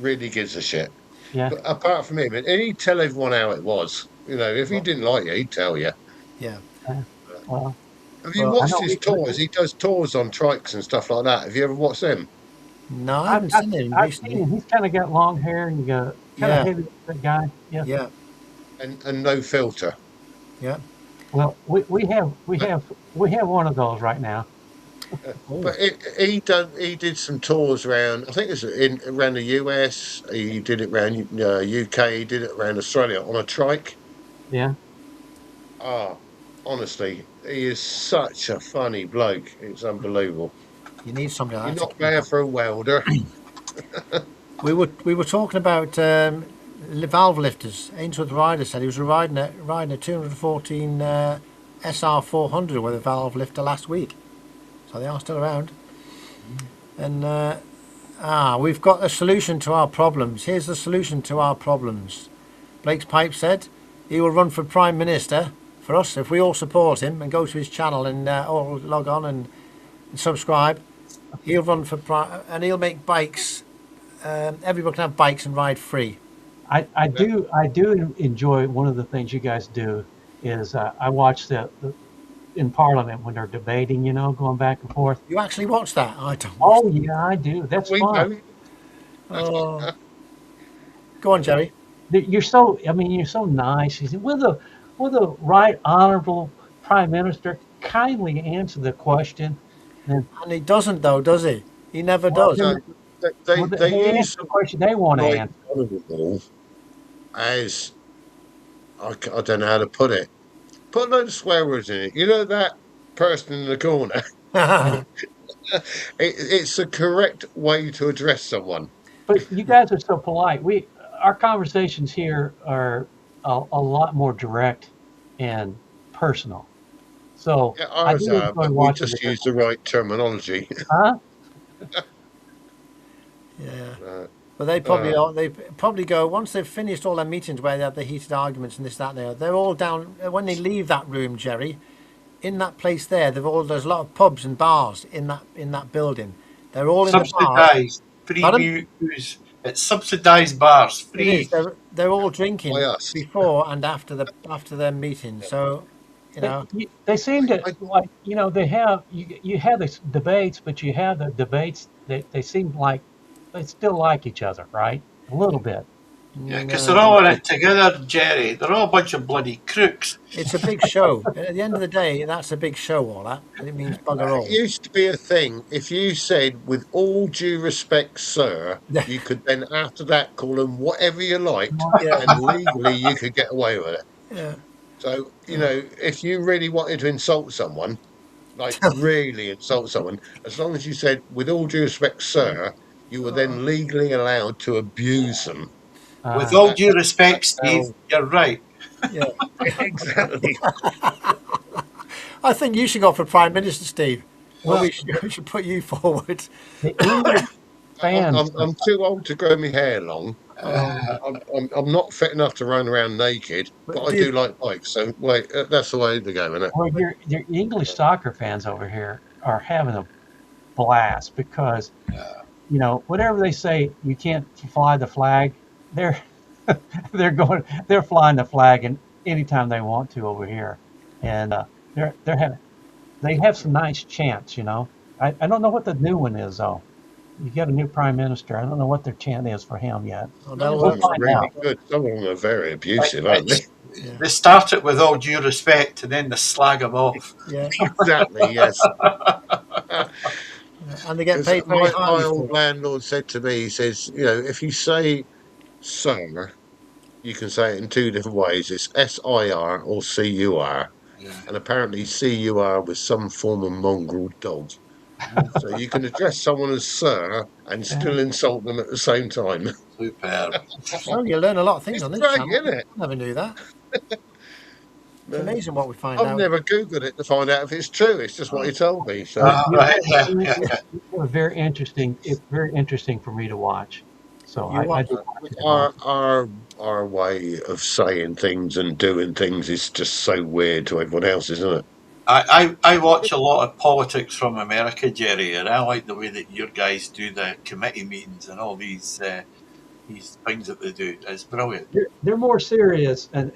A: really gives a shit.
C: Yeah.
A: But apart from him, and he'd tell everyone how it was. You know, if he didn't like you, he'd tell you.
B: Yeah.
C: Well,
A: Have you
B: Well,
A: watched his tours? He does tours on trikes and stuff like that. Have you ever watched them?
B: No, I haven't seen him
C: I've
B: recently.
C: seen him. He's kind of got long hair and kind of heavy, that guy. Yeah.
B: Yeah,
A: And no filter.
B: yeah.
C: Well, we have one of those right now.
A: But he did some tours around. I think it's around the US. He did it around UK. He did it around Australia on a trike.
C: Yeah.
A: Ah, honestly, he is such a funny bloke. It's unbelievable.
B: You need somebody like
A: You're
B: that.
A: not there for a welder.
B: We were talking about valve lifters. Ainsworth Ryder said he was riding a 214 SR 400 with a valve lifter last week. So they are still around. And we've got a solution to our problems. Here's the solution to our problems. Blake's Pipe said he will run for Prime Minister for us if we all support him and go to his channel and all log on and subscribe. He'll run for and he'll make bikes. Everyone can have bikes and ride free.
C: I do enjoy one of the things you guys do is I watch the in Parliament when they're debating, going back and forth.
B: You actually watch that? I don't.
C: Oh yeah, I do. That's fun.
B: Oh. Go on, Jerry.
C: You're so nice. He said, will the right honourable Prime Minister kindly answer the question?
B: And he doesn't, though, does he? He never does.
A: They use
C: the question they want to answer.
A: As I don't know how to put it. Put a load of swear words in it. You know that person in the corner. It's the correct way to address someone.
C: But you guys are so polite. Our conversations here are a lot more direct and personal. So
A: Yeah, ours are, but we just use the right terminology.
C: Huh?
B: Yeah. But they probably go once they've finished all their meetings where they have the heated arguments and this, that, and the other. They're all down when they leave that room, Jerry. In that place there, there's a lot of pubs and bars in that building. They're all in the bars.
D: Free booze. It's subsidised bars. Free.
B: They're all drinking before and after their meeting. So,
C: they seem to like they have you have these debates, but you have the debates that they seem like they still like each other, right? A little bit.
D: Yeah, because they're all in it together, Jerry. They're all a bunch of bloody crooks.
B: It's a big show. At the end of the day, that's a big show, all that. And it means bugger all.
A: It used to be a thing. If you said, with all due respect, sir, you could then, after that, call them whatever you liked, and legally you could get away with it.
B: Yeah.
A: So, if you really wanted to insult someone, like really insult someone, as long as you said, with all due respect, sir, you were then legally allowed to abuse them.
D: With all due respect, Steve, you're right.
B: Yeah,
A: exactly.
B: I think you should go for Prime Minister, Steve. Well, we should put you forward.
C: The fans.
A: I'm too old to grow my hair long.
D: Uh,
A: I'm not fit enough to run around naked, but I
B: do you,
A: do like bikes. So wait, that's the way to go, isn't it?
C: Well, your English soccer fans over here are having a blast because whatever they say, you can't fly the flag. They're they're flying the flag and anytime they want to over here, and they're having they have some nice chants. I don't know what the new one is though. You got a new prime minister. I don't know what their chant is for him yet.
B: oh,
A: Some of
C: We'll
A: them are
C: find
A: really
C: out.
A: good. Some of them are very abusive, aren't they?
B: yeah,
D: they start it with all due respect, and then they slag them off.
B: yeah,
A: Exactly. Yes.
B: and they get
A: Because
B: paid very
A: my
B: highly for
A: old
B: it.
A: landlord said to me, he says, if you say sir, you can say it in two different ways. It's SIR or CUR.
D: Yeah,
A: And apparently CUR was some form of mongrel dog. So you can address someone as sir and
C: Yeah.
A: still insult them at the same time.
D: superb.
B: Well, you learn a lot of things
A: It's
B: on this
A: great,
B: channel.
A: isn't it?
B: I never knew that. It's
A: No.
B: amazing what we find
A: I've
B: out.
A: never Googled it to find out if it's true. It's just what he told me. So
D: Right, yeah, yeah,
C: You
D: yeah.
C: were very interesting. It's very interesting for me to watch. So
B: You
C: I
B: watch
C: do
B: it.
C: watch it
A: our
C: often.
A: our our way of saying things and doing things is just so weird to everyone else, isn't it?
D: I watch a lot of politics from America, Jerry, and I like the way that your guys do the committee meetings and all these things that they do. It's brilliant.
C: They're more serious and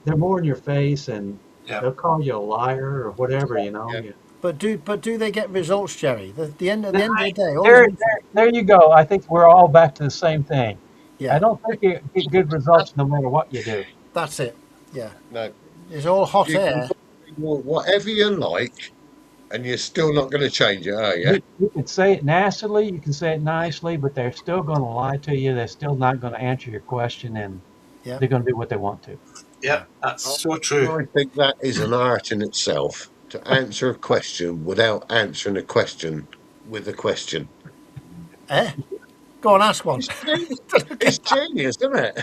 C: they're more in your face and
D: Yeah.
C: they'll call you a liar or whatever.
A: Yeah.
C: Yeah.
B: But do they get results, Jerry? At the end of the day, all these
C: There,
B: meetings,
C: there you go. I think we're all back to the same thing. I
B: yeah,
C: don't think you get good results no matter what you do.
B: that's it. Yeah,
A: No,
B: it's all hot
A: you can
B: air.
A: put whatever you like, and you're still not going to change it, are you?
C: You can say it nastily, you can say it nicely, but they're still going to lie to you. They're still not going to answer your question, and
B: Yeah,
C: they're going to do what they want to.
B: yeah.
D: Yeah, that's
A: I
D: so true.
A: I think that is an art in itself to answer a question without answering a question with a question.
B: Eh? Go on, ask one.
A: It's genius, it's genius, isn't it?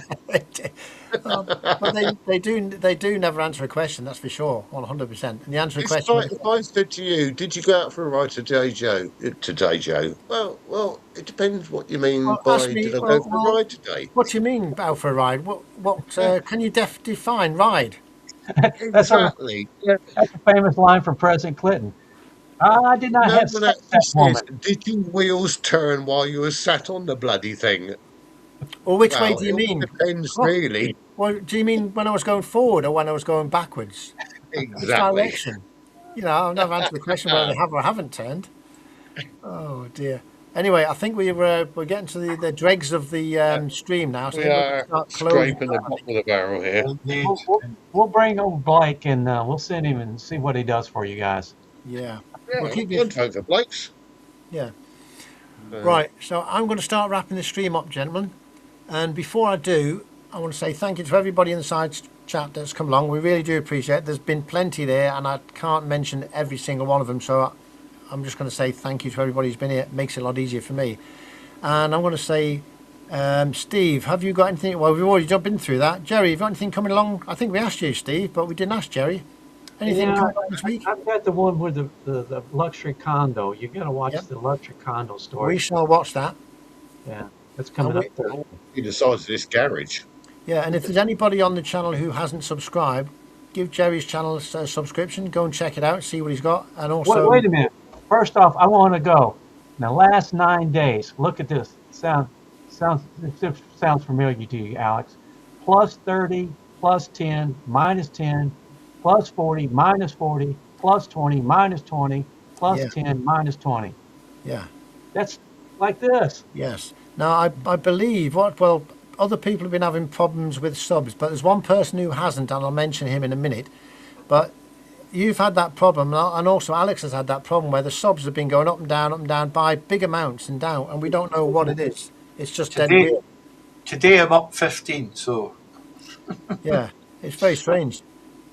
B: But they do never answer a question. That's for sure, 100%. And the answer a
A: It's
B: question
A: like
B: is
A: if I said to you, "Did you go out for a ride today, Joe?" Today, Joe. Well, it depends what you mean
B: well, ask
A: by
B: me.
A: "Did I go
B: Well,
A: for a
B: well,
A: ride today?"
B: what do you mean out for a ride? What
A: Yeah,
B: can you define ride?
C: That's a
A: exactly. Yeah.
C: that's a famous line from President Clinton. I did not
A: No
C: have
A: one
C: sex
A: actually
C: that
A: says,
C: woman.
A: "Did your wheels turn while you were sat on the bloody thing?"
B: Or which way
A: Well,
B: do
A: it
B: you
A: all
B: mean?
A: depends,
B: What?
A: really.
B: Well, do you mean when I was going forward or when I was going backwards? Which
A: Exactly.
B: direction? I've never answered the question whether they have or haven't turned. Oh dear. Anyway, I think we're getting to the dregs of the stream now, so I
A: We
B: think we're going to
A: are
B: start closing.
A: scraping the bottom of the barrel here.
D: Indeed.
C: We'll, we'll, we'll bring over Blake and we'll send him and see what he does for you guys.
B: Yeah, we'll
A: Yeah,
B: keep you.
A: I'd vote for Blake's.
B: Yeah.
A: Uh,
B: Right. So I'm going to start wrapping the stream up, gentlemen. And before I do, I want to say thank you to everybody in the side chat that's come along. We really do appreciate it. There's been plenty there, and I can't mention every single one of them. So I'm just going to say thank you to everybody who's been here. It makes it a lot easier for me. And I'm going to say, Steve, have you got anything? Well, we've already been through that. Jerry, have you got anything coming along? I think we asked you, Steve, but we didn't ask Jerry. Anything
C: Yeah,
B: coming along this week?
C: I've got the one with the luxury condo. You got to watch
B: Yep.
C: the luxury condo
B: We
C: story.
B: shall watch that.
C: Yeah, that's coming up Thursday.
A: he decides this garage.
B: Yeah, and if there's anybody on the channel who hasn't subscribed, give Jerry's channel a subscription. Go and check it out, see what he's got, and also
C: Wait a minute. First off, I want to go. Now, last 9 days. Look at this. It sounds familiar to you, Alex. Plus 30, plus 10, minus 10, plus 40, minus 40, plus 20, minus 20, plus
B: Yeah.
C: 10, minus 20.
B: yeah,
C: That's like this.
B: yes. Now I believe other people have been having problems with subs, but there's one person who hasn't, and I'll mention him in a minute. But you've had that problem, and also Alex has had that problem where the subs have been going up and down by big amounts and down, and we don't know what it is. It's just dead
D: Today,
B: weird.
D: today I'm up 15, so
B: Yeah, it's very strange.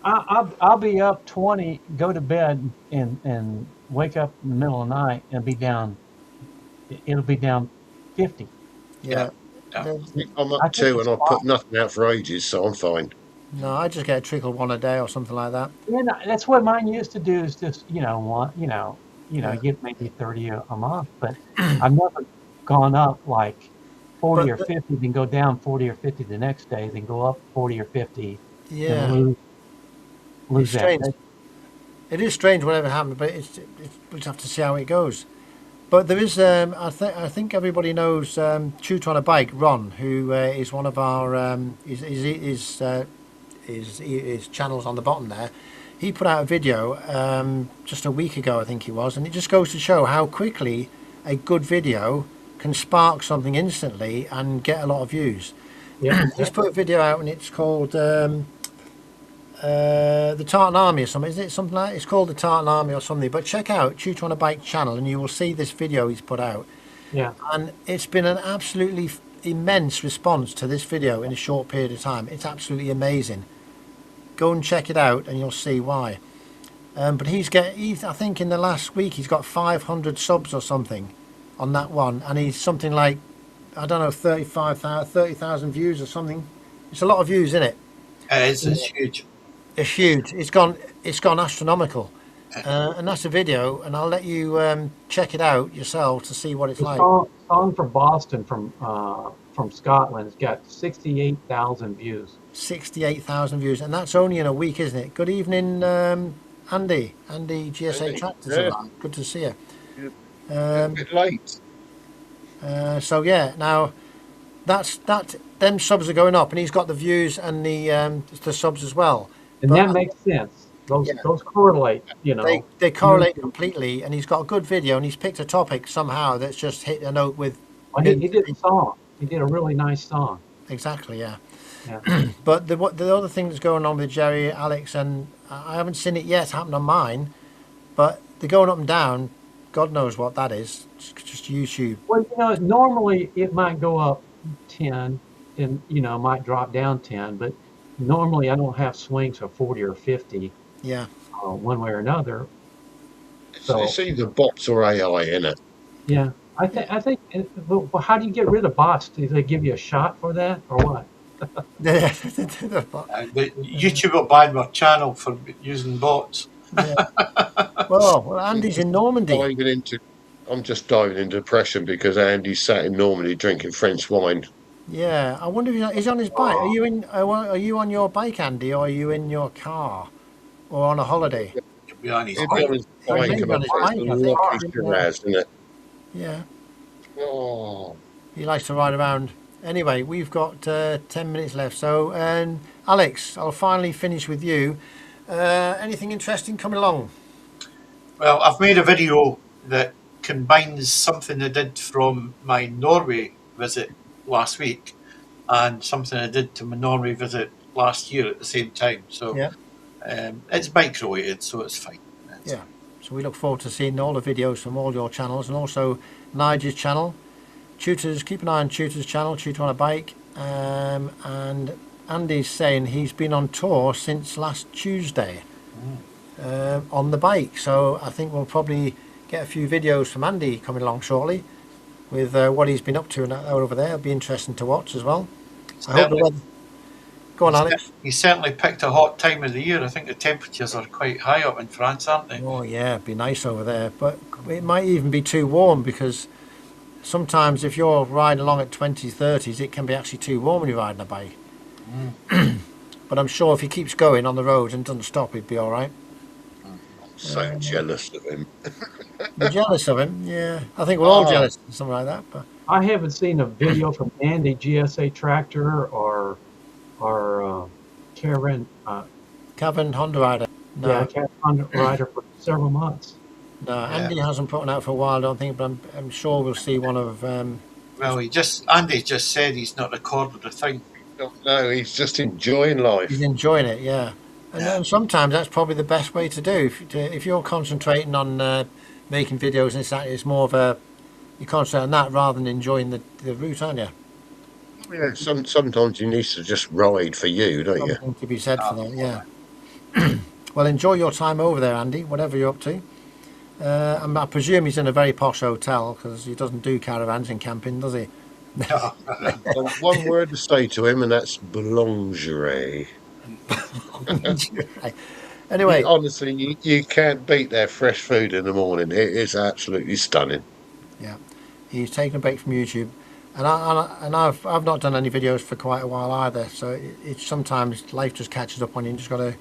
C: I'll be up 20, go to bed, and wake up in the middle of the night and be down. It'll be down 50.
B: Yeah.
D: yeah.
B: The-
A: I'm
C: I
A: up
C: think
A: too,
C: it's
A: and I've put nothing out for ages, so I'm fine.
B: No, I just get a trickle one a day or something like that.
C: That's what mine used to do. Is just one,
B: Yeah.
C: get maybe 30 a month. But I've gone up like 40
B: But
C: or 50, then go down 40 or 50 the next day, then go up 40 or 50, and
B: yeah, it's
C: lose that
B: strange.
C: day.
B: It is strange whatever happened, but we'll just have to see how it goes. But there is, I think everybody knows Shoot on a Bike, Ron, who is one of our his channels on the bottom there. He put out a video just a week ago, I think it was, and it just goes to show how quickly a good video can spark something instantly and get a lot of views.
C: Yep.
B: He's put a video out, and it's called the Tartan Army or something. Is it something like? It's called the Tartan Army or something. But check out Shoot on a Bike channel, and you will see this video he's put out.
C: Yeah.
B: And it's been an absolutely immense response to this video in a short period of time. It's absolutely amazing. Go and check it out, and you'll see why. But I think in the last week he's got 500 subs or something on that one, and he's something like, I don't know, 30,000 views or something. It's a lot of views, isn't it?
D: It's huge.
B: It's huge. It's gone astronomical, and that's a video. And I'll let you check it out yourself to see what it's
C: The
B: like.
C: song from Boston from Scotland has got 68,000 views.
B: 68,000 views, and that's only in a week, isn't it? Good evening, Andy. Andy GSA
A: Andy,
B: Tractors.
A: yeah.
B: Around. Good to see you.
A: A bit late.
B: So yeah, now that them subs are going up, and he's got the views and the subs as well.
C: And
B: But-
C: that makes sense. Those correlate, you know.
B: They correlate completely, and he's got a good video, and he's picked a topic somehow that's just hit a note with.
C: Well, he did a song. He did a really nice song.
B: Exactly, yeah.
C: Yeah.
B: But the other thing that's going on with Jerry, Alex, and I haven't seen it yet happen on mine, but they're going up and down. God knows what that is. It's just YouTube.
C: Well, you know, normally it might go up 10 and, you know, might drop down 10, but normally I don't have swings of 40 or 50
B: Yeah.
C: one way or another.
A: It's either bots or AI in it.
C: Yeah. I think, well, how do you get rid of bots? Do they give you a shot for that or what?
D: But YouTube will ban my channel for using bots.
B: Yeah. Well, Andy's in Normandy.
A: I'm just diving into depression because Andy's sat in Normandy drinking French wine.
B: Yeah, I wonder if he's on his bike. Are you in? Are you on your bike, Andy, or are you in your car, or on a holiday?
D: To be honest,
A: He'd be on his bike
B: maybe
A: and
B: on his bike, I
A: a
B: think.
A: lucky Shiraz, isn't it?
B: Yeah,
A: Oh,
B: he likes to ride around. Anyway, we've got 10 minutes left. So, Alex, I'll finally finish with you. Anything interesting coming along?
D: well, I've made a video that combines something I did from my Norway visit last week and something I did to my Norway visit last year at the same time. So
B: Yeah.
D: it's bike related, so it's fine.
B: Yeah. So we look forward to seeing all the videos from all your channels, and also Nigel's channel. Tutors, keep an eye on Tutor's channel, Tutor on a Bike. And Andy's saying he's been on tour since last Tuesday on the bike. So I think we'll probably get a few videos from Andy coming along shortly with what he's been up to and over there. It'll be interesting to watch as well. I hope the weather. Go on, Alex.
D: He certainly picked a hot time of the year. I think the temperatures are quite high up in France, aren't they?
B: Oh yeah, it'd be nice over there, but it might even be too warm because sometimes if you're riding along at 20s, 30s, it can be actually too warm when you're riding a bike. But I'm sure if he keeps going on the road and doesn't stop, he'd be all right.
A: I'm so jealous of him.
B: You're jealous of him? Yeah, I think we're all jealous of something like that. But
C: I haven't seen a video from Andy GSA Tractor or Karen,
B: Kevin Honda Rider. No,
C: yeah, Karen Rider for several months.
B: no, Andy hasn't put one out for a while, I don't think, but I'm sure we'll see one of.
D: Well, Andy just said he's not recorded a thing.
A: No, he's just enjoying life.
B: He's enjoying it, yeah. And
D: Yeah.
B: then sometimes that's probably the best way to do. If you're concentrating on making videos and it's more of a you concentrate on that rather than enjoying the route, aren't you?
A: Yeah, sometimes you need to just ride for you, don't you?
B: Something to be said for that, yeah. Well, enjoy your time over there, Andy, whatever you're up to. I presume he's in a very posh hotel because he doesn't do caravans and camping, does he?
A: One word to say to him, and that's boulangerie.
B: Anyway,
A: Honestly, you can't beat their fresh food in the morning. It is absolutely stunning.
B: yeah. He's taken a break from YouTube, and I've not done any videos for quite a while either. So it's sometimes life just catches up on you. And you just got to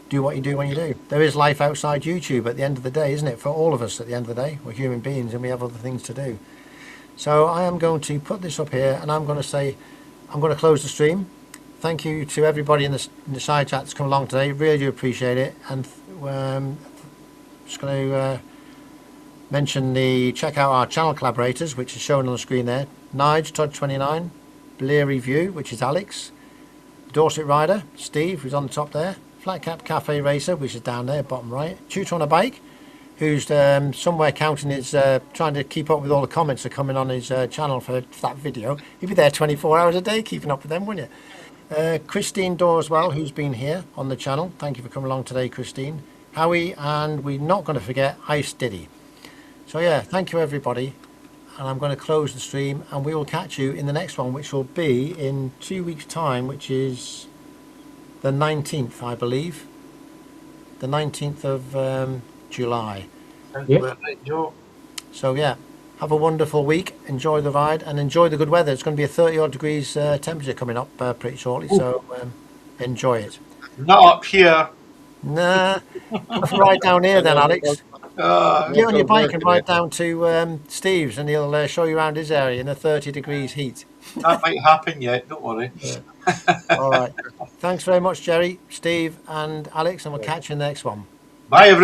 B: do what you do when you do. There is life outside YouTube at the end of the day, isn't it? For all of us, at the end of the day, we're human beings and we have other things to do. So I am going to put this up here, and I'm going to close the stream. Thank you to everybody in the side chat that's come along today. Really do appreciate it. And just going to check out our channel collaborators, which is shown on the screen there. Nige, Tojj29, Bleary View, which is Alex, Dorset Rider, Steve, who's on the top there, Flat Cap Cafe Racer, which is down there, bottom right, Tutor on a Bike, who's somewhere counting his, trying to keep up with all the comments that are coming on his channel for that video. You'd be there 24 hours a day keeping up with them, wouldn't you? Christine Dorswell, who's been here on the channel. Thank you for coming along today, Christine. Howie, and we're not going to forget Ice Diddy. So yeah, thank you everybody. And I'm going to close the stream, and we will catch you in the next one, which will be in 2 weeks' time, which is the 19th, I believe. The 19th of July.
C: Yep.
D: Joe.
B: So yeah, have a wonderful week. Enjoy the ride and enjoy the good weather. It's going to be a 30-odd degrees temperature coming up pretty shortly. So enjoy it.
D: Not up here.
B: Nah, ride down here then, Alex. Get on your bike and ride down to Steve's, and he'll show you around his area in the 30 degrees heat.
D: That might happen yet, don't worry.
B: Yeah. All right. Thanks very much, Jerry, Steve, and Alex, and we'll catch you in the next one.
D: Bye, everyone.